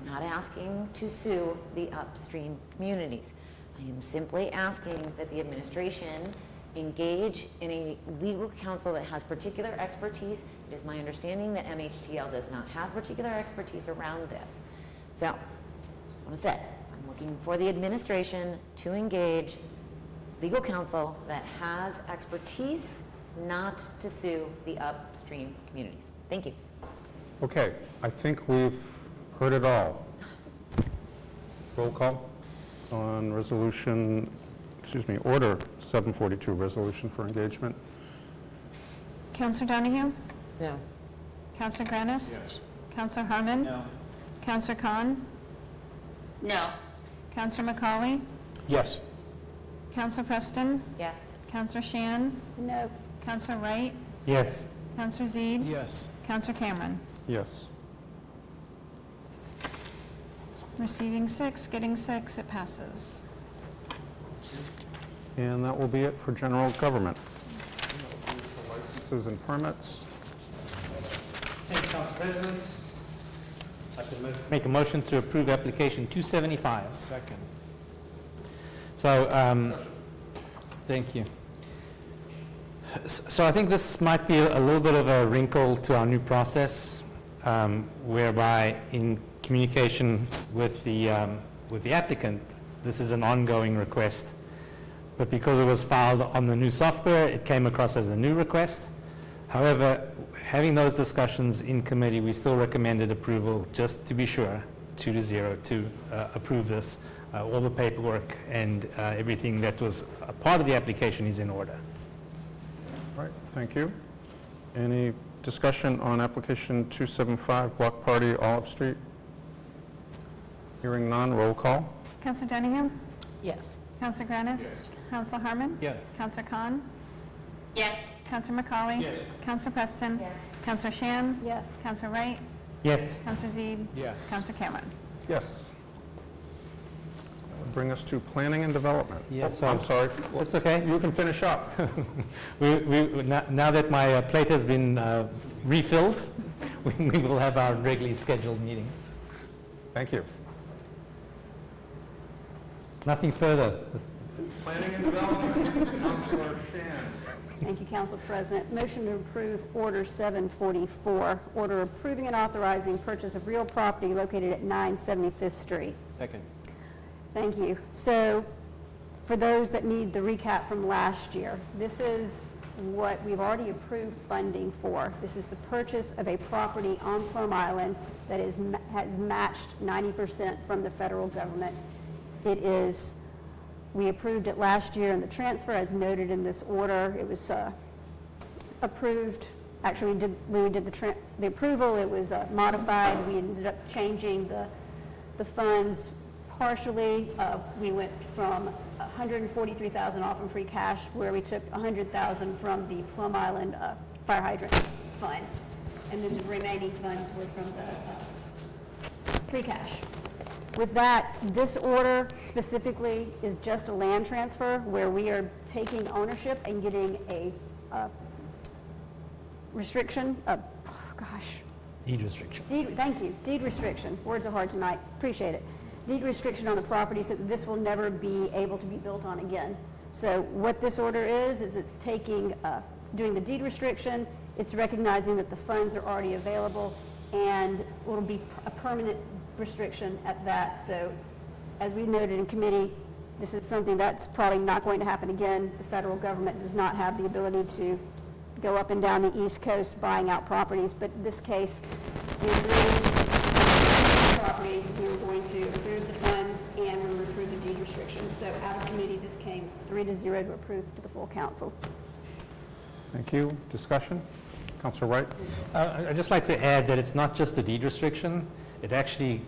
not asking to sue the upstream communities. I am simply asking that the administration engage in a legal counsel that has particular expertise. It is my understanding that MHTL does not have particular expertise around this. So, just want to say, I'm looking for the administration to engage legal counsel that has expertise, not to sue the upstream communities. Thank you. Okay, I think we've heard it all. Roll call on Order 742, resolution for engagement. Councillor Donahue? No. Councillor Granis? Yes. Councillor Harmon? No. Councillor Khan? No. Councillor McCauley? Yes. Councillor Preston? Yes. Councillor Shan? No. Councillor Wright? Yes. Councillor Zede? Yes. Councillor Cameron? Yes. Receiving 6, getting 6, it passes. And that will be it for general government. Licenses and permits. Thank you, Council President. I'd like to make a motion to approve application 275. Second. So, thank you. So I think this might be a little bit of a wrinkle to our new process, whereby in communication with the applicant, this is an ongoing request. But because it was filed on the new software, it came across as a new request. However, having those discussions in committee, we still recommended approval, just to be sure, 2-0, to approve this. All the paperwork and everything that was a part of the application is in order. All right, thank you. Any discussion on application 275, Block Party, Olive Street? Hearing none, roll call. Councillor Donahue? Yes. Councillor Granis? Yes. Councillor Harmon? Yes. Councillor Khan? Yes. Councillor McCauley? Yes. Councillor Preston? Yes. Councillor Shan? Yes. Councillor Wright? Yes. Councillor Zede? Yes. Councillor Cameron? Yes. That would bring us to planning and development. Yes, Oh, I'm sorry. That's okay. You can finish up. Now that my plate has been refilled, we will have our regularly scheduled meeting. Thank you. Nothing further. Planning and development, Councillor Shan. Thank you, Council President. Motion to approve Order 744, order approving and authorizing purchase of real property located at 9 75th Street. Second. Thank you. So for those that need the recap from last year, this is what we've already approved funding for. This is the purchase of a property on Plum Island that has matched 90% from the federal government. We approved it last year in the transfer as noted in this order. It was approved, actually we did the approval, it was modified. We ended up changing the funds partially. We went from $143,000 off in free cash, where we took $100,000 from the Plum Island fire hydrant fund, and then the remaining funds were from the free cash. With that, this order specifically is just a land transfer where we are taking ownership and getting a restriction. Deed restriction. Thank you. Deed restriction. Words are hard tonight. Appreciate it. Deed restriction on the property so that this will never be able to be built on again. So what this order is it's taking, doing the deed restriction, it's recognizing that the funds are already available, and it will be a permanent restriction at that. So as we noted in committee, this is something that's probably not going to happen again. The federal government does not have the ability to go up and down the East Coast buying out properties, but in this case, we were going to approve the funds and we would approve the deed restriction. So out of committee, this came 3-0 to approve to the full council. Thank you. Discussion? Councilor Wright? I'd just like to add that it's not just a deed restriction. It actually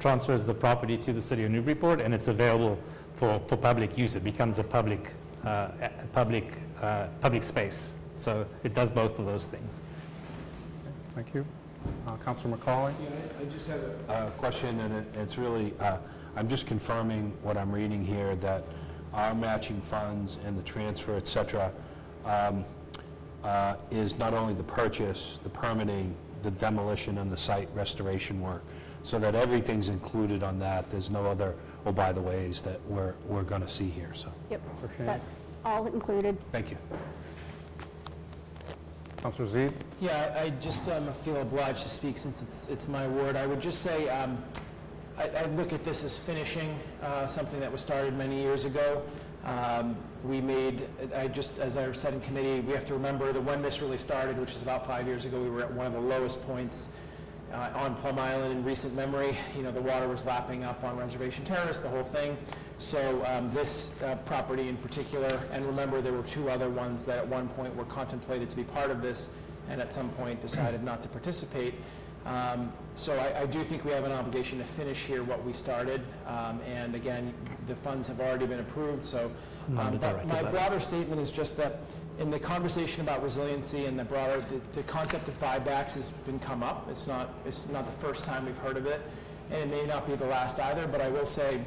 transfers the property to the city of Newburyport, and it's available for public use. It becomes a public space. So it does both of those things. Thank you. Councilor McCauley? Yeah, I just have a question, and it's really, I'm just confirming what I'm reading here, that our matching funds and the transfer, et cetera, is not only the purchase, the permitting, the demolition, and the site restoration work, so that everything's included on that. There's no other, oh, by the ways that we're going to see here. So. Yep, that's all included. Thank you. Councilor Zeeb? Yeah, I just feel obliged to speak since it's my ward. I would just say I look at this as finishing something that was started many years ago. We made, as I said in committee, we have to remember that when this really started, which is about 5 years ago, we were at one of the lowest points on Plum Island in recent memory. You know, the water was lapping up on Reservation Terrace, the whole thing. So this property in particular, and remember there were 2 other ones that at one point were contemplated to be part of this, and at some point decided not to participate. So I do think we have an obligation to finish here what we started, and again, the funds have already been approved. So, but my broader statement is just that in the conversation about resiliency and the concept of buybacks has been come up. It's not the first time we've heard of it, and it may not be the last either. But I will say,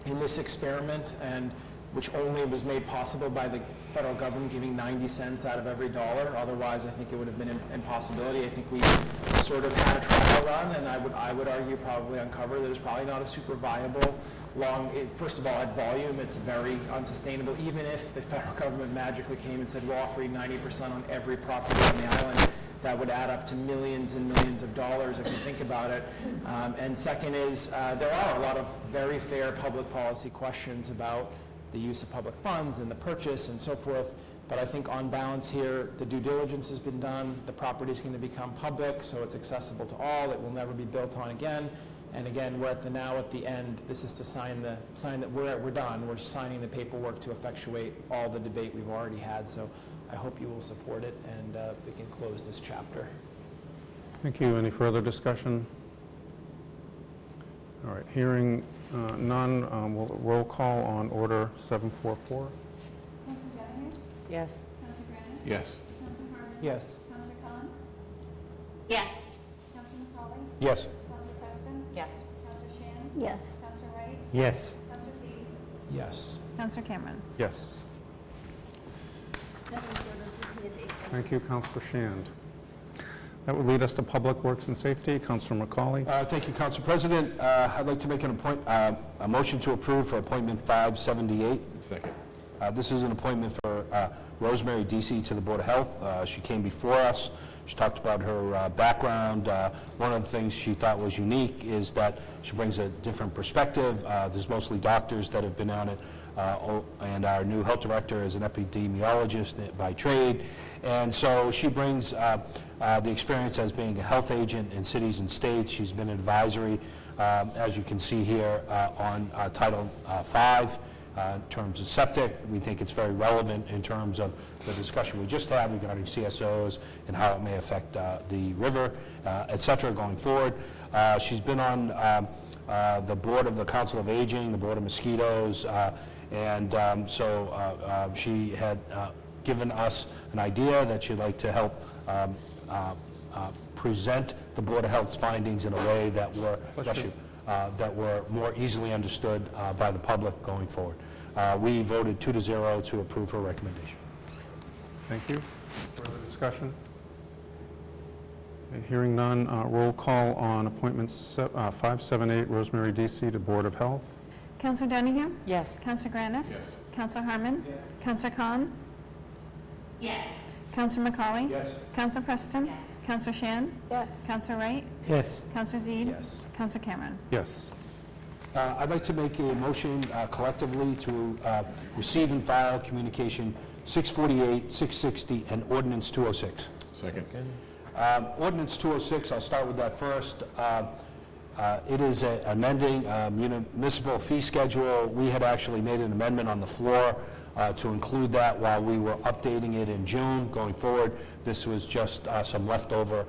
in this experiment, and which only was made possible by the federal government giving 90 cents out of every dollar. Otherwise, I think it would have been an impossibility. I think we sort of had a trial run, and I would argue probably uncover that it's probably not a super viable first of all, at volume, it's very unsustainable. Even if the federal government magically came and said, we'll offer you 90% on every property on the island, that would add up to millions and millions of dollars if you think about it. And second is, there are a lot of very fair public policy questions about the use of public funds and the purchase and so forth. But I think on balance here, the due diligence has been done. The property is going to become public, so it's accessible to all. It will never be built on again. And again, we're at the end. This is to sign that we're done. We're signing the paperwork to effectuate all the debate we've already had. So I hope you will support it, and we can close this chapter. Thank you. Any further discussion? All right, hearing none, we'll roll call on order 744. Councilor Gallagher? Yes. Councilor Granis? Yes. Councilor Harmon? Yes. Councilor Khan? Yes. Councilor McCauley? Yes. Councilor Preston? Yes. Councilor Shan? Yes. Councilor Wright? Yes. Councilor Z? Yes. Councilor Cameron? Yes. Nothing further to committee. Thank you, Councilor Shand. That would lead us to Public Works and Safety. Councilor McCauley. Thank you, Council President. I'd like to make a motion to approve for appointment 578. Second. This is an appointment for Rosemary Deasy to the Board of Health. She came before us. She talked about her background. One of the things she thought was unique is that she brings a different perspective. There's mostly doctors that have been on it, and our new health director is an epidemiologist by trade. And so she brings the experience as being a health agent in cities and states. She's been advisory, as you can see here, on Title V. In terms of septic, we think it's very relevant in terms of the discussion we just had regarding CSOs and how it may affect the river, et cetera, going forward. She's been on the board of the Council of Aging, the board of mosquitoes, and so she had given us an idea that she'd like to help present the Board of Health's findings in a way that were more easily understood by the public going forward. We voted 2-0 to approve her recommendation. Thank you. Further discussion? Okay, hearing none, roll call on appointments 578 Rosemary Deasy to Board of Health. Councillor Donahue? Yes. Councillor Granis? Yes. Councillor Harmon? Yes. Councillor Khan? Yes. Councillor McCauley? Yes. Councillor Preston? Yes. Councillor Shan? Yes. Councillor Wright? Yes. Councillor Zede? Yes. Councillor Cameron? Yes. I'd like to make a motion collectively to receive and file communication 648, 660, and ordinance 206. Second. Ordinance 206, I'll start with that first. It is amending municipal fee schedule. We had actually made an amendment on the floor to include that while we were updating it in June. Going forward, this was just some leftover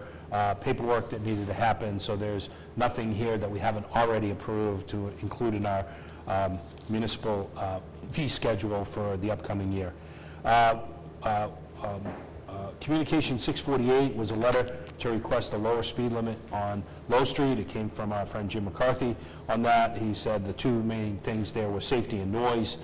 paperwork that needed to happen, so there's nothing here that we haven't already approved to include in our municipal fee schedule for the upcoming year. Communication 648 was a letter to request a lower speed limit on Low Street. It came from our friend Jim McCarthy on that. He said the two main things there were safety and noise.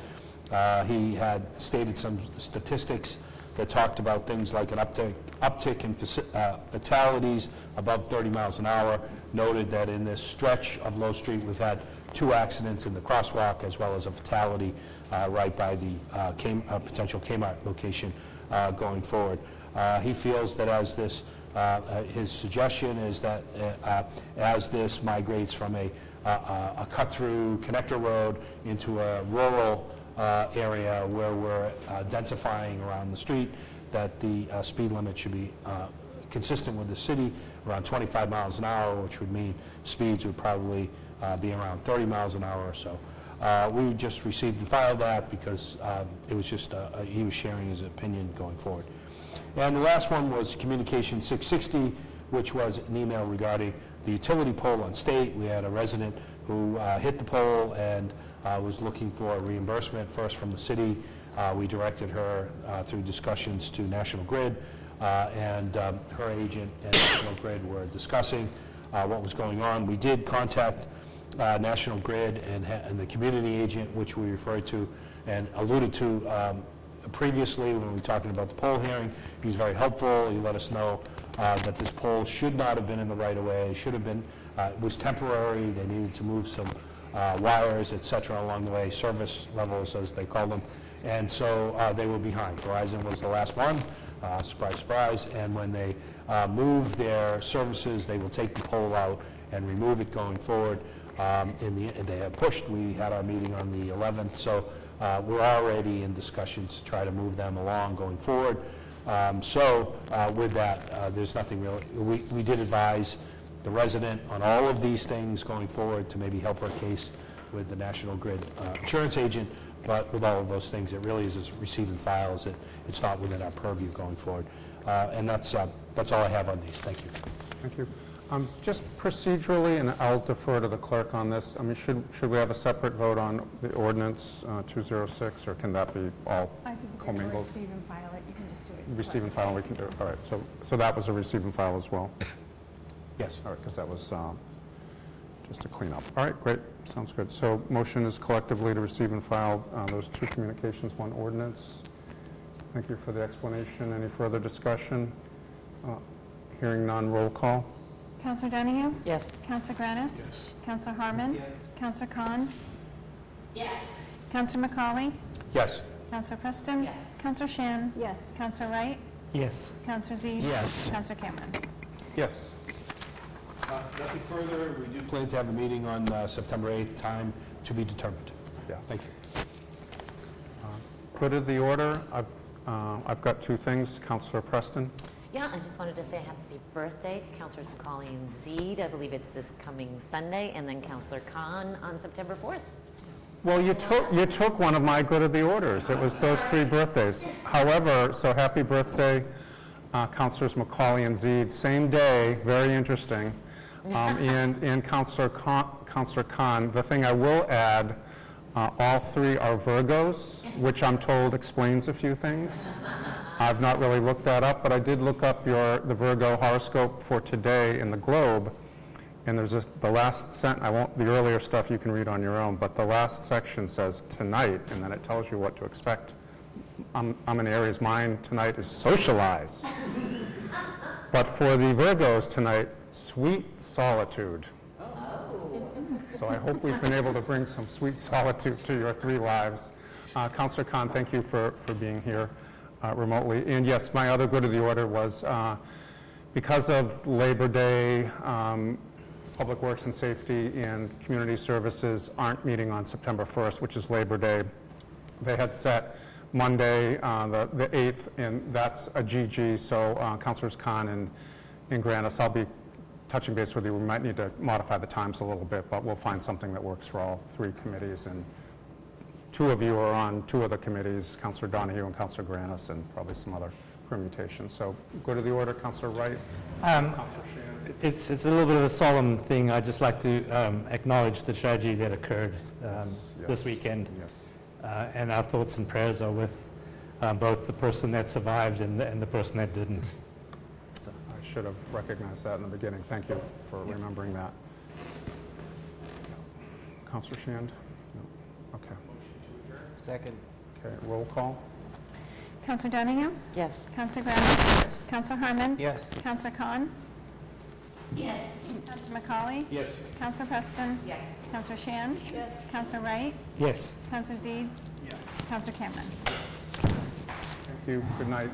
He had stated some statistics that talked about things like an uptick in fatalities above 30 miles an hour. Noted that in this stretch of Low Street, we've had 2 accidents in the crosswalk as well as a fatality right by the potential Kmart location going forward. He feels that as this, his suggestion is that as this migrates from a cut-through connector road into a rural area where we're densifying around the street, that the speed limit should be consistent with the city, around 25 miles an hour, which would mean speeds would probably be around 30 miles an hour or so. We just received and filed that because it was just, he was sharing his opinion going forward. And the last one was Communication 660, which was an email regarding the utility pole on State. We had a resident who hit the pole and was looking for a reimbursement first from the city. We directed her through discussions to National Grid, and her agent and National Grid were discussing what was going on. We did contact National Grid and the community agent, which we referred to and alluded to previously when we were talking about the pole hearing. He was very helpful. He let us know that this pole should not have been in the right-of-way, should have been, it was temporary. They needed to move some wires, et cetera, along the way, service levels, as they call them. And so they were behind. Verizon was the last one, surprise, surprise. And when they move their services, they will take the pole out and remove it going forward. They have pushed. We had our meeting on the 11th, so we're already in discussions to try to move them along going forward. With that, there's nothing really. We did advise the resident on all of these things going forward to maybe help her case with the National Grid insurance agent, but with all of those things, it really is receive and file. It's not within our purview going forward. And that's all I have on these. Thank you. Thank you. Just procedurally, and I'll defer to the clerk on this, I mean, should we have a separate vote on the ordinance 206, or can that be all I think if commingled? you receive and file it, you can just do it. Receive and file, we can do it. All right, so that was a receive and file as well? Yes. All right, because that was just a cleanup. All right, great, sounds good. So motion is collectively to receive and file those 2 communications, 1 ordinance. Thank you for the explanation. Any further discussion? Hearing none, roll call. Councillor Donahue? Yes. Councillor Granis? Yes. Councillor Harmon? Yes. Councillor Khan? Yes. Councillor McCauley? Yes. Counselor Preston? Yes. Counselor Shan? Yes. Counselor Wright? Yes. Counselor Zede? Yes. Counselor Cameron? Yes. Nothing further. We do plan to have a meeting on September 8th, time to be determined. Yeah. Thank you. Good of the order. I've got two things. Counselor Preston? Yeah, I just wanted to say happy birthday to Councilors McCauley and Zede. I believe it's this coming Sunday, and then Councilor Khan on September 4th. Well, you took one of my good of the orders. It was those three birthdays. However, so happy birthday, Councilors McCauley and Zede. Same day, very interesting. And Councilor Khan, the thing I will add, all three are Virgos, which I'm told explains a few things. I've not really looked that up, but I did look up the Virgo horoscope for today in the Globe, and there's the last sentence, the earlier stuff you can read on your own, but the last section says tonight, and then it tells you what to expect. I'm an Aries, mine tonight is socialize. But for the Virgos tonight, sweet solitude. So I hope we've been able to bring some sweet solitude to your three lives. Councilor Khan, thank you for being here remotely. And yes, my other good of the order was because of Labor Day, Public Works and Safety and Community Services aren't meeting on September 1st, which is Labor Day. They had set Monday, the 8th, and that's a GG, so Councilors Khan and Granis, I'll be touching base with you. We might need to modify the times a little bit, but we'll find something that works for all three committees. And two of you are on two of the committees, Councilor Donahue and Councilor Granis, and probably some other permutations. So go to the order, Councilor Wright. It's a little bit of a solemn thing. I'd just like to acknowledge the tragedy that occurred this weekend. Yes. And our thoughts and prayers are with both the person that survived and the person that didn't. I should have recognized that in the beginning. Thank you for remembering that. Councilor Shand? No. Okay. Second. Okay, roll call. Counselor Donahue? Yes. Counselor Granis? Counselor Harmon? Yes. Counselor Khan? Yes. Counselor McCauley? Yes. Counselor Preston? Yes. Counselor Shan? Yes. Counselor Wright? Yes. Counselor Zede? Yes. Counselor Cameron? Thank you. Good night.